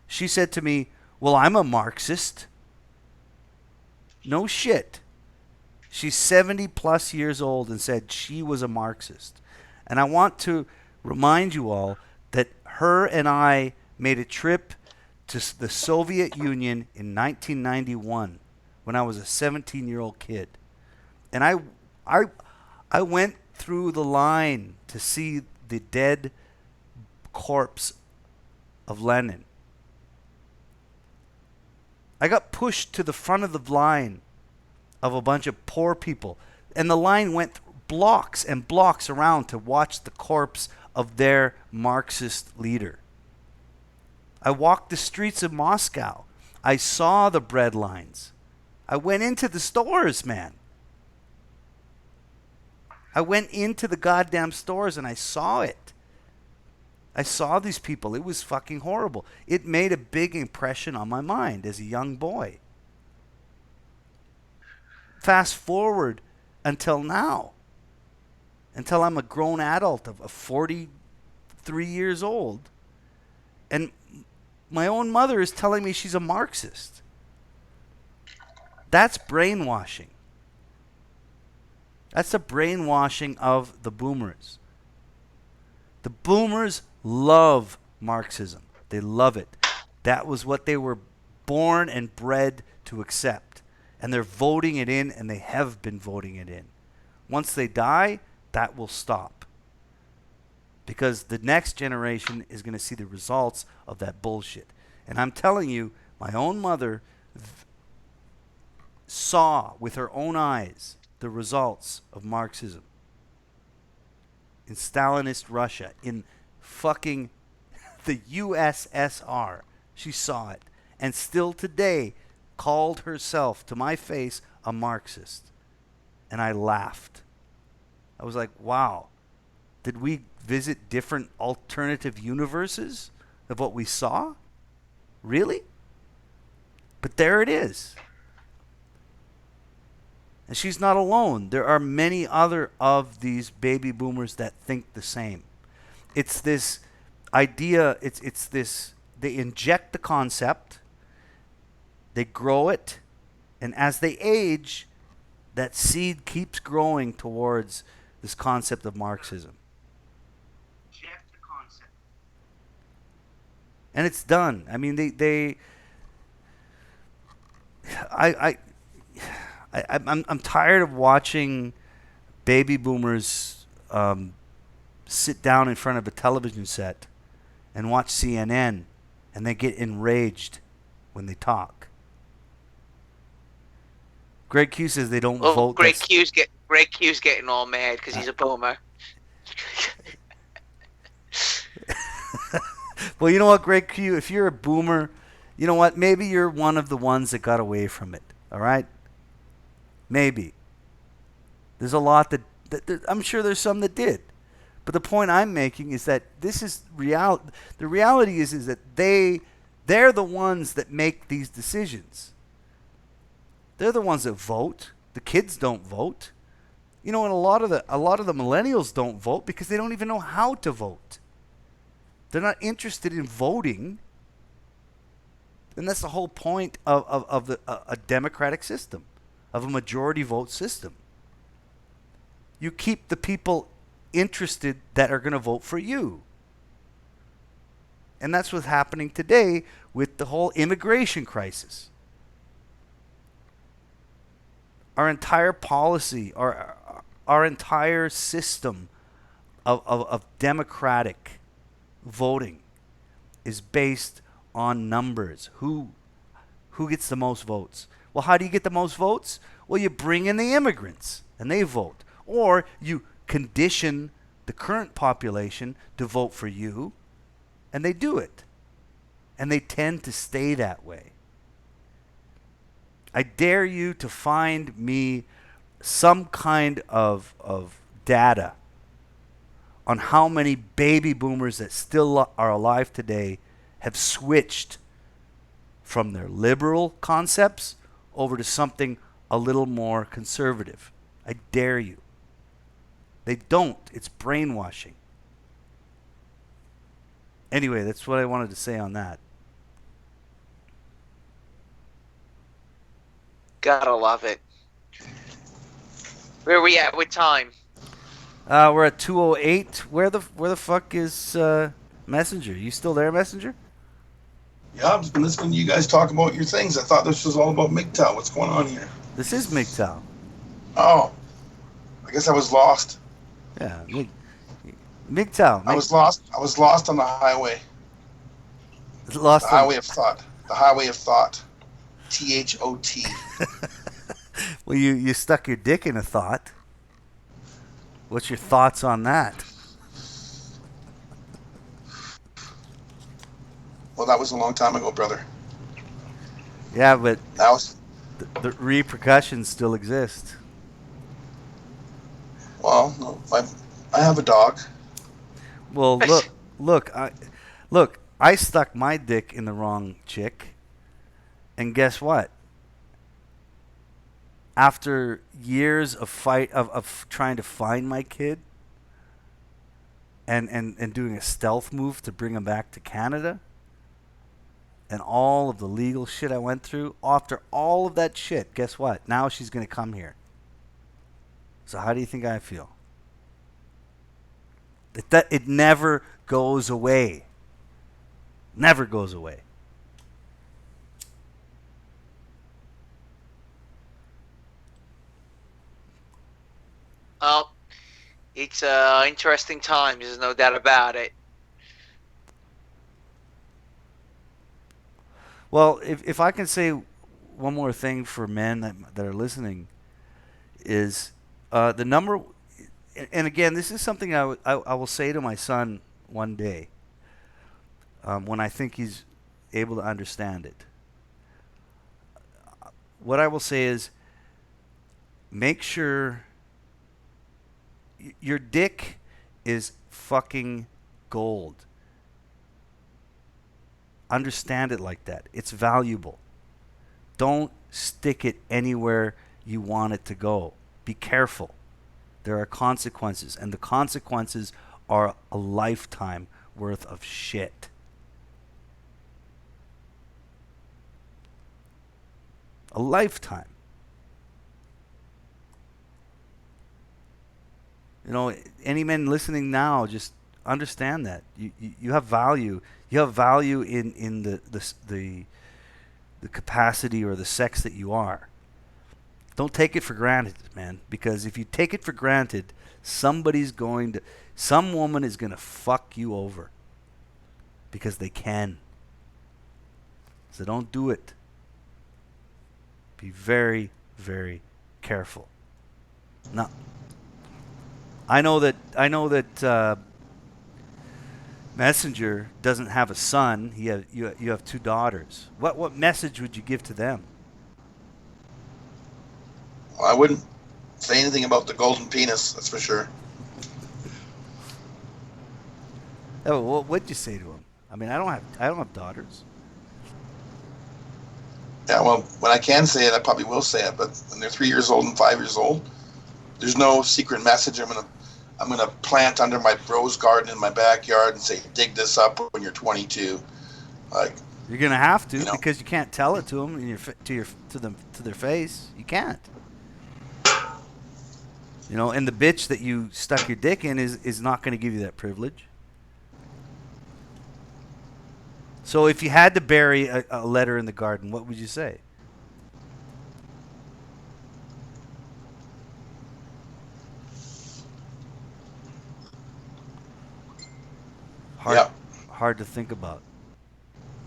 Speaker 2: She said to me, well, I'm a Marxist. No shit. She's 70 plus years old and said she was a Marxist. And I want to remind you all that her and I made a trip to the Soviet Union in 1991 when I was a 17-year-old kid. And I went through the line to see the dead corpse of Lenin. I got pushed to the front of the line of a bunch of poor people, and the line went blocks and blocks around to watch the corpse of their Marxist leader. I walked the streets of Moscow. I saw the bread lines. I went into the stores, man. I went into the goddamn stores and I saw it. I saw these people. It was fucking horrible. It made a big impression on my mind as a young boy. Fast forward until now. Until I'm a grown adult of 43 years old. And my own mother is telling me she's a Marxist. That's brainwashing. That's the brainwashing of the boomers. The boomers love Marxism. They love it. That was what they were born and bred to accept. And they're voting it in, and they have been voting it in. Once they die, that will stop. Because the next generation is going to see the results of that bullshit. And I'm telling you, my own mother saw with her own eyes the results of Marxism in Stalinist Russia, in fucking the USSR. She saw it. And still today called herself to my face a Marxist. And I laughed. I was like, wow. Did we visit different alternative universes of what we saw? Really? But there it is. And she's not alone. There are many other of these baby boomers that think the same. It's this idea, it's this, they inject the concept, they grow it, and as they age, that seed keeps growing towards this concept of Marxism. And it's done. I mean, I'm tired of watching baby boomers sit down in front of a television set and watch CNN, and they get enraged when they talk. Greg Q says they don't vote.
Speaker 3: Greg Q's getting all mad because he's a boomer.
Speaker 2: Well, you know what, Greg Q? If you're a boomer, you know what? Maybe you're one of the ones that got away from it. All right? Maybe. There's a lot that I'm sure there's some that did. But the point I'm making is that this is reality. The reality is that they're the ones that make these decisions. They're the ones that vote. The kids don't vote. You know, and a lot of the millennials don't vote because they don't even know how to vote. They're not interested in voting. And that's the whole point of a democratic system, of a majority vote system. You keep the people interested that are going to vote for you. And that's what's happening today with the whole immigration crisis. Our entire policy, our entire system of democratic voting is based on numbers. Who gets the most votes? Well, how do you get the most votes? Well, you bring in the immigrants and they vote. Or you condition the current population to vote for you, and they do it. And they tend to stay that way. I dare you to find me some kind of data on how many baby boomers that still are alive today have switched from their liberal concepts over to something a little more conservative. I dare you. They don't. It's brainwashing. Anyway, that's what I wanted to say on that.
Speaker 3: Gotta love it. Where are we at with time?
Speaker 2: We're at 2:08. Where the fuck is Messenger? You still there, Messenger?
Speaker 4: Yeah, I've just been listening to you guys talk about your things. I thought this was all about MGTOW. What's going on here?
Speaker 2: This is MGTOW.
Speaker 4: Oh, I guess I was lost.
Speaker 2: Yeah, MGTOW.
Speaker 4: I was lost on the highway.
Speaker 2: Lost.
Speaker 4: The highway of thought. The highway of thought. THOT.
Speaker 2: Well, you stuck your dick in a thought. What's your thoughts on that?
Speaker 4: Well, that was a long time ago, brother.
Speaker 2: Yeah, but
Speaker 4: That was.
Speaker 2: the repercussions still exist.
Speaker 4: Well, no, I have a dog.
Speaker 2: Well, look, I stuck my dick in the wrong chick, and guess what? After years of trying to find my kid and doing a stealth move to bring him back to Canada, and all of the legal shit I went through, after all of that shit, guess what? Now she's going to come here. So how do you think I feel? It never goes away. Never goes away.
Speaker 3: Well, it's interesting times. There's no doubt about it.
Speaker 2: Well, if I can say one more thing for men that are listening is the number, and again, this is something I will say to my son one day when I think he's able to understand it. What I will say is make sure your dick is fucking gold. Understand it like that. It's valuable. Don't stick it anywhere you want it to go. Be careful. There are consequences, and the consequences are a lifetime worth of shit. A lifetime. You know, any men listening now, just understand that you have value. You have value in the capacity or the sex that you are. Don't take it for granted, man, because if you take it for granted, some woman is going to fuck you over because they can. So don't do it. Be very, very careful. Now, I know that Messenger doesn't have a son. You have two daughters. What message would you give to them?
Speaker 4: Well, I wouldn't say anything about the golden penis, that's for sure.
Speaker 2: Oh, what'd you say to them? I mean, I don't have daughters.
Speaker 4: Yeah, well, when I can say it, I probably will say it. But when they're 3 years old and 5 years old, there's no secret message I'm gonna plant under my rose garden in my backyard and say, dig this up when you're 22. Like,
Speaker 2: you're gonna have to,
Speaker 4: you know,
Speaker 2: because you can't tell it to them to their face. You can't. You know, and the bitch that you stuck your dick in is not going to give you that privilege. So if you had to bury a letter in the garden, what would you say? Hard to think about,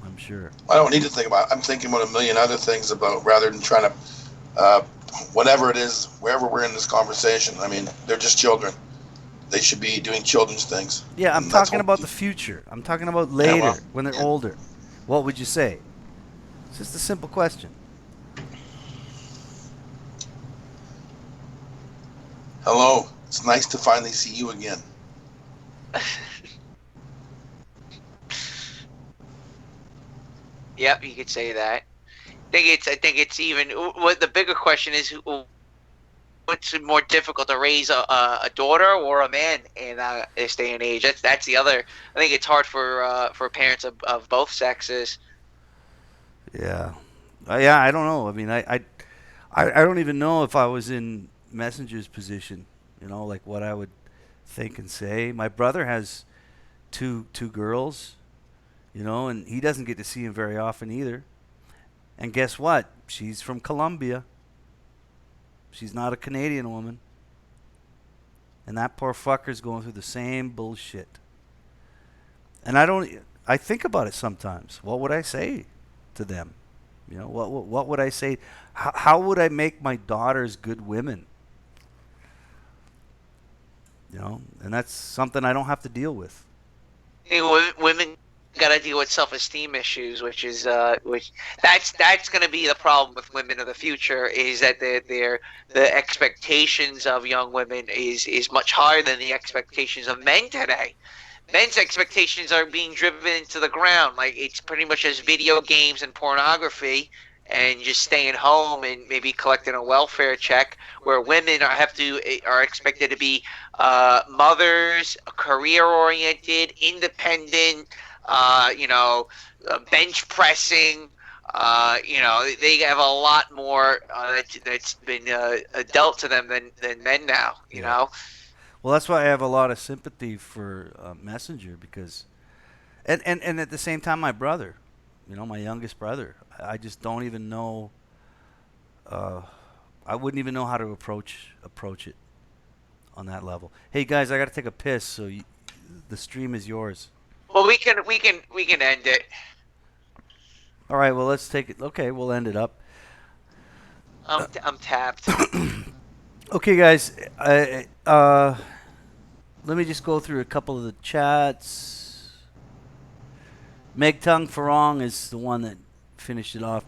Speaker 2: I'm sure.
Speaker 4: I don't need to think about it. I'm thinking about a million other things about rather than trying to, whatever it is, wherever we're in this conversation. I mean, they're just children. They should be doing children's things.
Speaker 2: Yeah, I'm talking about the future. I'm talking about later, when they're older. What would you say? It's just a simple question.
Speaker 4: Hello. It's nice to finally see you again.
Speaker 3: Yep, you could say that. I think it's even. What the bigger question is, what's more difficult to raise a daughter or a man in this day and age? That's the other. I think it's hard for parents of both sexes.
Speaker 2: Yeah, I don't know. I mean, I don't even know if I was in Messenger's position. You know, like what I would think and say. My brother has two girls. You know, and he doesn't get to see him very often either. And guess what? She's from Colombia. She's not a Canadian woman. And that poor fucker's going through the same bullshit. And I think about it sometimes. What would I say to them? You know, what would I say? How would I make my daughters good women? You know, and that's something I don't have to deal with.
Speaker 3: Women got to deal with self-esteem issues, which that's going to be the problem with women of the future, is that the expectations of young women is much higher than the expectations of men today. Men's expectations are being driven into the ground. Like, it's pretty much just video games and pornography and just staying home and maybe collecting a welfare check, where women are expected to be mothers, career-oriented, independent, bench pressing. They have a lot more that's been dealt to them than men now. You know.
Speaker 2: Well, that's why I have a lot of sympathy for Messenger because, and at the same time, my brother, my youngest brother, I just don't even know. I wouldn't even know how to approach it on that level. Hey guys, I got to take a piss, so the stream is yours.
Speaker 3: Well, we can end it.
Speaker 2: All right, well let's take it. Okay, we'll end it up.
Speaker 3: I'm tapped.
Speaker 2: Okay, guys. Let me just go through a couple of the chats. Meg Tung Farong is the one that finished it off.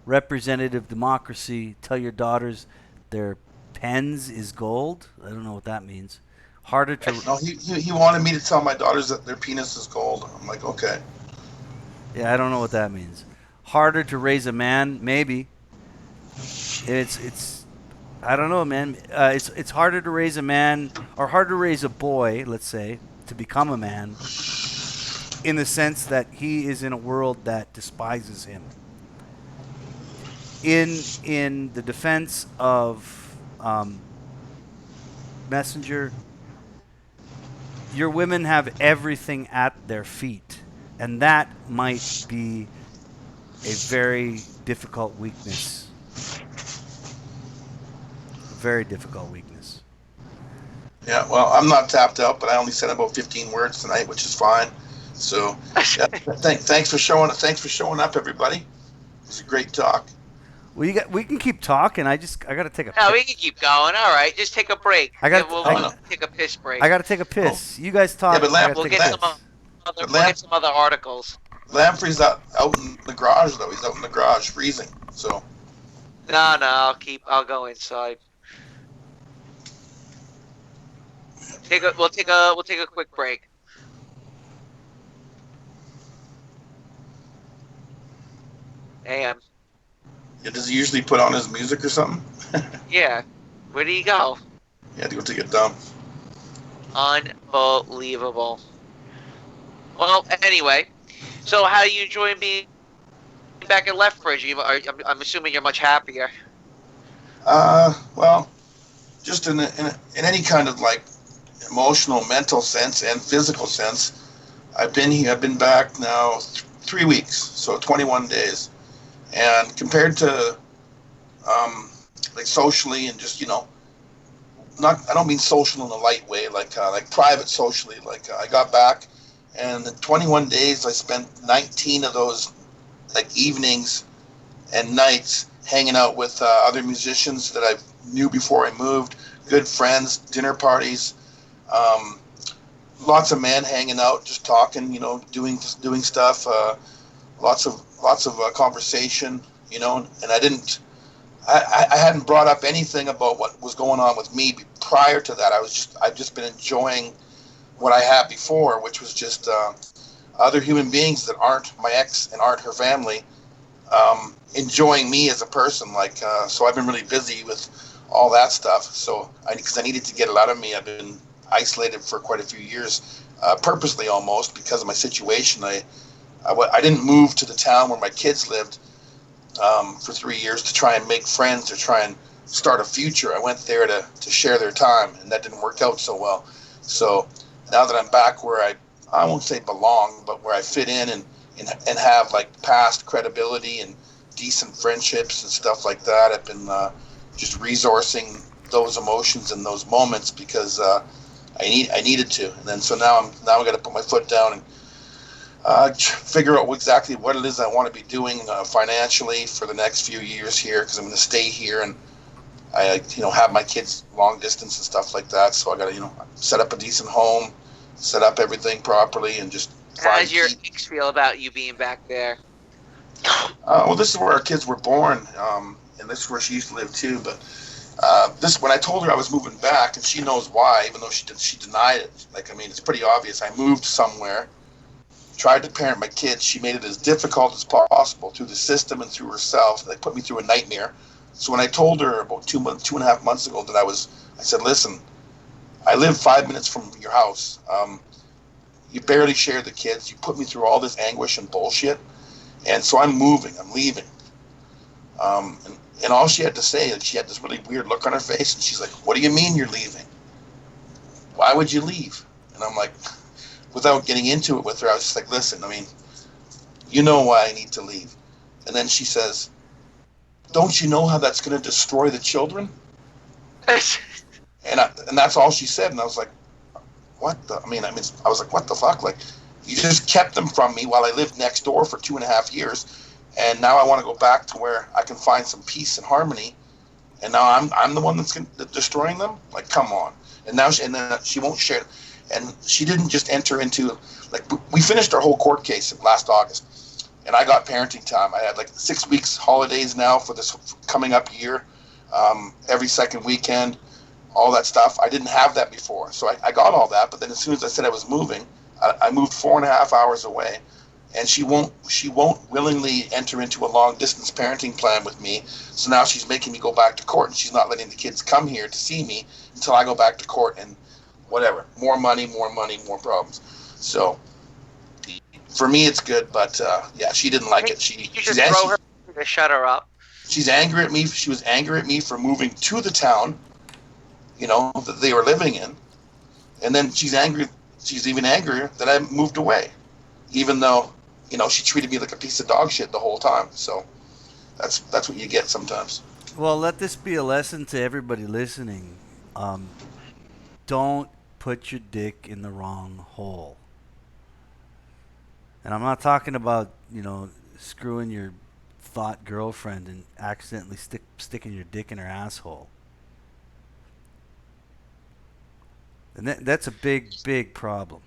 Speaker 2: Representative democracy. Tell your daughters their pens is gold. I don't know what that means. Harder to.
Speaker 4: No, he wanted me to tell my daughters that their penis is gold. I'm like, okay.
Speaker 2: Yeah, I don't know what that means. Harder to raise a man, maybe. It's I don't know, man. It's harder to raise a man, or harder to raise a boy, let's say, to become a man, in the sense that he is in a world that despises him. In the defense of Messenger, your women have everything at their feet, and that might be a very difficult weakness. Very difficult weakness.
Speaker 4: Yeah, well, I'm not tapped out, but I only said about 15 words tonight, which is fine. So, yeah, thanks for showing up, everybody. It was a great talk.
Speaker 2: Well, we can keep talking. I got to take a.
Speaker 3: No, we can keep going. All right, just take a break. We'll take a piss break.
Speaker 2: I got to take a piss. You guys talk.
Speaker 4: Yeah, but
Speaker 3: we'll get some other articles.
Speaker 4: Lamprey's out in the garage though. He's out in the garage freezing. So.
Speaker 3: No, I'll go inside. We'll take a quick break. Ayam.
Speaker 4: Yeah, does he usually put on his music or something?
Speaker 3: Yeah. Where do you go?
Speaker 4: He had to go take a dump.
Speaker 3: Unbelievable. Well, anyway, so how are you enjoying being back at Lethbridge? I'm assuming you're much happier.
Speaker 4: Well, just in any kind of like emotional, mental sense and physical sense, I've been here. I've been back now 3 weeks, so 21 days, and compared to like socially and just I don't mean social in a light way, like private socially. I got back, and in 21 days I spent 19 of those like evenings and nights hanging out with other musicians that I knew before I moved, good friends, dinner parties, lots of men hanging out, just talking, doing stuff, lots of conversation, and I hadn't brought up anything about what was going on with me prior to that. I've just been enjoying what I had before, which was just other human beings that aren't my ex and aren't her family, enjoying me as a person. So I've been really busy with all that stuff. So because I needed to get it out of me. I've been isolated for quite a few years, purposely almost because of my situation. I didn't move to the town where my kids lived for 3 years to try and make friends or try and start a future. I went there to share their time, and that didn't work out so well. So now that I'm back where I won't say belong, but where I fit in and have like past credibility and decent friendships and stuff like that, I've been just resourcing those emotions and those moments because I needed to. And then so now I got to put my foot down and figure out exactly what it is I want to be doing financially for the next few years here, because I'm going to stay here and I have my kids long distance and stuff like that. So I got to set up a decent home, set up everything properly, and just.
Speaker 3: How does your ex feel about you being back there?
Speaker 4: Well, this is where our kids were born, and this is where she used to live too. But when I told her I was moving back, and she knows why, even though she denied it. It's pretty obvious. I moved somewhere, tried to parent my kids. She made it as difficult as possible through the system and through herself. They put me through a nightmare. So when I told her about 2.5 months ago that I said, listen, I live 5 minutes from your house. You barely share the kids. You put me through all this anguish and bullshit. And so I'm moving. I'm leaving. And all she had to say, she had this really weird look on her face, and she's like, what do you mean you're leaving? why would you leave? And I'm like, without getting into it with her, I was just like, listen, I mean, you know why I need to leave. And then she says, don't you know how that's going to destroy the children? And that's all she said. And I was like, what the? I was like, what the fuck? Like, you just kept them from me while I lived next door for 2.5 years. And now I want to go back to where I can find some peace and harmony. And now I'm the one that's destroying them? Like, come on. And now she won't share it. And she didn't just enter into, like, we finished our whole court case last August. And I got parenting time. I had like 6 weeks holidays now for this coming up year. Every second weekend, all that stuff. I didn't have that before. So I got all that. But then as soon as I said I was moving, I moved 4.5 hours away. And she won't willingly enter into a long distance parenting plan with me. So now she's making me go back to court, and she's not letting the kids come here to see me until I go back to court, and whatever. More money, more problems. So for me, it's good, but yeah, she didn't like it.
Speaker 3: You should throw her to shut her up.
Speaker 4: She's angry at me. She was angry at me for moving to the town, that they were living in, and then she's angry. She's even angrier that I moved away, even though she treated me like a piece of dog shit the whole time. So that's what you get sometimes.
Speaker 2: Well, let this be a lesson to everybody listening. Don't put your dick in the wrong hole. And I'm not talking about, screwing your thought girlfriend and accidentally sticking your dick in her asshole. And that's a big problem.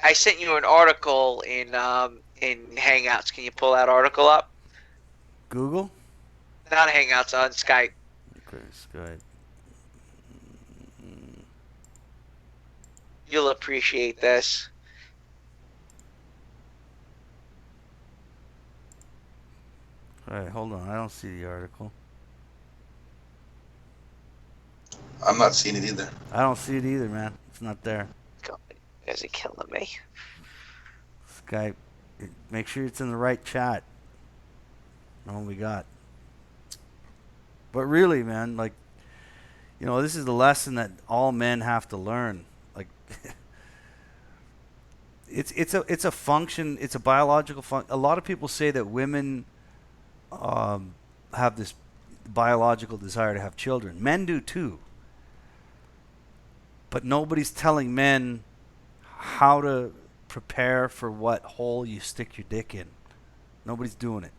Speaker 3: I sent you an article in Hangouts. Can you pull that article up?
Speaker 2: Google?
Speaker 3: Not Hangouts, on Skype.
Speaker 2: Okay, Skype.
Speaker 3: You'll appreciate this.
Speaker 2: All right, hold on. I don't see the article.
Speaker 4: I'm not seeing it either.
Speaker 2: I don't see it either, man. It's not there.
Speaker 3: God, you guys are killing me.
Speaker 2: Skype. Make sure it's in the right chat. Know what we got. But really, man, like, this is the lesson that all men have to learn. Like, it's a function. It's a biological function. A lot of people say that women have this biological desire to have children. Men do too. But nobody's telling men how to prepare for what hole you stick your dick in. Nobody's doing it.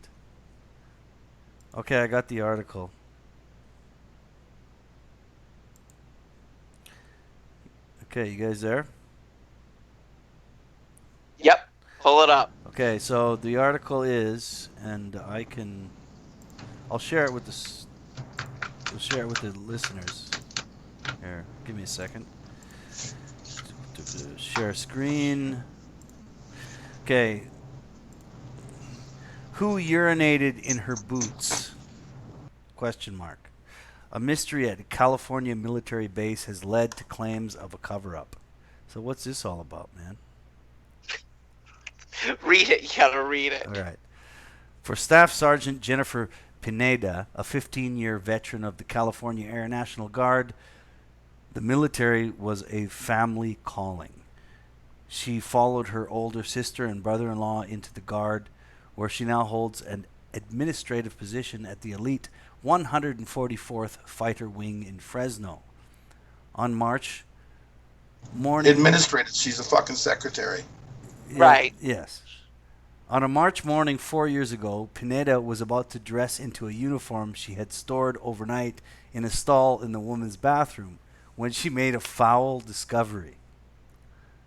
Speaker 2: Okay, I got the article. Okay, you guys there?
Speaker 3: Yep, pull it up.
Speaker 2: Okay, so the article is, and I'll share it with the listeners. Here, give me a second. Share screen. Okay. Who urinated in her boots? Question mark. A mystery at a California military base has led to claims of a cover-up. So what's this all about, man?
Speaker 3: Read it. You gotta read it.
Speaker 2: All right. For Staff Sergeant Jennifer Pineda, a 15-year veteran of the California Air National Guard, the military was a family calling. She followed her older sister and brother-in-law into the Guard, where she now holds an administrative position at the elite 144th Fighter Wing in Fresno. On March morning...
Speaker 4: Administrative. She's a fucking secretary.
Speaker 3: Right.
Speaker 2: Yes. On a March morning 4 years ago, Pineda was about to dress into a uniform she had stored overnight in a stall in the woman's bathroom when she made a foul discovery.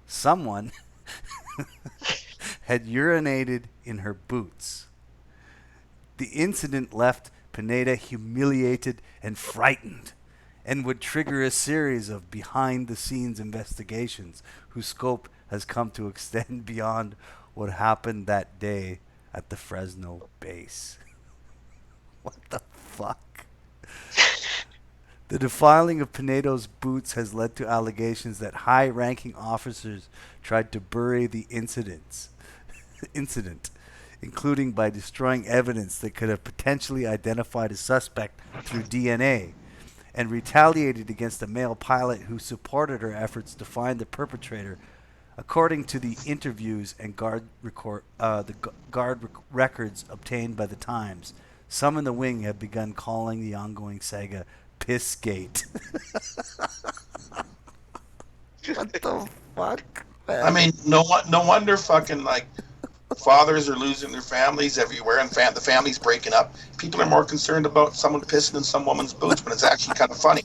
Speaker 2: Someone had urinated in her boots. The incident left Pineda humiliated and frightened, and would trigger a series of behind-the-scenes investigations whose scope has come to extend beyond what happened that day at the Fresno base. What the fuck? The defiling of Pineda's boots has led to allegations that high-ranking officers tried to bury the incident, including by destroying evidence that could have potentially identified a suspect through DNA, and retaliated against a male pilot who supported her efforts to find the perpetrator. According to the interviews and guard records obtained by the Times, some in the wing have begun calling the ongoing saga Pissgate. What the fuck, man?
Speaker 4: I mean, no wonder fucking like fathers are losing their families everywhere, and the families breaking up. People are more concerned about someone pissing in some woman's boots, but it's actually kind of funny.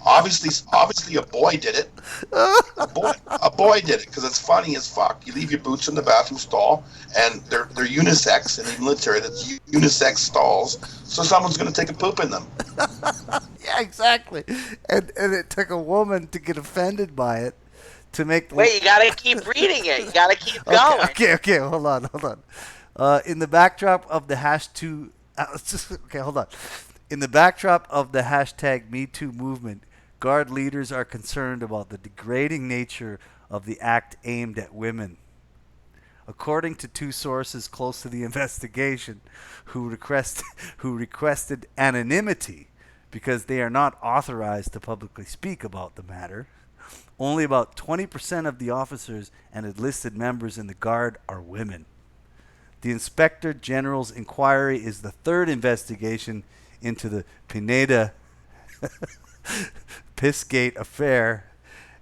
Speaker 4: Obviously, a boy did it. A boy did it because it's funny as fuck. You leave your boots in the bathroom stall, and they're unisex in the military. That's unisex stalls, so someone's going to take a poop in them.
Speaker 2: Yeah, exactly. And it took a woman to get offended by it to make.
Speaker 3: Wait, you gotta keep reading it. You gotta keep going.
Speaker 2: Okay. Hold on. In the backdrop of the hold on. In the backdrop of the hashtag #MeToo movement, Guard leaders are concerned about the degrading nature of the act aimed at women. According to two sources close to the investigation, who requested anonymity because they are not authorized to publicly speak about the matter, only about 20% of the officers and enlisted members in the Guard are women. The Inspector General's inquiry is the third investigation into the Pineda Pissgate affair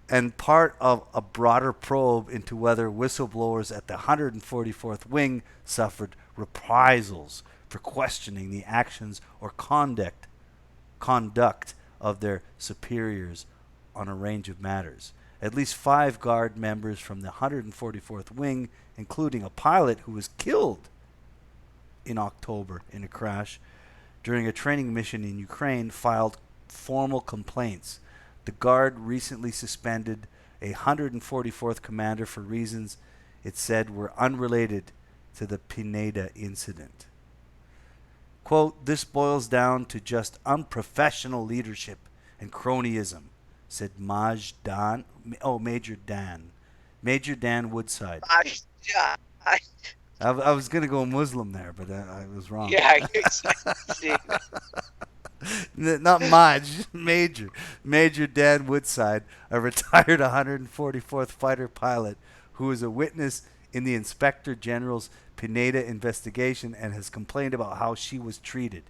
Speaker 2: and part of a broader probe into whether whistleblowers at the 144th Wing suffered reprisals for questioning the actions or conduct of their superiors on a range of matters. At least 5 Guard members from the 144th Wing, including a pilot who was killed in October in a crash during a training mission in Ukraine, filed formal complaints. The Guard recently suspended a 144th commander for reasons it said were unrelated to the Pineda incident. Quote, "This boils down to just unprofessional leadership and cronyism," said Major Dan Woodside. I was going to go Muslim there, but I was wrong.
Speaker 3: Yeah,
Speaker 2: Not Maj, Major Dan Woodside, a retired 144th Fighter pilot who was a witness in the Inspector General's Pineda investigation and has complained about how she was treated.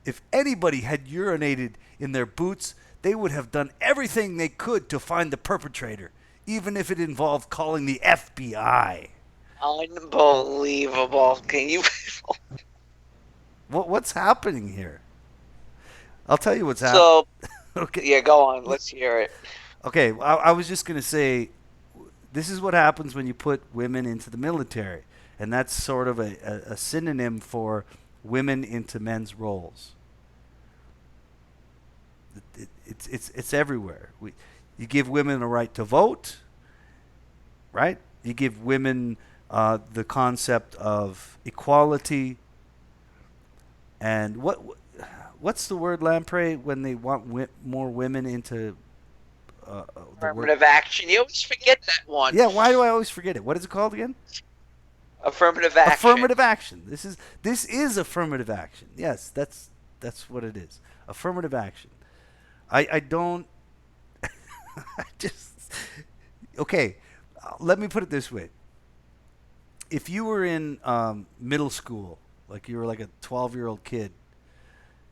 Speaker 2: If anybody had urinated in their boots, they would have done everything they could to find the perpetrator, even if it involved calling the FBI.
Speaker 3: Unbelievable. Can you...
Speaker 2: What's happening here? I'll tell you what's happening.
Speaker 3: So,
Speaker 2: okay.
Speaker 3: Yeah, go on. Let's hear it.
Speaker 2: Okay, I was just going to say, this is what happens when you put women into the military. And that's sort of a synonym for women into men's roles. It's everywhere. You give women a right to vote, right? You give women the concept of equality. And what's the word, Lamprey, when they want more women into
Speaker 3: affirmative action. You always forget that one.
Speaker 2: Yeah, why do I always forget it? What is it called again?
Speaker 3: Affirmative action.
Speaker 2: Affirmative action. This is affirmative action. Yes, that's what it is. Affirmative action. I don't. I just. Okay, let me put it this way. If you were in middle school, like you were like a 12-year-old kid,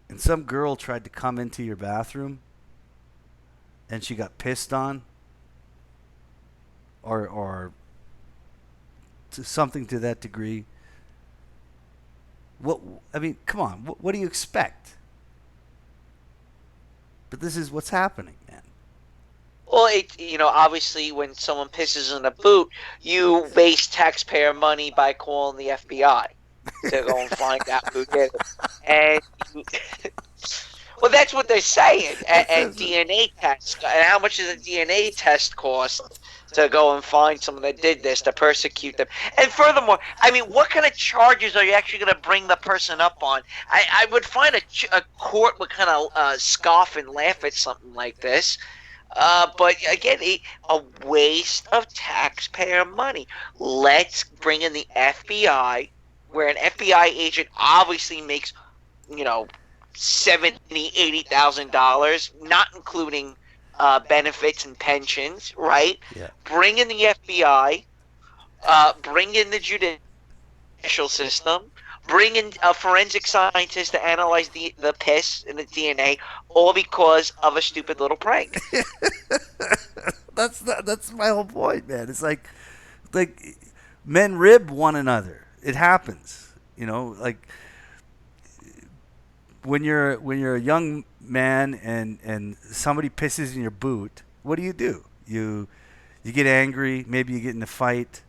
Speaker 2: and some girl tried to come into your bathroom, and she got pissed on, or to something to that degree. Come on. What do you expect? But this is what's happening, man.
Speaker 3: Well, obviously when someone pisses in a boot, you waste taxpayer money by calling the FBI to go and find out who did it. And well, that's what they're saying. And DNA tests. And how much does a DNA test cost to go and find someone that did this, to persecute them? And furthermore, what kind of charges are you actually going to bring the person up on? I would find a court would kind of scoff and laugh at something like this. But again, a waste of taxpayer money. Let's bring in the FBI, where an FBI agent obviously makes, $80,000, not including benefits and pensions, right?
Speaker 2: Yeah.
Speaker 3: Bring in the FBI, bring in the judicial system, bring in a forensic scientist to analyze the piss and the DNA, all because of a stupid little prank.
Speaker 2: That's my whole point, man. It's like men rib one another. It happens, you know. Like when you're a young man and somebody pisses in your boot, what do? You get angry. Maybe you get in a fight,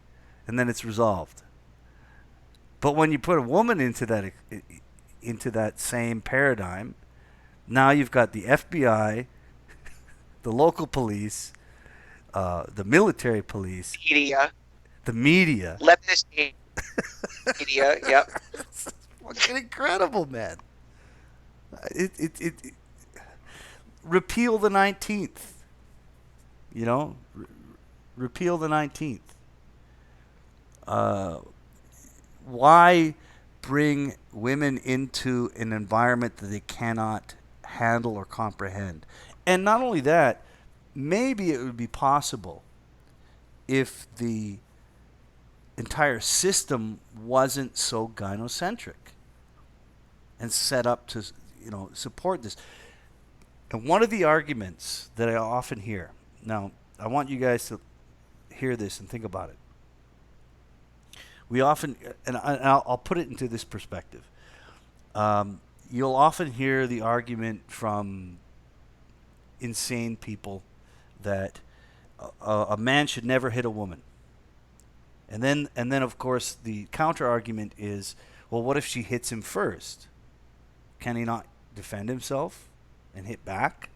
Speaker 2: and then it's resolved. But when you put a woman into that same paradigm, now you've got the FBI, the local police, the military police, the media.
Speaker 3: Leftist media, yep.
Speaker 2: It's fucking incredible, man. It repeal the 19th. You know, repeal the 19th. Why bring women into an environment that they cannot handle or comprehend? And not only that, maybe it would be possible if the entire system wasn't so gynocentric and set up to, you know, support this. And one of the arguments that I often hear, now I want you guys to hear this and think about it. We often, and I'll put it into this perspective. You'll often hear the argument from insane people that a man should never hit a woman. And then of course the counter argument is, well, what if she hits him first? Can he not defend himself and hit back?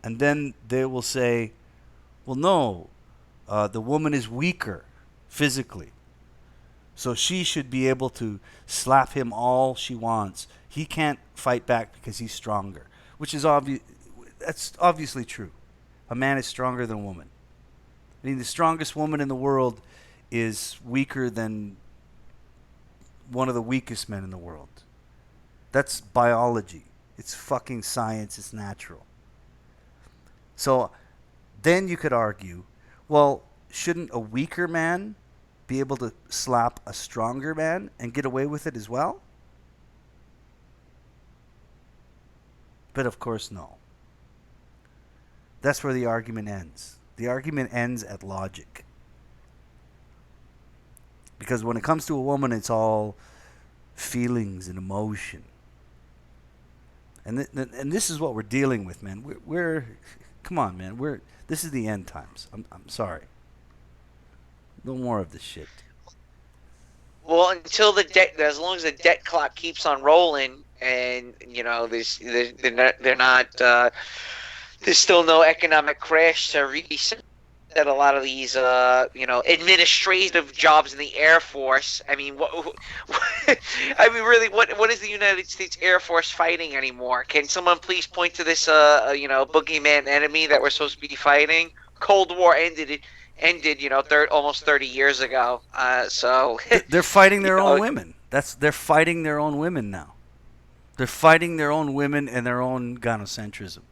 Speaker 2: And then they will say, well, no, the woman is weaker physically, so she should be able to slap him all she wants. He can't fight back because he's stronger, which is obvious. That's obviously true. A man is stronger than a woman. I mean, the strongest woman in the world is weaker than one of the weakest men in the world. That's biology. It's fucking science. It's natural. So then you could argue, well, shouldn't a weaker man be able to slap a stronger man and get away with it as well? But of course, no. That's where the argument ends. The argument ends at logic. Because when it comes to a woman, it's all feelings and emotion. And this is what we're dealing with, man. We're come on, man. This is the end times. I'm sorry. No more of this shit.
Speaker 3: Well, until as long as the debt clock keeps on rolling, and you know, they're not. There's still no economic crash to reset a lot of these, administrative jobs in the Air Force. I mean, really, what is the United States Air Force fighting anymore? Can someone please point to this, boogeyman enemy that we're supposed to be fighting? Cold War ended, almost 30 years ago. So
Speaker 2: they're fighting their own women. They're fighting their own women now. They're fighting their own women and their own gynocentrism.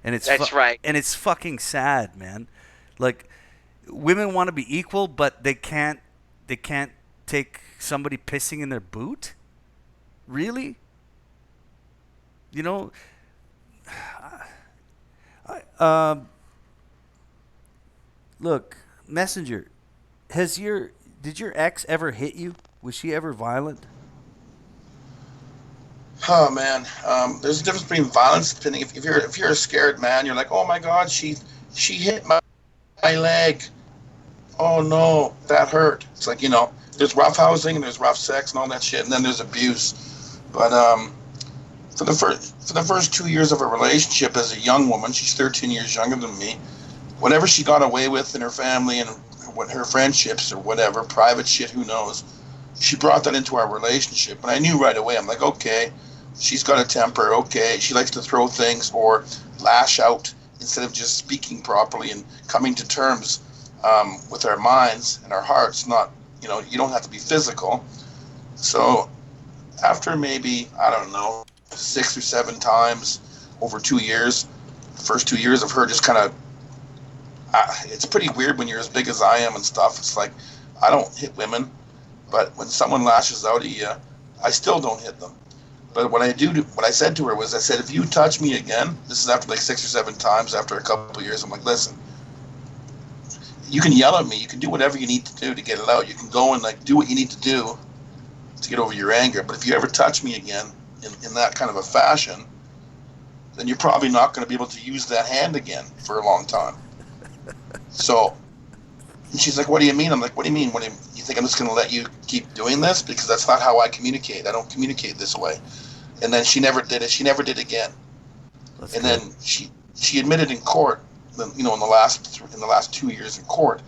Speaker 2: And that's right. And it's fucking sad, man. Like, women want to be equal, but they can't take somebody pissing in their boot? Really? You know, look, Messenger, did your ex ever hit you? Was she ever violent?
Speaker 4: Oh man, there's a difference between violence. Depending if you're a scared man, you're like, oh my god, she hit my leg. Oh no, that hurt. It's like, there's rough housing and there's rough sex and all that shit, and then there's abuse. But for the first 2 years of a relationship as a young woman, she's 13 years younger than me. Whatever she got away with in her family and what her friendships or whatever, private shit, who knows, she brought that into our relationship. And I knew right away, I'm like, okay, she's got a temper, okay, she likes to throw things or lash out instead of just speaking properly and coming to terms with our minds and our hearts. Not, you don't have to be physical. So after maybe, I don't know, 6 or 7 times over 2 years, the first 2 years of her just kind of, it's pretty weird when you're as big as I am and stuff. It's like, I don't hit women, but when someone lashes out at you, I still don't hit them. But what I said to her was, I said, if you touch me again, this is after like 6 or 7 times after a couple of years, I'm like, listen, you can yell at me, you can do whatever you need to do to get it out. You can go and like do what you need to do to get over your anger. But if you ever touch me again in that kind of a fashion, then you're probably not going to be able to use that hand again for a long time. So, and she's like, what do you mean? I'm like, what do you mean? You think I'm just going to let you keep doing this? Because that's not how I communicate. I don't communicate this way. And then she never did it. She never did again.
Speaker 2: That's
Speaker 4: and
Speaker 2: good.
Speaker 4: then she admitted in court, you know, in the last 2 years in court,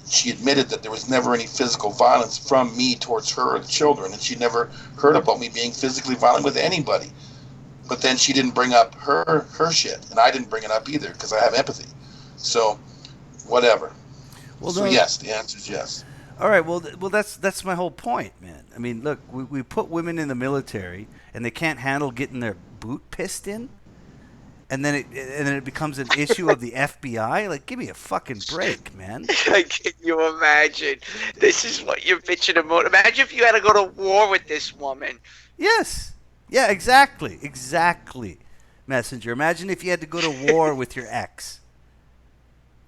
Speaker 4: she admitted that there was never any physical violence from me towards her or the children, and she never heard about me being physically violent with anybody. But then she didn't bring up her shit, and I didn't bring it up either because I have empathy. So, whatever.
Speaker 2: Well,
Speaker 4: So
Speaker 2: no,
Speaker 4: yes, the answer is yes.
Speaker 2: all right. Well, that's my whole point, man. I mean, look, we put women in the military, and they can't handle getting their boot pissed in, and then it becomes an issue of the FBI. Like, give me a fucking break, man.
Speaker 3: Can you imagine? This is what you're bitching about. Imagine if you had to go to war with this woman.
Speaker 2: Yes. Yeah, exactly. Messenger. Imagine if you had to go to war with your ex.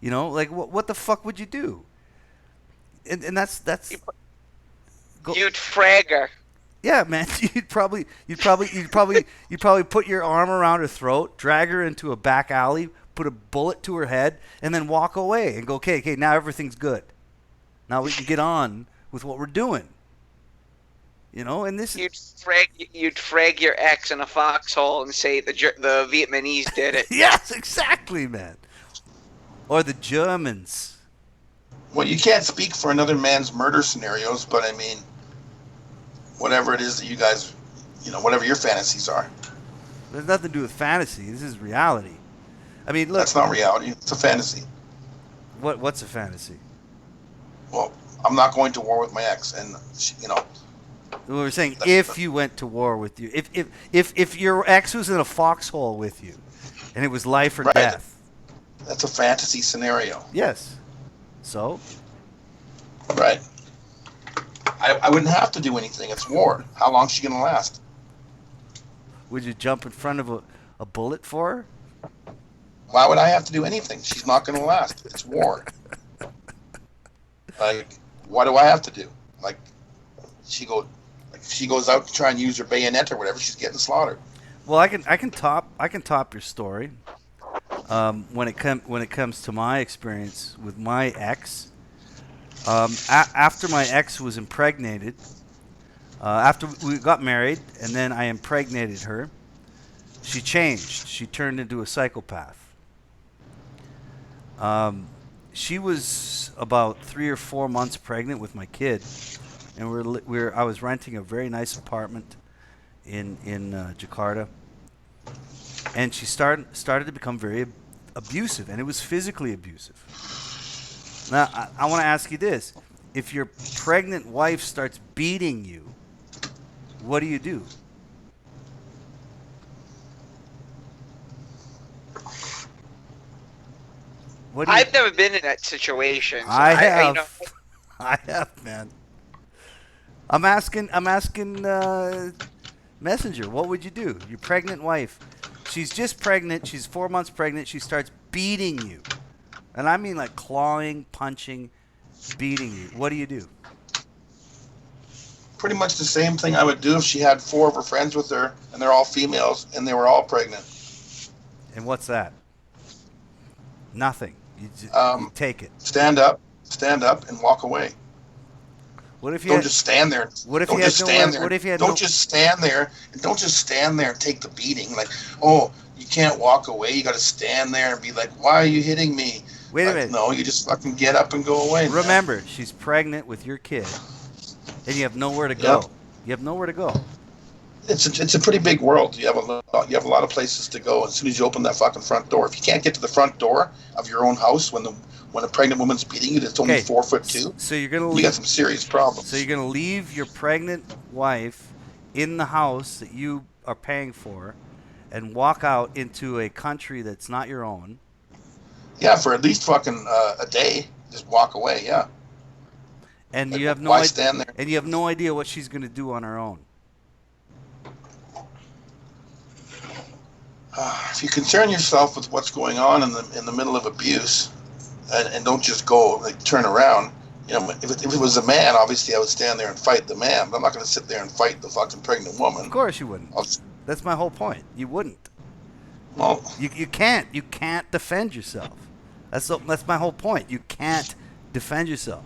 Speaker 2: You know, like what the fuck would you do? And that's
Speaker 3: You'd frag her.
Speaker 2: yeah, man. You'd probably put your arm around her throat, drag her into a back alley, put a bullet to her head, and then walk away and go, okay, now everything's good. Now we can get on with what we're doing. You know, and this
Speaker 3: You'd frag your ex in a foxhole and say the Vietnamese did it.
Speaker 2: yes, exactly, man. Or the Germans.
Speaker 4: Well, you can't speak for another man's murder scenarios, but I mean, whatever it is that you guys, you know, whatever your fantasies are.
Speaker 2: There's nothing to do with fantasy. This is reality. I mean, look.
Speaker 4: That's not reality. It's a fantasy.
Speaker 2: What's a fantasy?
Speaker 4: Well, I'm not going to war with my ex, and you know.
Speaker 2: We were saying if you went to war with you, if your ex was in a foxhole with you, and it was life or
Speaker 4: Right.
Speaker 2: death.
Speaker 4: That's a fantasy scenario.
Speaker 2: Yes. So?
Speaker 4: Right. I wouldn't have to do anything. It's war. How long is she going to last?
Speaker 2: Would you jump in front of a bullet for her?
Speaker 4: Why would I have to do anything? She's not going to last. It's war. Like, what do I have to do? Like, she goes out to try and use her bayonet or whatever, she's getting slaughtered.
Speaker 2: Well, I can top your story. When it comes to my experience with my ex, after my ex was impregnated, after we got married, and then I impregnated her, she changed. She turned into a psychopath. She was about 3 or 4 months pregnant with my kid, and I was renting a very nice apartment in Jakarta, and she started to become very abusive, and it was physically abusive. Now, I want to ask you this. If your pregnant wife starts beating you, what do you do?
Speaker 3: I've never been in that situation. So
Speaker 2: I have.
Speaker 3: you know,
Speaker 2: I have, man. I'm asking Messenger, what would you do? Your pregnant wife. She's just pregnant. She's 4 months pregnant. She starts beating you. And I mean like clawing, punching, beating you. What do you do?
Speaker 4: Pretty much the same thing I would do if she had 4 of her friends with her, and they're all females, and they were all pregnant.
Speaker 2: And what's that? Nothing. You take it.
Speaker 4: Stand up, and walk away.
Speaker 2: What if you
Speaker 4: Don't just stand there.
Speaker 2: What if
Speaker 4: don't
Speaker 2: you had
Speaker 4: just
Speaker 2: no
Speaker 4: stand
Speaker 2: one-
Speaker 4: there.
Speaker 2: what if you had
Speaker 4: don't
Speaker 2: no-
Speaker 4: just stand there. Don't just stand there and take the beating. Like, oh, you can't walk away. You got to stand there and be like, why are you hitting me?
Speaker 2: Wait a
Speaker 4: Like,
Speaker 2: minute.
Speaker 4: No, you just fucking get up and go away. man.
Speaker 2: Remember, she's pregnant with your kid, and you have nowhere to go.
Speaker 4: Yep.
Speaker 2: You have nowhere to go.
Speaker 4: It's a pretty big world. You have a lot of places to go. As soon as you open that fucking front door, if you can't get to the front door of your own house when a pregnant woman's beating you, that's only
Speaker 2: Okay.
Speaker 4: 4'2",
Speaker 2: So you're gonna
Speaker 4: you
Speaker 2: leave.
Speaker 4: got some serious problems.
Speaker 2: So you're gonna leave your pregnant wife in the house that you are paying for and walk out into a country that's not your own.
Speaker 4: Yeah, for at least fucking a day, just walk away. Yeah.
Speaker 2: And
Speaker 4: Like,
Speaker 2: you have no
Speaker 4: why
Speaker 2: idea,
Speaker 4: stand there?
Speaker 2: and you have no idea what she's going to do on her own.
Speaker 4: If you concern yourself with what's going on in the middle of abuse, and don't just go like turn around. You know, if it was a man, obviously I would stand there and fight the man. But I'm not going to sit there and fight the fucking pregnant woman.
Speaker 2: Of course you wouldn't. That's my whole point. You wouldn't.
Speaker 4: Well,
Speaker 2: you can't. You can't defend yourself. That's my whole point. You can't defend yourself.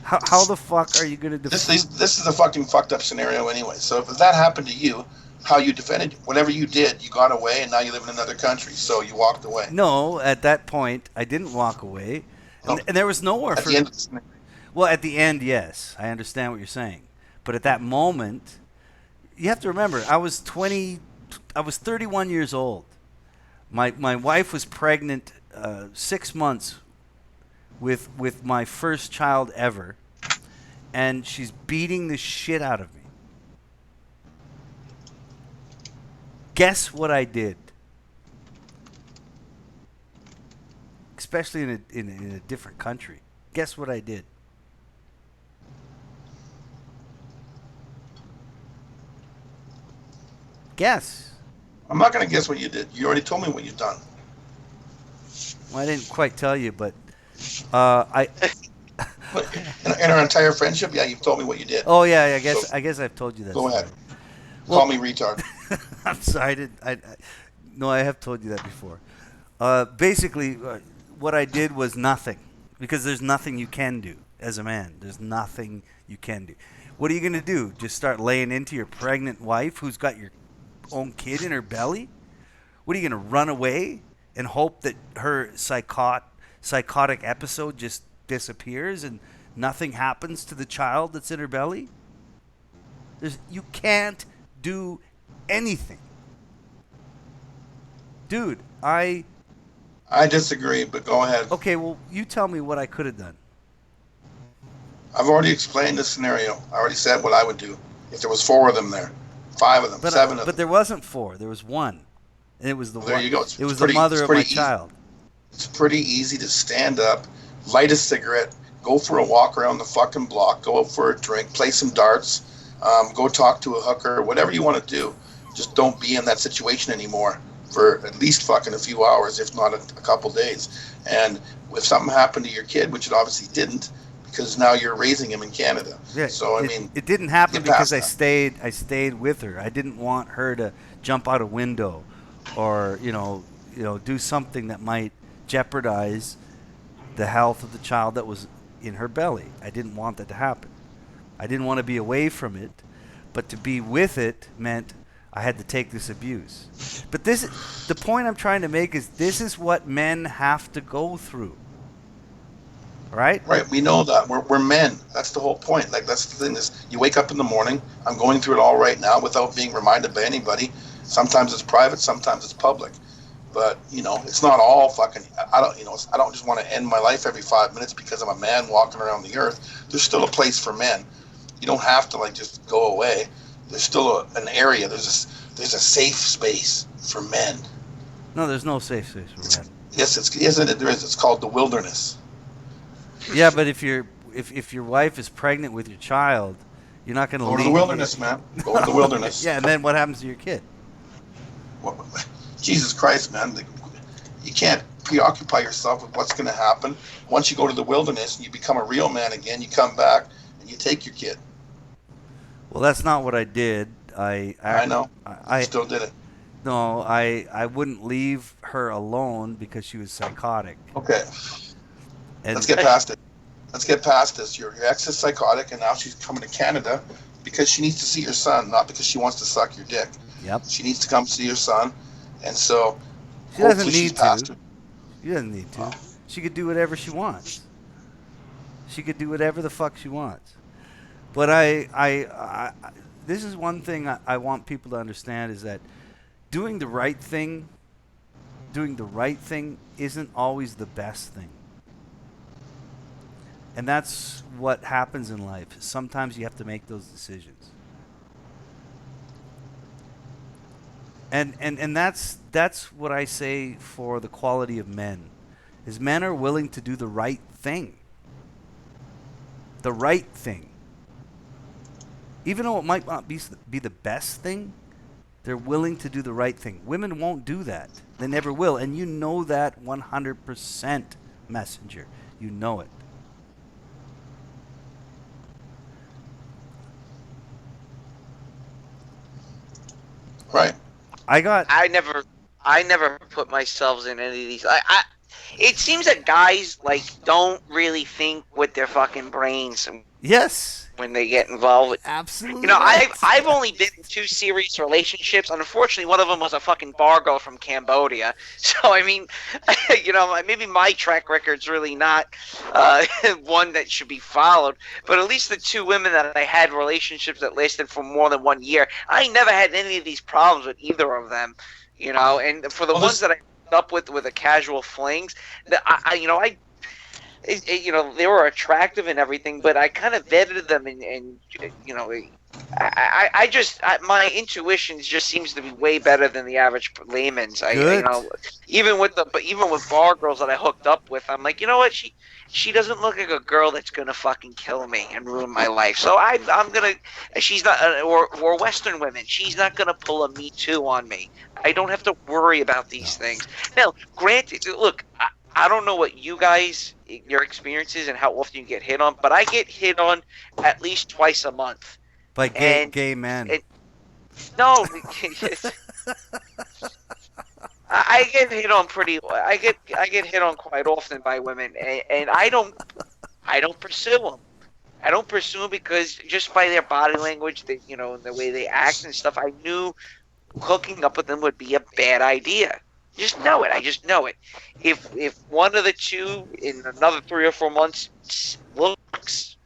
Speaker 2: How the fuck are you going to defend?
Speaker 4: This is a fucking fucked up scenario anyway. So if that happened to you, how you defended, whatever you did, you got away, and now you live in another country, so you walked away.
Speaker 2: No, at that point, I didn't walk away, and there was nowhere
Speaker 4: at
Speaker 2: for.
Speaker 4: The end of the scenario.
Speaker 2: Well, at the end, yes, I understand what you're saying, but at that moment, you have to remember, I was 31 years old. My wife was pregnant 6 months with my first child ever, and she's beating the shit out of me. Guess what I did? Especially in a different country. Guess what I did? Guess.
Speaker 4: I'm not going to guess what you did. You already told me what you've done.
Speaker 2: Well, I didn't quite tell you, but I.
Speaker 4: in our entire friendship, yeah, you've told me what you did.
Speaker 2: Oh yeah, I guess I've told you that.
Speaker 4: Go ahead.
Speaker 2: Well,
Speaker 4: call me retard.
Speaker 2: I'm sorry. No, I have told you that before. Basically, what I did was nothing, because there's nothing you can do as a man. There's nothing you can do. What are you going to do? Just start laying into your pregnant wife who's got your own kid in her belly? What are you going to run away and hope that her psychotic episode just disappears and nothing happens to the child that's in her belly? You can't do anything. Dude, I
Speaker 4: disagree, but go ahead.
Speaker 2: Okay, well, you tell me what I could have done.
Speaker 4: I've already explained the scenario. I already said what I would do if there was 4 of them there, 5 of them, 7 of them.
Speaker 2: But there wasn't 4. There was 1, and it was the
Speaker 4: well, there
Speaker 2: one.
Speaker 4: you go.
Speaker 2: It was the mother of my child.
Speaker 4: It's pretty easy to stand up, light a cigarette, go for a walk around the fucking block, go out for a drink, play some darts, go talk to a hooker, whatever you want to do. Just don't be in that situation anymore for at least fucking a few hours, if not a couple days. And if something happened to your kid, which it obviously didn't, because now you're raising him in Canada.
Speaker 2: Yeah,
Speaker 4: so I mean,
Speaker 2: it didn't happen because I
Speaker 4: that.
Speaker 2: stayed with her. I didn't want her to jump out a window, or do something that might jeopardize the health of the child that was in her belly. I didn't want that to happen. I didn't want to be away from it, but to be with it meant I had to take this abuse. But the point I'm trying to make is this is what men have to go through. Right?
Speaker 4: Right, we know that. We're men. That's the whole point. Like, that's the thing is, you wake up in the morning, I'm going through it all right now without being reminded by anybody. Sometimes it's private, sometimes it's public. But, it's not all fucking, I don't just want to end my life every 5 minutes because I'm a man walking around the earth. There's still a place for men. You don't have to, just go away. There's still an area. There's a safe space for men.
Speaker 2: No, there's no safe space for men.
Speaker 4: Yes, there is. It's called the wilderness.
Speaker 2: Yeah, but if your wife is pregnant with your child, you're not going to leave.
Speaker 4: Go to the wilderness, man. Go to the wilderness.
Speaker 2: Yeah, and then what happens to your kid?
Speaker 4: Well, Jesus Christ, man. You can't preoccupy yourself with what's going to happen. Once you go to the wilderness and you become a real man again, you come back and you take your kid.
Speaker 2: Well, that's not what I did. I
Speaker 4: know. I still did it.
Speaker 2: No, I wouldn't leave her alone because she was psychotic.
Speaker 4: Okay.
Speaker 2: And
Speaker 4: Let's get past it. Let's get past this. Your ex is psychotic, and now she's coming to Canada because she needs to see your son, not because she wants to suck your dick.
Speaker 2: Yep.
Speaker 4: She needs to come see your son, and so
Speaker 2: she doesn't need
Speaker 4: to.
Speaker 2: She doesn't need to. She could do whatever she wants. She could do whatever the fuck she wants. But I this is one thing I want people to understand is that doing the right thing isn't always the best thing. And that's what happens in life. Sometimes you have to make those decisions. And that's what I say for the quality of men. Is men are willing to do the right thing. The right thing. Even though it might not be the best thing, they're willing to do the right thing. Women won't do that. They never will. And you know that 100%, Messenger. You know it.
Speaker 4: Right.
Speaker 3: I never put myself in any of these. It seems that guys like don't really think with their fucking brains
Speaker 2: Yes.
Speaker 3: when they get involved with.
Speaker 2: Absolutely.
Speaker 3: You know,
Speaker 2: right.
Speaker 3: I've only been in 2 serious relationships. Unfortunately, one of them was a fucking bar girl from Cambodia. So I mean, you know, maybe my track record's really not one that should be followed. But at least the 2 women that I had relationships that lasted for more than 1 year, I never had any of these problems with either of them. You know, and for the ones that I hooked up with a casual flings, that you know, they were attractive and everything, but I kind of vetted them, and you know, my intuition just seems to be way better than the average layman's. You know, even with bar girls that I hooked up with, I'm like, you know what, she doesn't look like a girl that's gonna fucking kill me and ruin my life. So I'm gonna, she's not, or Western women, she's not gonna pull a Me Too on me. I don't have to worry about these things. Now, granted, look, I don't know what you guys, your experiences and how often you get hit on, but I get hit on at least twice a month.
Speaker 2: By gay men.
Speaker 3: No, I get hit on I get hit on quite often by women, and I don't pursue them. I don't pursue them because just by their body language, you know, and the way they act and stuff, I knew hooking up with them would be a bad idea. Just know it. I just know it. If one of the 2 in another 3 or 4 months looks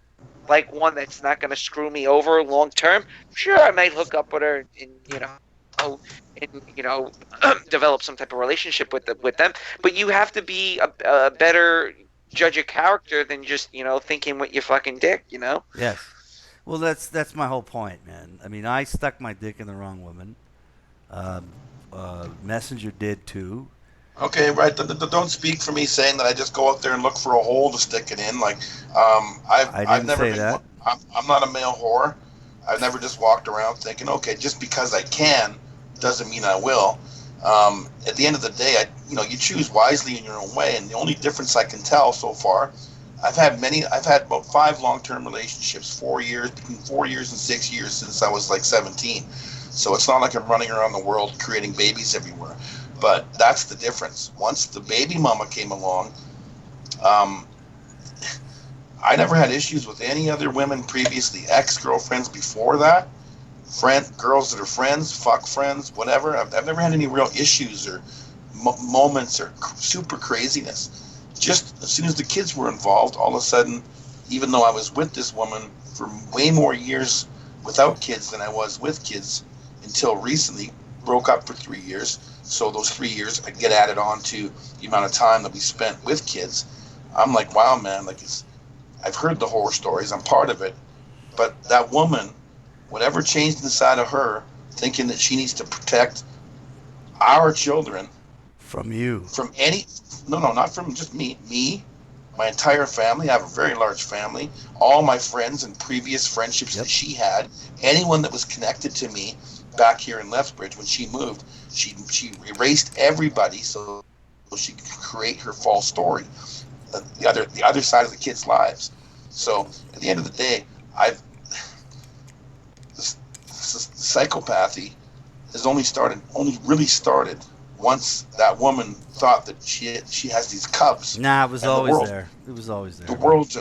Speaker 3: like one that's not going to screw me over long term, sure, I might hook up with her and you know, develop some type of relationship with them. But you have to be a better judge of character than just, you know, thinking with your fucking dick. You know.
Speaker 2: Yes. Well, that's my whole point, man. I mean, I stuck my dick in the wrong woman. Messenger did too.
Speaker 4: Okay, right. Don't speak for me saying that I just go out there and look for a hole to stick it in. Like, I've never
Speaker 2: say
Speaker 4: been.
Speaker 2: that.
Speaker 4: I'm not a male whore. I've never just walked around thinking, okay, just because I can doesn't mean I will. At the end of the day, you choose wisely in your own way. And the only difference I can tell so far, I've had about 5 long-term relationships, between 4 years and 6 years since I was like 17. So it's not like I'm running around the world creating babies everywhere. But that's the difference. Once the baby mama came along, I never had issues with any other women previously, ex-girlfriends before that, girls that are friends, fuck friends, whatever. I've never had any real issues or moments or super craziness. Just as soon as the kids were involved, all of a sudden, even though I was with this woman for way more years without kids than I was with kids, until recently, broke up for 3 years. So those 3 years I get added on to the amount of time that we spent with kids. I'm like, wow, man, I've heard the horror stories. I'm part of it. But that woman, whatever changed inside of her, thinking that she needs to protect our children
Speaker 2: from you,
Speaker 4: not from just me, my entire family. I have a very large family. All my friends and previous friendships that she had, anyone that was connected to me back here in Lethbridge when she moved, she erased everybody so she could create her false story, the other side of the kids' lives. So at the end of the day, psychopathy has only really started once that woman thought that she has these cubs.
Speaker 2: Nah, it was always there. It was always there.
Speaker 4: The world,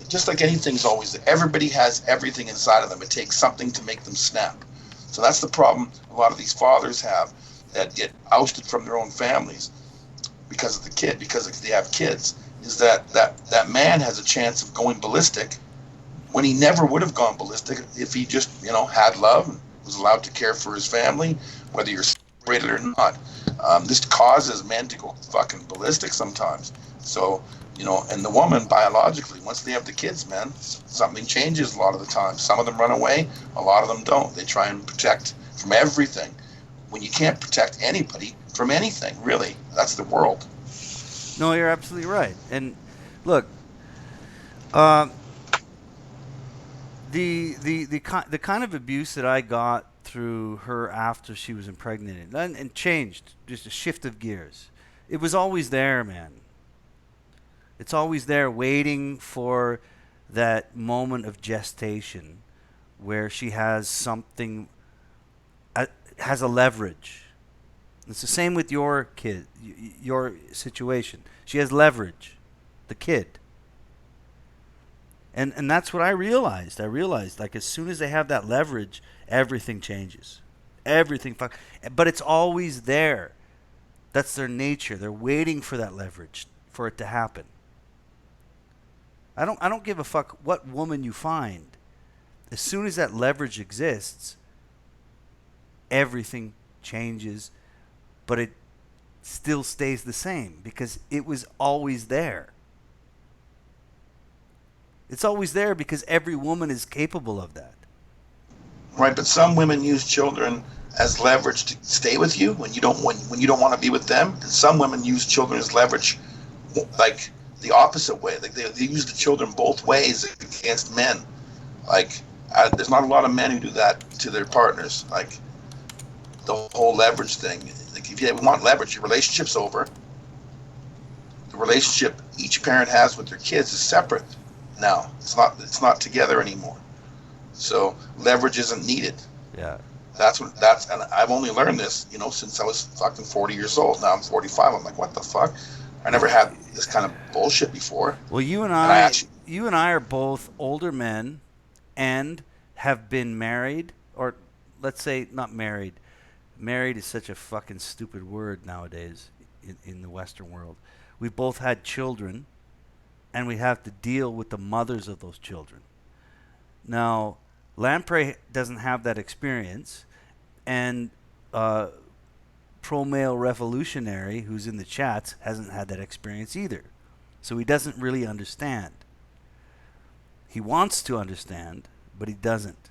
Speaker 4: just like anything's always there. Everybody has everything inside of them. It takes something to make them snap. So that's the problem a lot of these fathers have that get ousted from their own families because of the kid, because they have kids, is that man has a chance of going ballistic when he never would have gone ballistic if he just, had love and was allowed to care for his family, whether you're separated or not. This causes men to go fucking ballistic sometimes. So, and the woman biologically, once they have the kids, man, something changes a lot of the time. Some of them run away, a lot of them don't. They try and protect from everything. When you can't protect anybody from anything, really, that's the world.
Speaker 2: No, you're absolutely right. And look, the kind of abuse that I got through her after she was impregnated and changed, just a shift of gears. It was always there, man. It's always there, waiting for that moment of gestation where she has something, has a leverage. It's the same with your kid, your situation. She has leverage, the kid. And that's what I realized. I realized, like, as soon as they have that leverage, everything changes. Everything. But it's always there. That's their nature. They're waiting for that leverage, for it to happen. I don't give a fuck what woman you find. As soon as that leverage exists, everything changes, but it still stays the same because it was always there. It's always there because every woman is capable of that.
Speaker 4: Right, but some women use children as leverage to stay with you when you don't want to be with them, and some women use children as leverage, like the opposite way. Like they use the children both ways against men. Like there's not a lot of men who do that to their partners. Like the whole leverage thing. Like if you want leverage, your relationship's over. The relationship each parent has with their kids is separate now. It's not together anymore. So leverage isn't needed.
Speaker 2: Yeah.
Speaker 4: And I've only learned this, since I was fucking 40 years old. Now I'm 45. I'm like, what the fuck? I never had this kind of bullshit before.
Speaker 2: Well, you and I are both older men and have been married, or let's say not married. Married is such a fucking stupid word nowadays in the Western world. We've both had children, and we have to deal with the mothers of those children. Now, Lamprey doesn't have that experience, and Pro-Male Revolutionary, who's in the chats, hasn't had that experience either. So he doesn't really understand. He wants to understand, but he doesn't.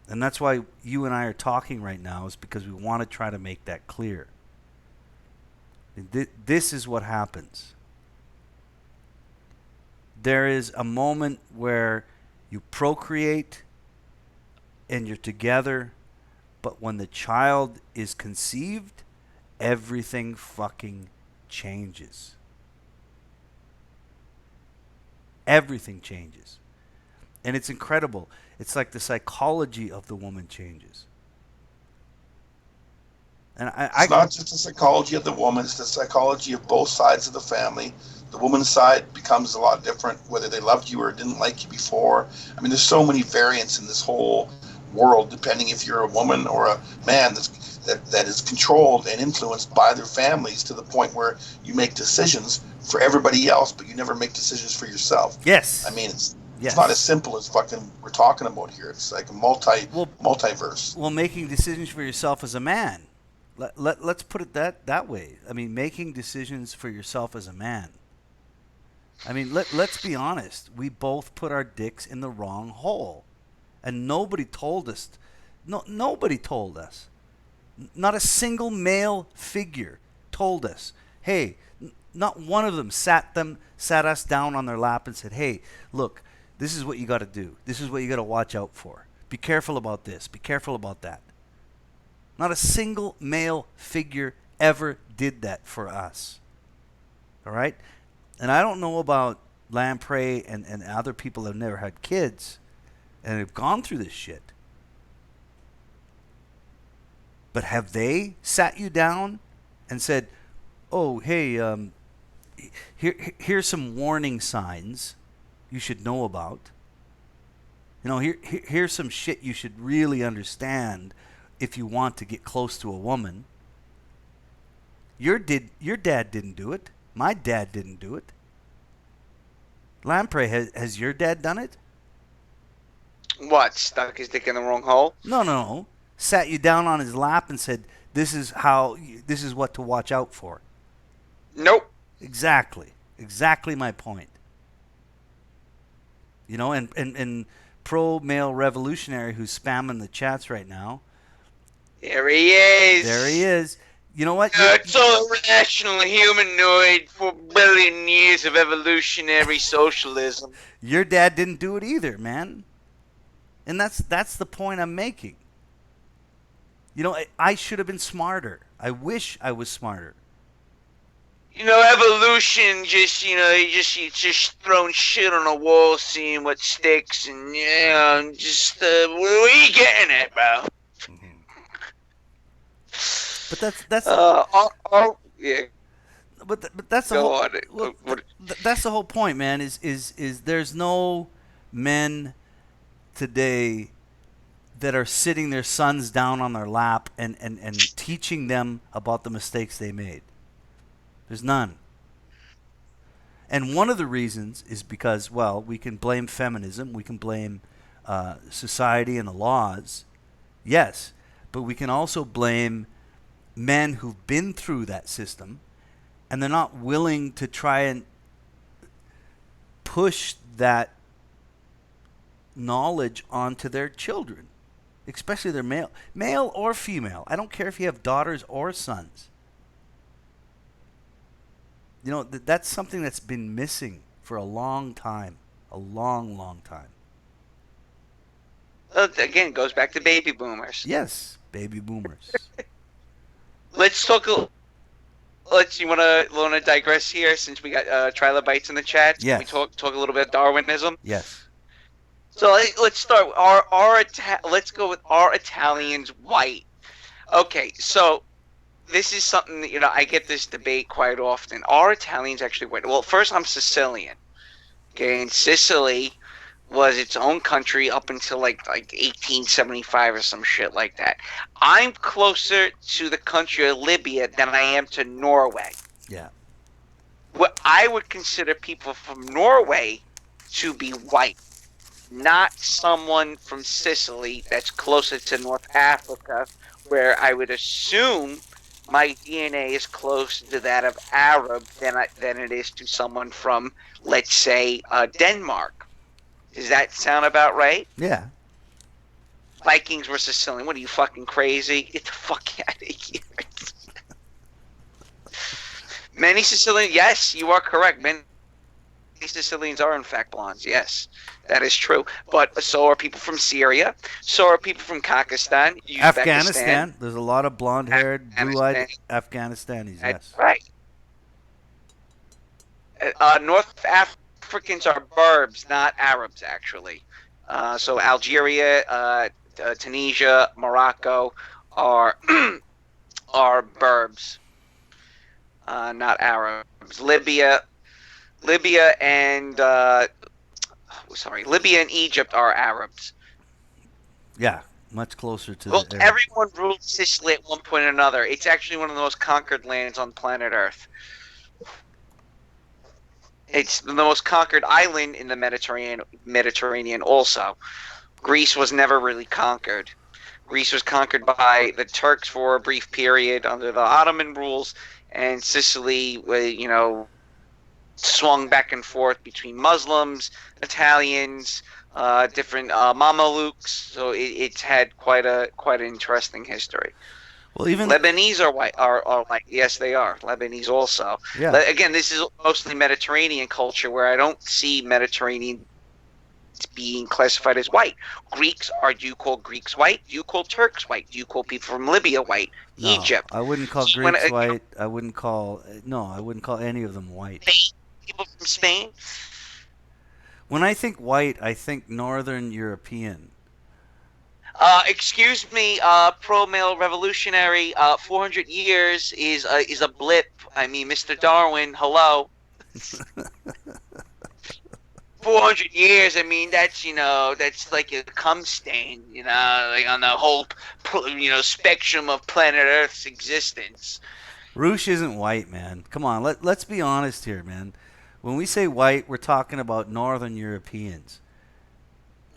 Speaker 2: And that's why you and I are talking right now, is because we want to try to make that clear. This is what happens. There is a moment where you procreate and you're together, but when the child is conceived, everything fucking changes. Everything changes. And it's incredible. It's like the psychology of the woman changes. And
Speaker 4: it's not just the psychology of the woman, it's the psychology of both sides of the family. The woman's side becomes a lot different, whether they loved you or didn't like you before. I mean, there's so many variants in this whole world, depending if you're a woman or a man that is controlled and influenced by their families to the point where you make decisions for everybody else, but you never make decisions for yourself.
Speaker 2: Yes.
Speaker 4: I mean, it's not as simple as fucking we're talking about here. It's like a multiverse.
Speaker 2: Well, making decisions for yourself as a man. Let's put it that way. I mean, making decisions for yourself as a man. I mean, let's be honest. We both put our dicks in the wrong hole. And nobody told us. Nobody told us. Not a single male figure told us. Hey, not one of them sat us down on their lap and said, hey, look, this is what you got to do. This is what you got to watch out for. Be careful about this. Be careful about that. Not a single male figure ever did that for us. All right? And I don't know about Lamprey and other people that have never had kids and have gone through this shit. But have they sat you down and said, oh, hey, here's some warning signs you should know about. Here's some shit you should really understand if you want to get close to a woman. Your dad didn't do it. My dad didn't do it. Lamprey, has your dad done it?
Speaker 3: What? Stuck his dick in the wrong hole?
Speaker 2: No. Sat you down on his lap and said, this is what to watch out for.
Speaker 3: Nope.
Speaker 2: Exactly my point. You know, and pro male revolutionary who's spamming the chats right now.
Speaker 3: There he is.
Speaker 2: There he is. You know what?
Speaker 3: It's all rational humanoid for billion years of evolutionary socialism.
Speaker 2: Your dad didn't do it either, man. And that's the point I'm making. You know, I should have been smarter. I wish I was smarter.
Speaker 3: You know, evolution just, you just throwing shit on a wall, seeing what sticks, and, just, where are you getting at, bro?
Speaker 2: But that's
Speaker 3: yeah.
Speaker 2: But that's the
Speaker 3: Go
Speaker 2: whole.
Speaker 3: on.
Speaker 2: Look, that's the whole point, man. Is there's no men today that are sitting their sons down on their lap and teaching them about the mistakes they made. There's none. And one of the reasons is because, well, we can blame feminism, we can blame society and the laws, yes, but we can also blame men who've been through that system, and they're not willing to try and push that knowledge onto their children, especially their male or female. I don't care if you have daughters or sons. You know, that's something that's been missing for a long time, a long time.
Speaker 3: Again, it goes back to baby boomers.
Speaker 2: Yes, baby boomers.
Speaker 3: Let's talk. You want to digress here since we got trilobites in the chat?
Speaker 2: Yes.
Speaker 3: We talk a little bit of Darwinism.
Speaker 2: Yes.
Speaker 3: So let's start. Let's go with, are Italians white? Okay, so this is something that, I get this debate quite often. Are Italians actually white? Well, first, I'm Sicilian. Okay, and Sicily was its own country up until like 1875 or some shit like that. I'm closer to the country of Libya than I am to Norway.
Speaker 2: Yeah.
Speaker 3: What I would consider people from Norway to be white, not someone from Sicily that's closer to North Africa, where I would assume my DNA is closer to that of Arab than it is to someone from, let's say, Denmark. Does that sound about right?
Speaker 2: Yeah.
Speaker 3: Vikings were Sicilian. What are you, fucking crazy? Get the fuck out of here. Many Sicilians, yes, you are correct. Many Sicilians are in fact blondes. Yes, that is true. But so are people from Syria. So are people from Pakistan.
Speaker 2: Afghanistan. There's a lot of blonde-haired, blue-eyed Afghanistanis. Yes.
Speaker 3: Right. North Africans are Berbs, not Arabs, actually. So Algeria, Tunisia, Morocco are are Berbs, not Arabs. Libya and Libya and Egypt are Arabs.
Speaker 2: Yeah, much closer to.
Speaker 3: Well, everyone ruled Sicily at one point or another. It's actually one of the most conquered lands on planet Earth. It's the most conquered island in the Mediterranean also. Greece was never really conquered. Greece was conquered by the Turks for a brief period under the Ottoman rules, and Sicily, swung back and forth between Muslims, Italians, different Mamelukes. So it's had quite an interesting history.
Speaker 2: Well, even
Speaker 3: Lebanese are white. Are white. Yes, they are. Lebanese also.
Speaker 2: Yeah.
Speaker 3: Again, this is mostly Mediterranean culture, where I don't see Mediterranean being classified as white. Greeks are. Do you call Greeks white? Do you call Turks white? Do you call people from Libya white?
Speaker 2: No,
Speaker 3: Egypt.
Speaker 2: I wouldn't call Greeks white. I wouldn't call any of them white.
Speaker 3: People from Spain.
Speaker 2: When I think white, I think Northern European.
Speaker 3: Excuse me, pro-male revolutionary. 400 years is a blip. I mean, Mr. Darwin, hello. 400 years. I mean, that's like a cum stain. Like on the whole, spectrum of planet Earth's existence.
Speaker 2: Roosh isn't white, man. Come on, let's be honest here, man. When we say white, we're talking about Northern Europeans.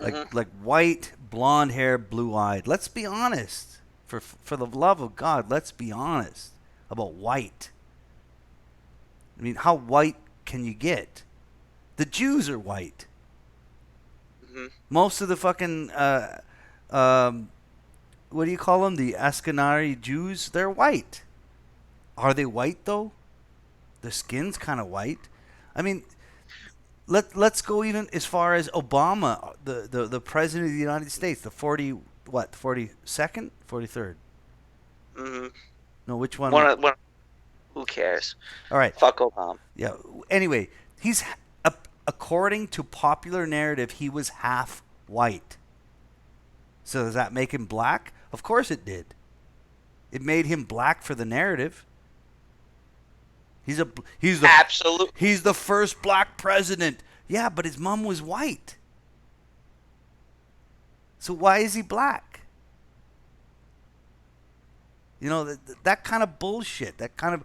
Speaker 2: Like white, blonde hair, blue eyed. Let's be honest For the love of God, let's be honest about white. I mean, how white can you get? The Jews are white.
Speaker 3: Mm-hmm.
Speaker 2: Most of the fucking what do you call them? The Ashkenazi Jews, they're white. Are they white though? Their skin's kind of white. I mean, let's go even as far as Obama, the president of the United States, the 42nd, 43rd.
Speaker 3: Mm-hmm.
Speaker 2: No, which one?
Speaker 3: Who cares?
Speaker 2: All right.
Speaker 3: Fuck Obama.
Speaker 2: Yeah. Anyway, according to popular narrative, he was half white. So does that make him black? Of course it did. It made him black for the narrative. He's the first black president. Yeah, but his mom was white. So why is he black? You know, that kind of bullshit, that kind of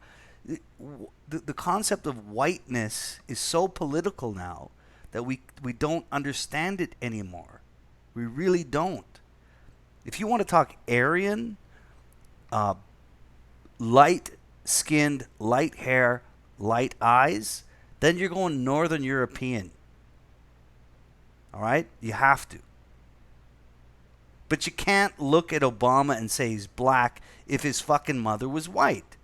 Speaker 2: the concept of whiteness is so political now that we don't understand it anymore. We really don't. If you want to talk Aryan, light-skinned, light hair, light eyes, then you're going Northern European. All right? You have to. But you can't look at Obama and say he's black if his fucking mother was white.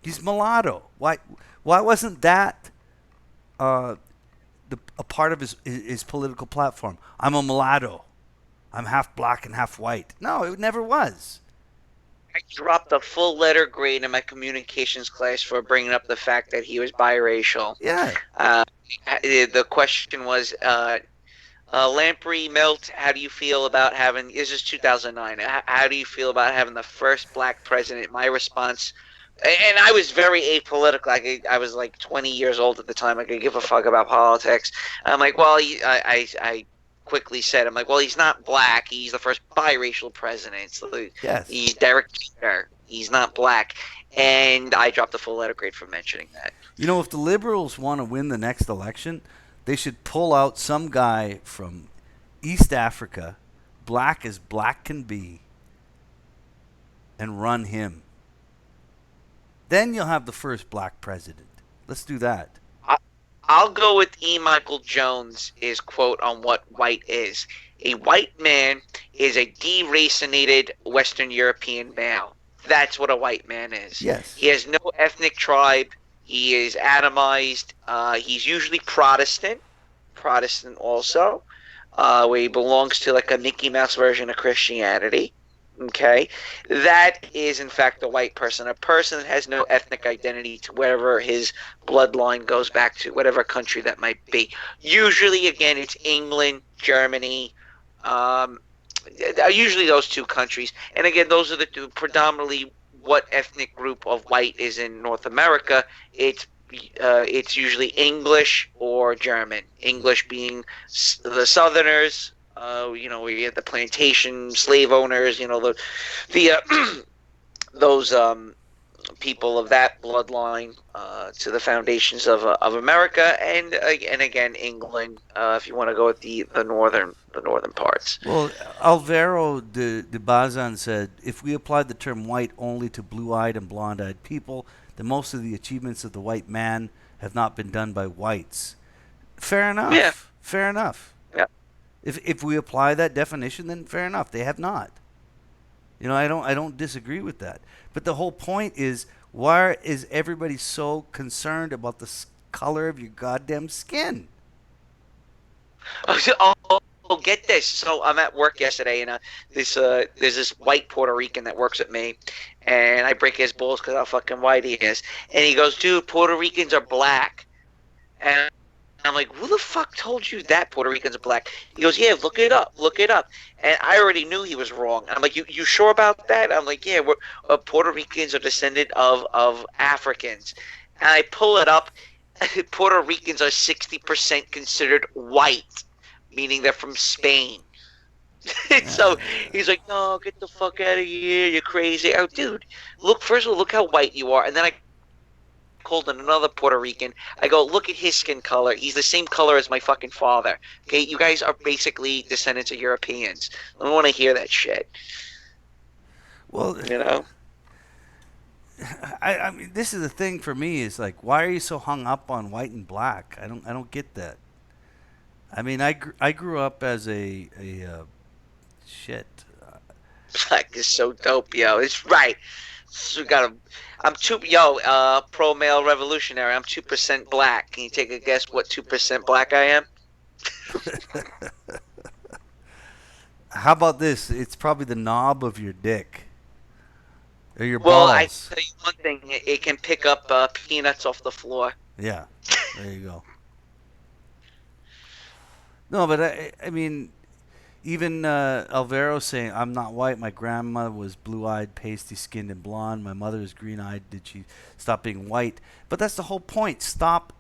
Speaker 2: He's mulatto. Why wasn't that a part of his political platform? I'm a mulatto. I'm half black and half white. No, it never was.
Speaker 3: I dropped a full letter grade in my communications class for bringing up the fact that he was biracial.
Speaker 2: Yeah.
Speaker 3: The question was, Lamprey Milt, how do you feel about having, this is 2009, how do you feel about having the first black president? My response, and I was very apolitical. I was like 20 years old at the time. I could give a fuck about politics. I'm like, well, I quickly said, I'm like, well, he's not black. He's the first biracial president. So
Speaker 2: yes.
Speaker 3: He's Derek Jeter. He's not black. And I dropped a full letter grade for mentioning that.
Speaker 2: You know, if the Liberals want to win the next election, they should pull out some guy from East Africa, black as black can be, and run him. Then you'll have the first black president. Let's do that.
Speaker 3: I'll go with E. Michael Jones' quote on what white is. A white man is a deracinated Western European male. That's what a white man is.
Speaker 2: Yes.
Speaker 3: He has no ethnic tribe. He is atomized. He's usually Protestant also, where he belongs to like a Mickey Mouse version of Christianity. Okay, that is in fact a white person, a person that has no ethnic identity to wherever his bloodline goes back to, whatever country that might be. Usually, again, it's England, Germany, usually those two countries. And again, those are the two predominantly what ethnic group of white is in North America. It's usually English or German. English being the Southerners. We had the plantation slave owners, those people of that bloodline to the foundations of America, and again England, if you want to go with the northern parts.
Speaker 2: Well, Alvaro de Bazan said, if we applied the term white only to blue-eyed and blonde-eyed people, then most of the achievements of the white man have not been done by whites. Fair enough.
Speaker 3: Yeah.
Speaker 2: Fair enough.
Speaker 3: Yeah.
Speaker 2: If we apply that definition, then fair enough. They have not. I don't disagree with that. But the whole point is, why is everybody so concerned about the color of your goddamn skin?
Speaker 3: Get this. So I'm at work yesterday, and there's this white Puerto Rican that works with me, and I break his balls because how fucking white he is. And he goes, dude, Puerto Ricans are black. And I'm like, who the fuck told you that Puerto Ricans are black? He goes, yeah, look it up. And I already knew he was wrong. I'm like, you sure about that? I'm like, yeah, Puerto Ricans are descendant of Africans. And I pull it up. Puerto Ricans are 60% considered white, meaning they're from Spain. So he's like, no, get the fuck out of here. You're crazy. Oh, dude, first of all, look how white you are. And then I, 60% considered white, meaning they're from Spain. So he's like, no, get the fuck out of here. You're crazy. Oh, dude, look, first of all, look how white you are. And then I, 60% considered white, meaning they're from Spain. So he's like, no, get the fuck out of here. You're crazy. Oh, dude, look, first of all, look how white you are. And then I called another Puerto Rican. I go, look at his skin color. He's the same color as my fucking father. Okay, you guys are basically descendants of Europeans. I don't want to hear that shit.
Speaker 2: Well,
Speaker 3: You know.
Speaker 2: I mean, this is the thing for me is like, why are you so hung up on white and black? I don't get that. I mean, I grew up as a shit.
Speaker 3: Black is so dope, yo. It's right. So I'm pro male revolutionary. I'm 2% black. Can you take a guess what 2% black I am?
Speaker 2: How about this? It's probably the knob of your dick. Or your
Speaker 3: Well,
Speaker 2: balls.
Speaker 3: I tell you one thing. It can pick up peanuts off the floor.
Speaker 2: Yeah, there you go. No, but I mean, even Alvaro saying, I'm not white. My grandma was blue-eyed, pasty-skinned, and blonde. My mother is green-eyed. Did she stop being white? But that's the whole point. Stop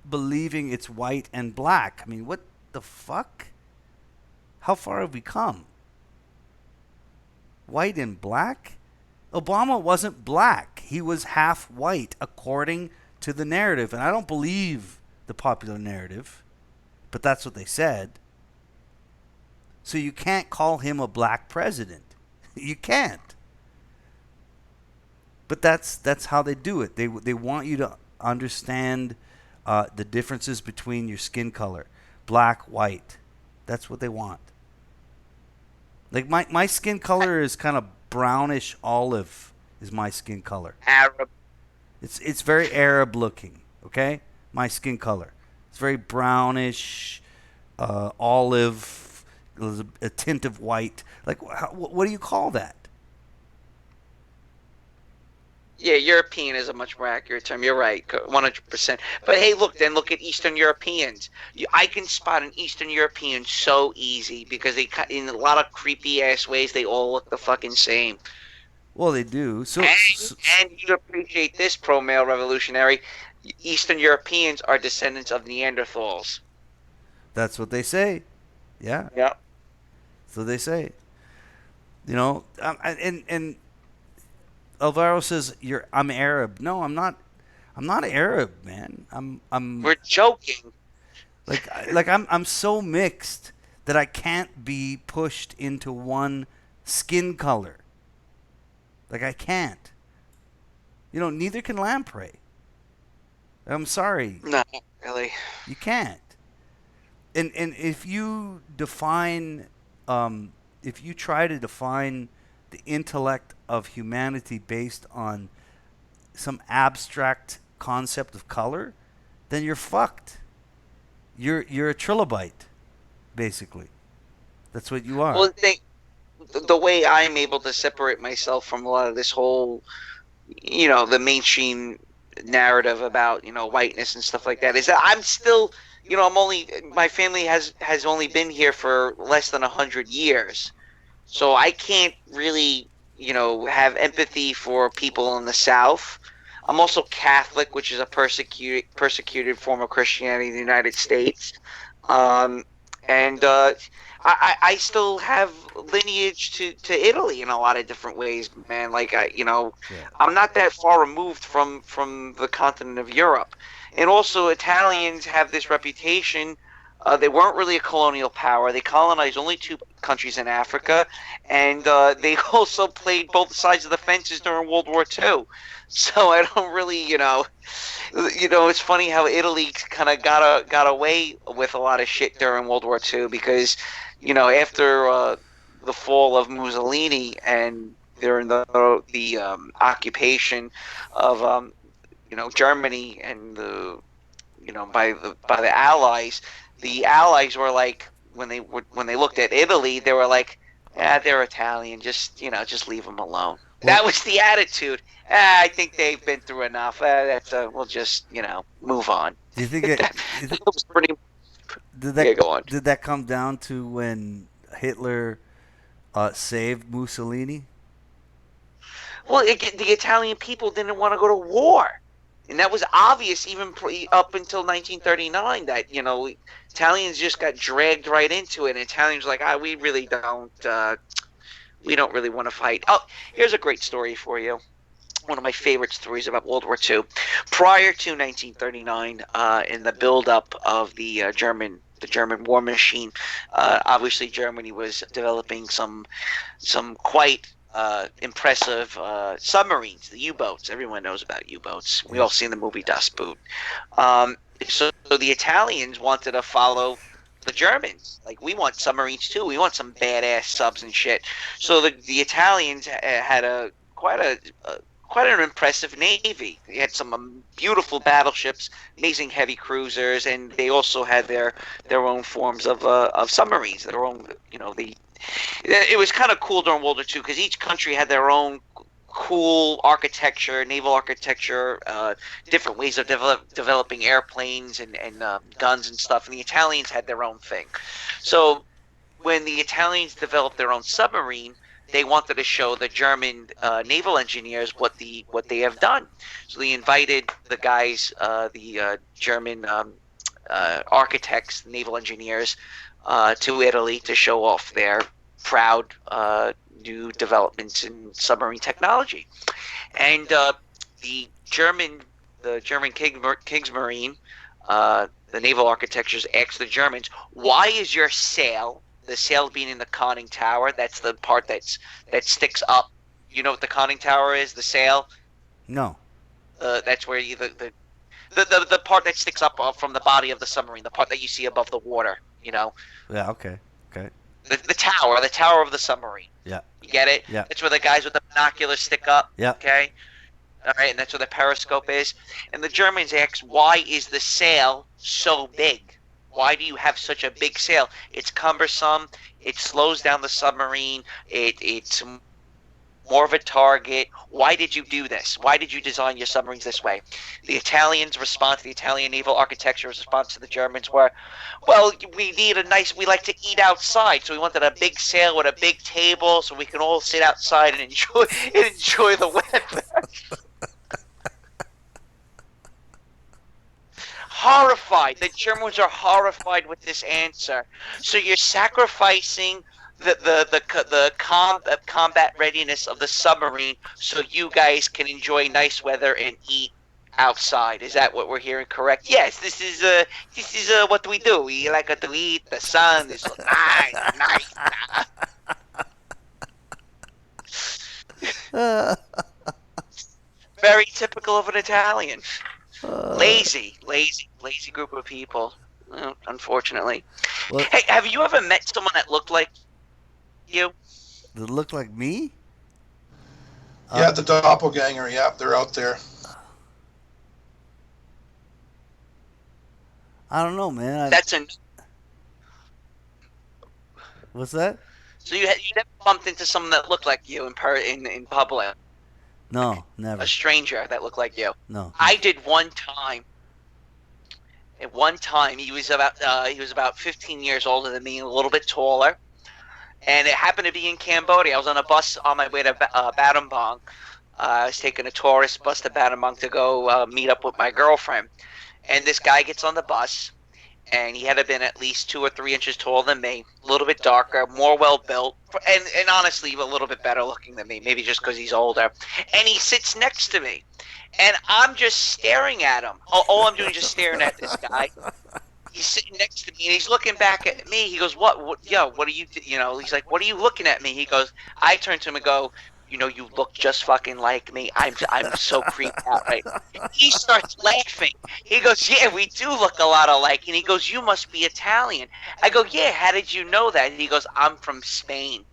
Speaker 2: believing it's white and black. I mean, what the fuck? How far have we come? White and black? Obama wasn't black. He was half white, according to the narrative. And I don't believe the popular narrative, but that's what they said. So you can't call him a black president. You can't. But that's how they do it. They want you to understand the differences between your skin color, black, white. That's what they want. Like my skin color is kind of brownish olive. Is my skin color.
Speaker 3: Arab.
Speaker 2: It's very Arab looking. Okay, my skin color. It's very brownish, olive, a tint of white. Like, what do you call that?
Speaker 3: Yeah, European is a much more accurate term. You're right, 100%. But hey, look at Eastern Europeans. I can spot an Eastern European so easy because they cut in a lot of creepy ass ways. They all look the fucking same.
Speaker 2: Well, they do.
Speaker 3: And you appreciate this, pro male revolutionary. Eastern Europeans are descendants of Neanderthals.
Speaker 2: That's what they say. Yeah.
Speaker 3: Yeah.
Speaker 2: So they say. You know, and Alvaro says I'm Arab. No, I'm not. I'm not Arab, man. I'm.
Speaker 3: We're joking.
Speaker 2: Like I'm so mixed that I can't be pushed into one skin color. Like I can't. You know, neither can lamprey. I'm sorry.
Speaker 3: No, really.
Speaker 2: You can't. And if you define, if you try to define the intellect of humanity based on some abstract concept of color, then you're fucked. You're a trilobite, basically. That's what you are.
Speaker 3: Well, the way I'm able to separate myself from a lot of this whole, the mainstream narrative about, whiteness and stuff like that is that I'm still, my family has only been here for less than 100 years. So I can't really, have empathy for people in the South. I'm also Catholic, which is a persecuted form of Christianity in the United States. I still have lineage to Italy in a lot of different ways, man. Like, I'm not that far removed from the continent of Europe. And also, Italians have this reputation. They weren't really a colonial power. They colonized only 2 countries in Africa, and they also played both sides of the fences during World War II. So I don't really, it's funny how Italy kind of got away with a lot of shit during World War II because, after the fall of Mussolini and during the occupation of Germany and by the Allies. The Allies were like, when they looked at Italy, they were like, they're Italian, just leave them alone. That was the attitude. I think they've been through enough. We'll just move on.
Speaker 2: Do you think it
Speaker 3: was pretty? Go on.
Speaker 2: Did that come down to when Hitler saved Mussolini?
Speaker 3: Well, the Italian people didn't want to go to war. And that was obvious even up until 1939 that, Italians just got dragged right into it. And Italians were like, we really don't really want to fight. Oh, here's a great story for you. one of my favorite stories about World War II. Prior to 1939, in the buildup of the German war machine, obviously Germany was developing some quite impressive submarines, the U-boats. Everyone knows about U-boats. We all seen the movie Das Boot. So the Italians wanted to follow the Germans. Like, we want submarines too. We want some badass subs and shit. So the Italians had quite an impressive navy. They had some beautiful battleships, amazing heavy cruisers, and they also had their own forms of submarines. Their own, it was kind of cool during World War II because each country had their own cool architecture, naval architecture, different ways of developing airplanes and guns and stuff. And the Italians had their own thing. So when the Italians developed their own submarine, they wanted to show the German naval engineers what they have done. So they invited the guys, the German architects, naval engineers, to Italy to show off their proud new developments in submarine technology. And the German Kriegsmarine, the naval architectures, asked the Germans, "Why is your sail?" The sail being in the conning tower. That's the part that sticks up. You know what the conning tower is? The sail.
Speaker 2: No.
Speaker 3: That's where the part that sticks up from the body of the submarine. The part that you see above the water.
Speaker 2: Yeah. Okay.
Speaker 3: The tower of the submarine.
Speaker 2: Yeah.
Speaker 3: You get it?
Speaker 2: Yeah.
Speaker 3: That's where the guys with the binoculars stick up.
Speaker 2: Yeah.
Speaker 3: Okay. All right, and that's where the periscope is. And the Germans asked, "Why is the sail so big? Why do you have such a big sail? It's cumbersome. It slows down the submarine. It's more of a target. Why did you do this? Why did you design your submarines this way?" The Italians' response, the Italian naval architecture's response to the Germans were, "Well, we like to eat outside, so we wanted a big sail with a big table so we can all sit outside and enjoy the weather." Horrified. The Germans are horrified with this answer. So you're sacrificing the combat readiness of the submarine so you guys can enjoy nice weather and eat outside. Is that what we're hearing? Correct? Yes. This is what we do. We like to eat. The sun is so nice. Very typical of an Italian. Lazy group of people, unfortunately.
Speaker 2: Well,
Speaker 3: Hey, have you ever met someone that looked like you?
Speaker 2: That look like me?
Speaker 4: Yeah, the doppelganger. Yeah, they're out there.
Speaker 2: I don't know, man. What's that?
Speaker 3: So you never bumped into someone that looked like you in public?
Speaker 2: No, never.
Speaker 3: A stranger that looked like you?
Speaker 2: No.
Speaker 3: I did one time. At one time, he was about 15 years older than me, and a little bit taller. And it happened to be in Cambodia. I was on a bus on my way to Battambang. I was taking a tourist bus to Battambang to go meet up with my girlfriend. And this guy gets on the bus, and he had to been at least 2 or 3 inches taller than me, a little bit darker, more well-built, and honestly a little bit better looking than me, maybe just because he's older. And he sits next to me, and I'm just staring at him. All I'm doing is just staring at this guy. He's sitting next to me, and he's looking back at me. He goes, what are you, he's like, "What are you looking at me?" He goes, I turn to him and go, "You look just fucking like me. I'm so creeped out right now." He starts laughing. He goes, "Yeah, we do look a lot alike." And he goes, "You must be Italian." I go, "Yeah, how did you know that?" And he goes, "I'm from Spain."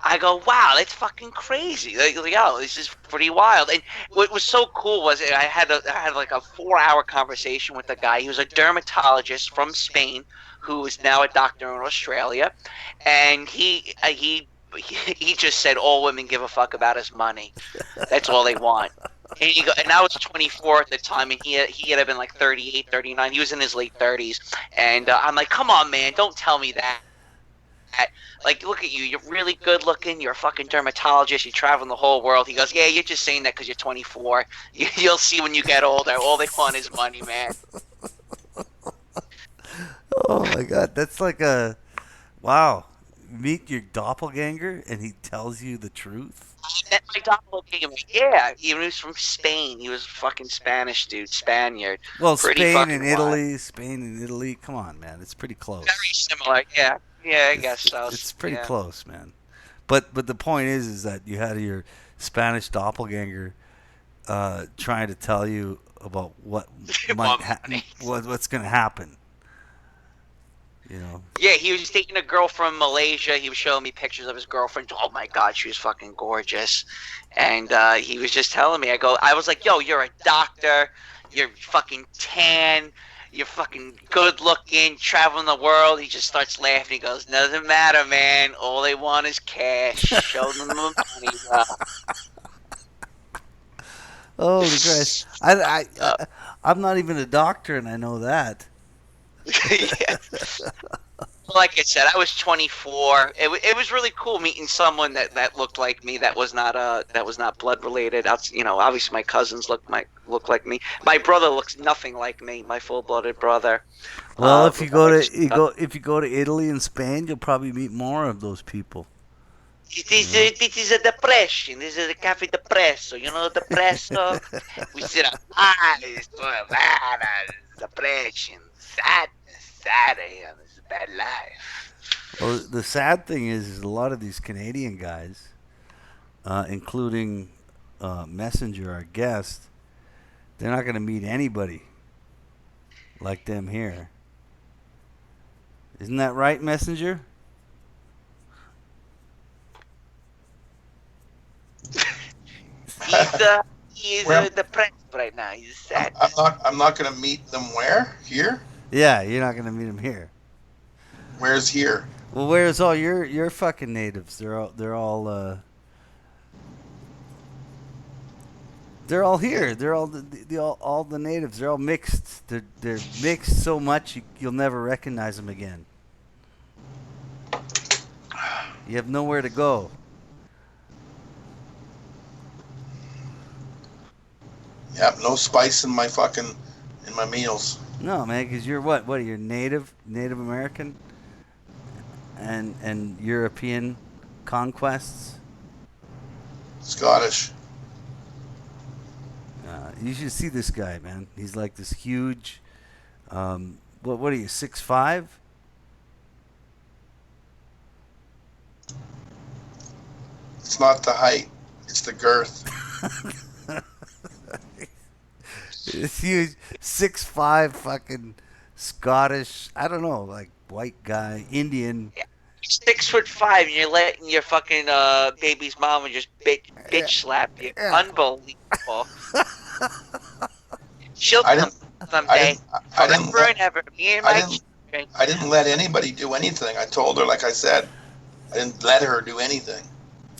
Speaker 3: I go, "Wow, that's fucking crazy. This is pretty wild." And what was so cool was I had like a 4-hour conversation with the guy. He was a dermatologist from Spain who is now a doctor in Australia. And he just said all women give a fuck about is money. That's all they want. And I was 24 at the time, and he had been like 38, 39. He was in his late 30s. And I'm like, "Come on, man, don't tell me that. Like, look at you. You're really good looking. You're a fucking dermatologist. You're traveling the whole world." He goes, "Yeah, you're just saying that because you're 24. You'll see when you get older. All they want is money, man."
Speaker 2: Oh my God, that's like wow. Meet your doppelganger and he tells you the truth.
Speaker 3: he met my doppelganger. Yeah, he was from Spain. He was a fucking Spanish dude, Spaniard.
Speaker 2: Well,
Speaker 3: Pretty fucking wild.
Speaker 2: Spain and Italy. Come on, man, it's pretty close.
Speaker 3: Very similar. Yeah, yeah, I guess so.
Speaker 2: It's pretty
Speaker 3: Yeah.
Speaker 2: close, man. But the point is that you had your Spanish doppelganger trying to tell you about what might what's going to happen. You know.
Speaker 3: Yeah, he was dating a girl from Malaysia. He was showing me pictures of his girlfriend. Oh my God, she was fucking gorgeous. And he was just telling me, I was like, yo, you're a doctor. You're fucking tan. You're fucking good looking, traveling the world. He just starts laughing. He goes, doesn't matter, man. All they want is cash. Show them the money, bro.
Speaker 2: Holy Christ! I'm not even a doctor, and I know that.
Speaker 3: Yeah. Like I said, I was 24. It was really cool meeting someone that looked like me. That was not blood related. Obviously my cousins look like me. My brother looks nothing like me. My full blooded brother.
Speaker 2: Well, if you go to Italy and Spain, you'll probably meet more of those people.
Speaker 3: This is a depression. This is a cafe depresso. You know depresso? We sit up depression, sadness, it's a bad life.
Speaker 2: Well, the sad thing is a lot of these Canadian guys, including Messenger, our guest, they're not going to meet anybody like them here. Isn't that right, Messenger?
Speaker 3: He's depressed right now. He's sad.
Speaker 4: I'm not going to meet them where? Here?
Speaker 2: Yeah, you're not going to meet them here.
Speaker 4: Where's here?
Speaker 2: Well, where's all your fucking natives? They're all here. They're all the natives. They're all mixed. They're mixed so much you'll never recognize them again. You have nowhere to go.
Speaker 4: Yep, no spice in my meals.
Speaker 2: No, man, because you're what? What are you, Native American, and European conquests?
Speaker 4: Scottish.
Speaker 2: You should see this guy, man. He's like this huge. What are you, 6'5"?
Speaker 4: It's not the height; it's the girth.
Speaker 2: This huge 6'5" fucking Scottish, I don't know, like white guy, Indian.
Speaker 3: Yeah. 6'5", and you're letting your fucking baby's mama just bitch slap you. Yeah. Unbelievable. She'll come someday. Forever and ever. Me and my children.
Speaker 4: I didn't let anybody do anything. I told her, like I said, I didn't let her do anything.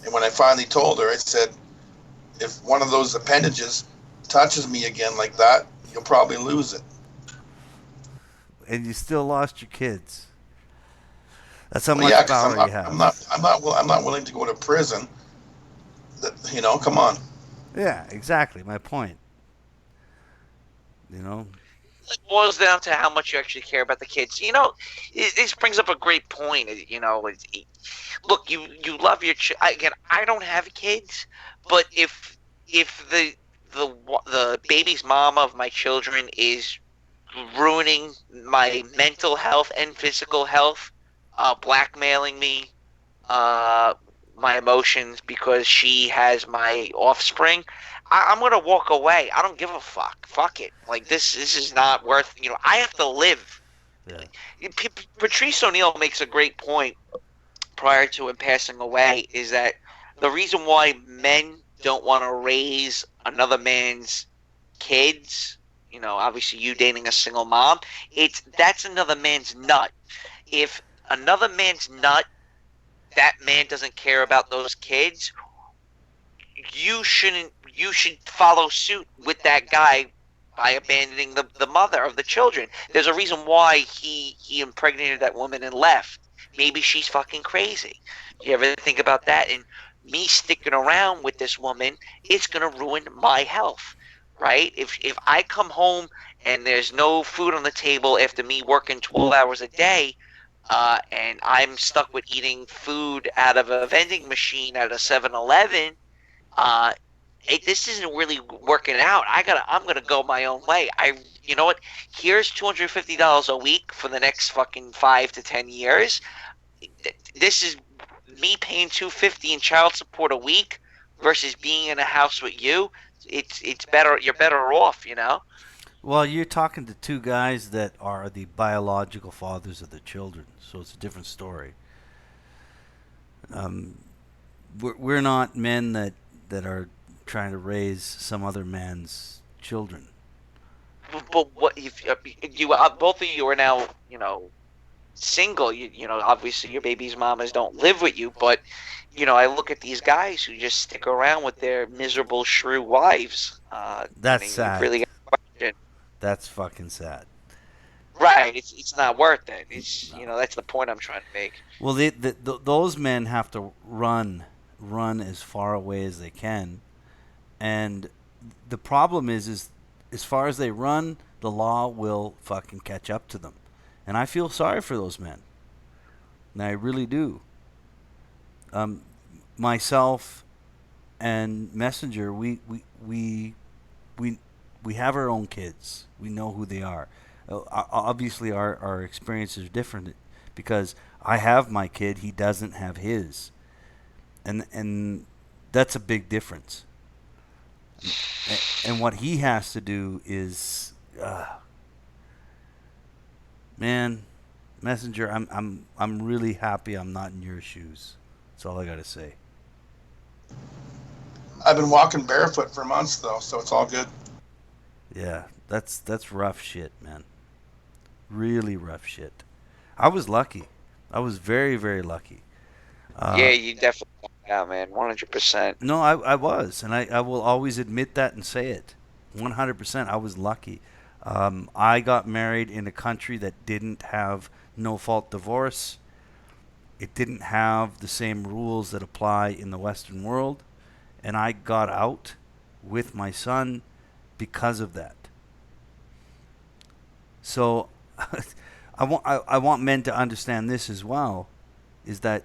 Speaker 4: And when I finally told her, I said, if one of those appendages touches me again like that, you'll probably lose it.
Speaker 2: And you still lost your kids. That's how much power you have.
Speaker 4: I'm not willing to go to prison. Come on.
Speaker 2: Yeah, exactly. My point.
Speaker 3: It boils down to how much you actually care about the kids. This brings up a great point. Look, you love your again. I don't have kids, but if the baby's mama of my children is ruining my mental health and physical health, blackmailing me, my emotions because she has my offspring, I'm gonna walk away. I don't give a fuck. Fuck it. Like this is not worth. I have to live. Yeah. Patrice O'Neill makes a great point prior to him passing away. Is that the reason why men don't want to raise another man's kids? Obviously you dating a single mom. That's another man's nut. If another man's nut, that man doesn't care about those kids. You should follow suit with that guy by abandoning the mother of the children. There's a reason why he impregnated that woman and left. Maybe she's fucking crazy. You ever think about that? And me sticking around with this woman, it's gonna ruin my health, right? If I come home and there's no food on the table after me working 12 hours a day, and I'm stuck with eating food out of a vending machine at a 7-Eleven, hey, this isn't really working out. I'm gonna go my own way. You know what? Here's $250 a week for the next fucking 5 to 10 years. This is me paying $250 in child support a week versus being in a house with you. It's better. You're better off. You know.
Speaker 2: Well, you're talking to two guys that are the biological fathers of the children, so it's a different story. Um, we're not men that are trying to raise some other man's children.
Speaker 3: But what if you both of you are now, single? Obviously your baby's mamas don't live with you, but I look at these guys who just stick around with their miserable shrew wives.
Speaker 2: That's
Speaker 3: You've
Speaker 2: sad.
Speaker 3: really got to question.
Speaker 2: That's fucking sad.
Speaker 3: Right, it's not worth it. It's
Speaker 2: No.
Speaker 3: that's the point I'm trying to make.
Speaker 2: Well, those men have to run as far away as they can, and the problem is as far as they run, the law will fucking catch up to them, and I feel sorry for those men. And I really do. Myself and Messenger, we have our own kids. We know who they are. Obviously, our experience is different because I have my kid, he doesn't have his, and that's a big difference. And what he has to do is, man, Messenger, I'm really happy I'm not in your shoes. That's all I gotta say.
Speaker 4: I've been walking barefoot for months though, so it's all good.
Speaker 2: Yeah, that's rough shit, man. Really rough shit. I was lucky. I was very, very lucky.
Speaker 3: Yeah,
Speaker 2: Uh,
Speaker 3: you definitely, yeah, man, 100%.
Speaker 2: no, I was, and I will always admit that and say it. 100%. I was lucky. I got married in a country that didn't have no fault divorce. It didn't have the same rules that apply in the Western world, and I got out with my son because of that. So I want men to understand this as well, is that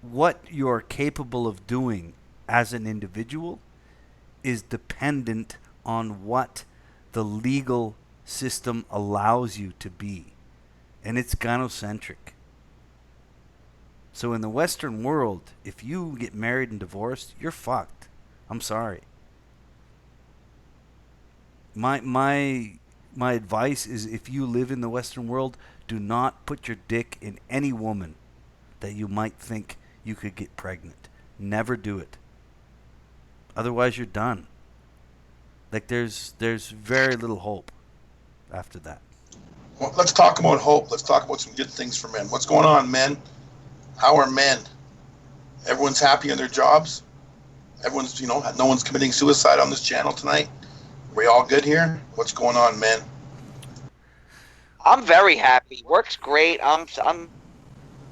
Speaker 2: what you're capable of doing as an individual is dependent on what the legal system allows you to be. And it's gynocentric. So in the Western world, if you get married and divorced, you're fucked. I'm sorry. My advice is, if you live in the Western world, do not put your dick in any woman that you might think you could get pregnant. Never do it. Otherwise, you're done. Like there's very little hope after that.
Speaker 4: Well, let's talk about hope. Let's talk about some good things for men. What's going on, men? How are men? Everyone's happy in their jobs. Everyone's, no one's committing suicide on this channel tonight. We all good here? What's going on, men?
Speaker 3: I'm very happy. Work's great. I'm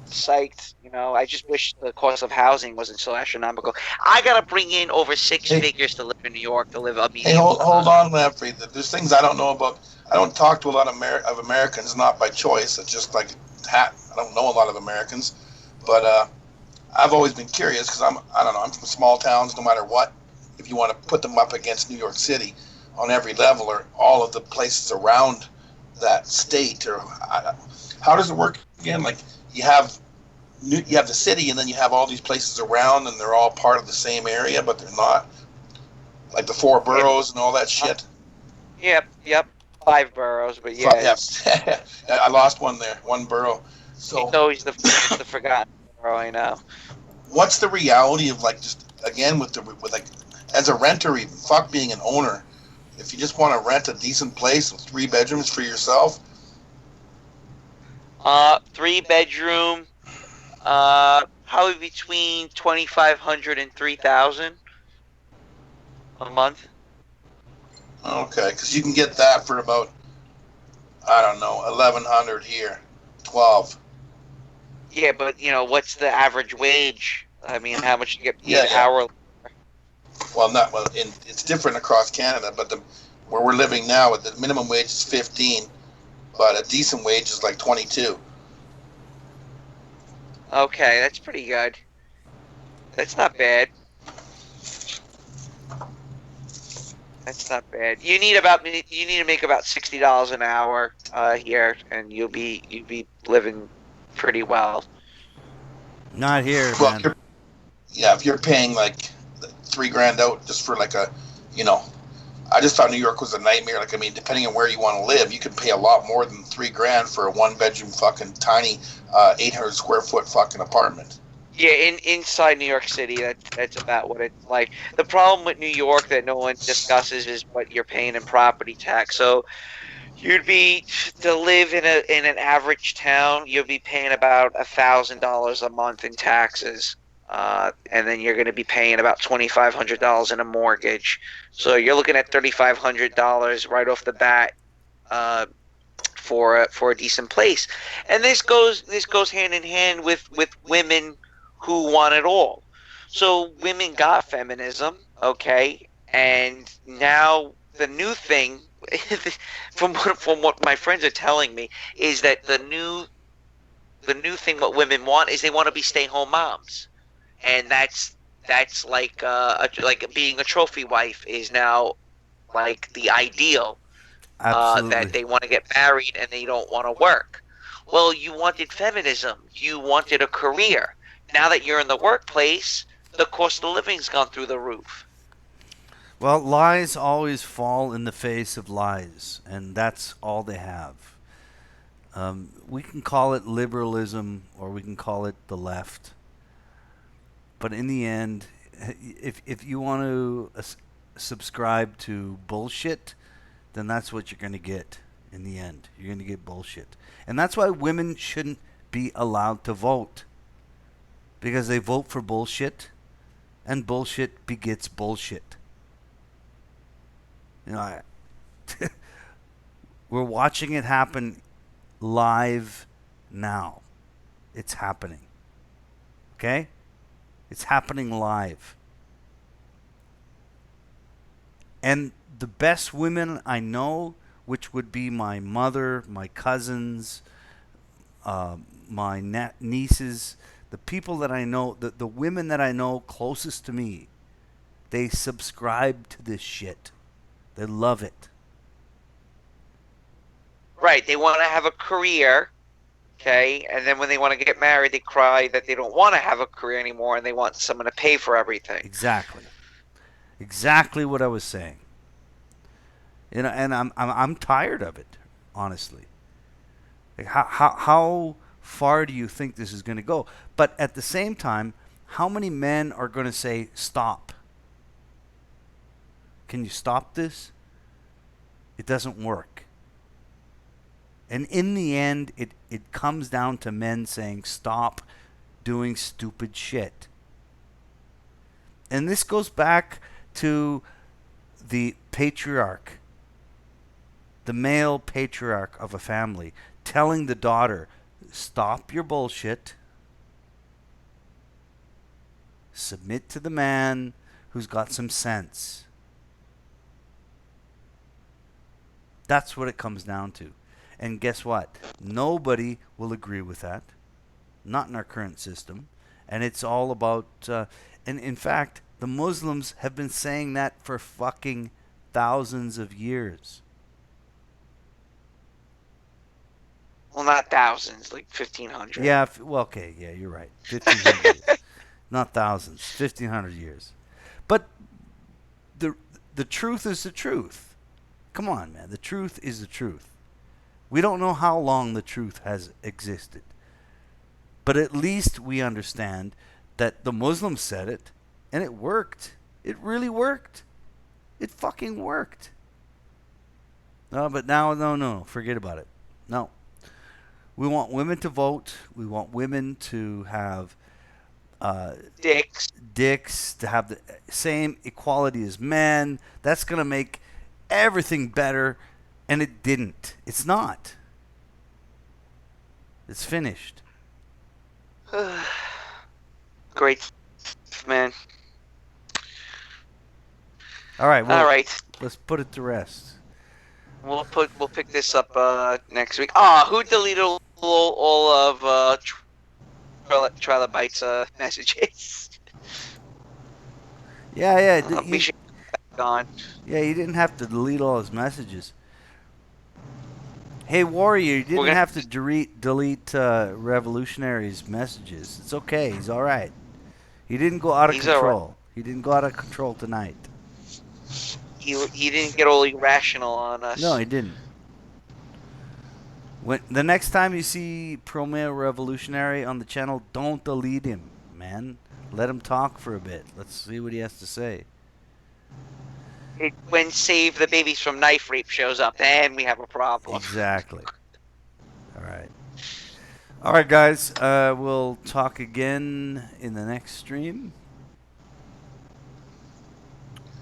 Speaker 3: psyched. I just wish the cost of housing wasn't so astronomical. I gotta bring in over six
Speaker 4: Hey,
Speaker 3: figures to live in New York to live a
Speaker 4: hey,
Speaker 3: medium.
Speaker 4: hold on, Lamprey. There's things I don't know about. I don't talk to a lot of Americans, not by choice. It's just like I don't know a lot of Americans, but I've always been curious because I don't know. I'm from small towns. No matter what, if you want to put them up against New York City on every level or all of the places around that state, or how does it work again? Like you have the city, and then you have all these places around, and they're all part of the same area, but they're not. Like the four boroughs and all that shit.
Speaker 3: Yep. 5 boroughs, but yeah,
Speaker 4: Yeah, I lost one there, one borough. So
Speaker 3: it's always the forgotten borough. I know.
Speaker 4: what's the reality of, like, just again with like, as a renter, even fuck being an owner, if you just want to rent a decent place with 3 bedrooms for yourself?
Speaker 3: 3 bedroom, probably between 2,500 and 3,000 a month.
Speaker 4: Okay, because you can get that for about, I don't know, 1,100 here, 12.
Speaker 3: Yeah, but what's the average wage? I mean, how much you get paid
Speaker 4: Yeah.
Speaker 3: hourly?
Speaker 4: Well, not well. It's different across Canada, but where we're living now, the minimum wage is 15, but a decent wage is like 22.
Speaker 3: Okay, that's pretty good. That's not bad. That's not bad. You need to make about $60 an hour here, and you'll be living pretty well.
Speaker 2: Not here,
Speaker 4: Well,
Speaker 2: man.
Speaker 4: if you're paying like $3,000 out just for like a, you know, I just thought New York was a nightmare. Like, I mean, depending on where you want to live, you could pay a lot more than $3,000 for a 1-bedroom fucking tiny 800 square foot fucking apartment.
Speaker 3: Yeah, inside New York City, that's about what it's like. The problem with New York that no one discusses is what you're paying in property tax. So you'd be to live in an average town, you'll be paying about $1,000 a month in taxes, and then you're going to be paying about $2,500 in a mortgage. So you're looking at $3,500 right off the bat for a decent place. And this goes hand in hand with women who want it all. So women got feminism, okay, and now the new thing, from what my friends are telling me, is that the new thing what women want is they want to be stay-home moms, and that's like being a trophy wife is now like the ideal. That
Speaker 2: Absolutely.
Speaker 3: they want to get married and they don't want to work. Well, you wanted feminism. You wanted a career. Now that you're in the workplace, the cost of living's gone through the roof.
Speaker 2: Well, lies always fall in the face of lies, and that's all they have. We can call it liberalism or we can call it the left. But in the end, if you want to subscribe to bullshit, then that's what you're going to get in the end. You're going to get bullshit. And that's why women shouldn't be allowed to vote. Because they vote for bullshit, and bullshit begets bullshit. You know, we're watching it happen live now. It's happening. Okay? It's happening live. And the best women I know, which would be my mother, my cousins, my nieces, the people that I know, the women that I know closest to me, they subscribe to this shit. They love it.
Speaker 3: Right. They want to have a career, okay? And then when they want to get married, they cry that they don't want to have a career anymore and they want someone to pay for everything.
Speaker 2: Exactly. Exactly what I was saying. You know, and I'm tired of it, honestly. Like how far do you think this is going to go? But at the same time, how many men are going to say stop? Can you stop this? It doesn't work. And in the end, it comes down to men saying stop doing stupid shit. And this goes back to the patriarch, the male patriarch of a family, telling the daughter, stop your bullshit, submit to the man who's got some sense. That's what it comes down to. And guess what? Nobody will agree with that. Not in our current system. And it's all about... and in fact, the Muslims have been saying that for fucking thousands of years.
Speaker 3: Well, not thousands, like 1,500.
Speaker 2: Yeah, well, okay, yeah, you're right. 1,500 years. Not thousands, 1,500 years. But the truth is the truth. Come on, man. The truth is the truth. We don't know how long the truth has existed. But at least we understand that the Muslims said it, and it worked. It really worked. It fucking worked. No, but now, no, forget about it. No. We want women to vote. We want women to have dicks, to have the same equality as men. That's going to make everything better, and it didn't. It's not. It's finished.
Speaker 3: Great, man.
Speaker 2: All right. Well,
Speaker 3: all right.
Speaker 2: Let's put it to rest.
Speaker 3: We'll pick this up next week. Who deleted all of Trilobyte's messages?
Speaker 2: Yeah.
Speaker 3: We should get on.
Speaker 2: Yeah, he didn't have to delete all his messages. Hey, Warrior, you
Speaker 3: We're
Speaker 2: didn't have to delete Revolutionary's messages. It's okay. He's all right. He didn't go out of
Speaker 3: He's all right.
Speaker 2: control. He didn't go out of control tonight.
Speaker 3: He didn't get all irrational on us.
Speaker 2: No, he didn't. When the next time you see Promare Revolutionary on the channel, don't delete him, man. Let him talk for a bit. Let's see what he has to say.
Speaker 3: When Save the Babies from Knife Rape shows up, then we have a problem.
Speaker 2: Exactly. All right, guys. We'll talk again in the next stream.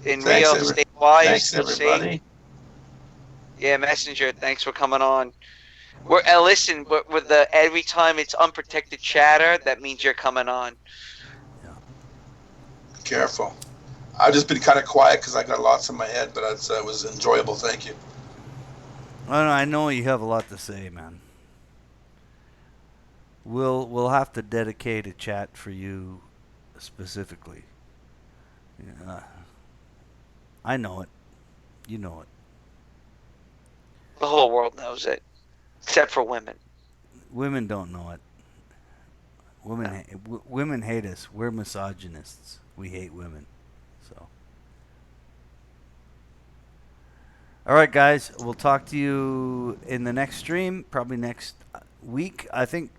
Speaker 3: In
Speaker 4: Thanks,
Speaker 3: Rio, stay wise.
Speaker 4: Thanks,
Speaker 3: Stay
Speaker 4: everybody.
Speaker 3: safe. Yeah, Messenger. Thanks for coming on. Listen, with every time it's unprotected chatter, that means you're coming on.
Speaker 4: Careful. I've just been kind of quiet because I got lots in my head, but it was enjoyable. Thank you.
Speaker 2: I know you have a lot to say, man. We'll have to dedicate a chat for you specifically. Yeah. I know it. You know it.
Speaker 3: The whole world knows it, except for women.
Speaker 2: Women don't know it. Women hate us. We're misogynists. We hate women. So. All right, guys. We'll talk to you in the next stream, probably next week. I think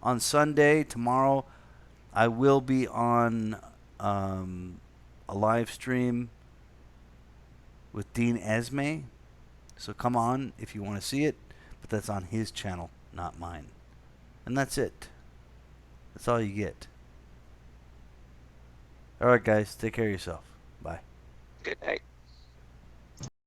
Speaker 2: on Sunday, tomorrow, I will be on a live stream with Dean Esme. So come on if you want to see it, but that's on his channel, not mine. And that's it. That's all you get. All right, guys. Take care of yourself. Bye.
Speaker 3: Good night.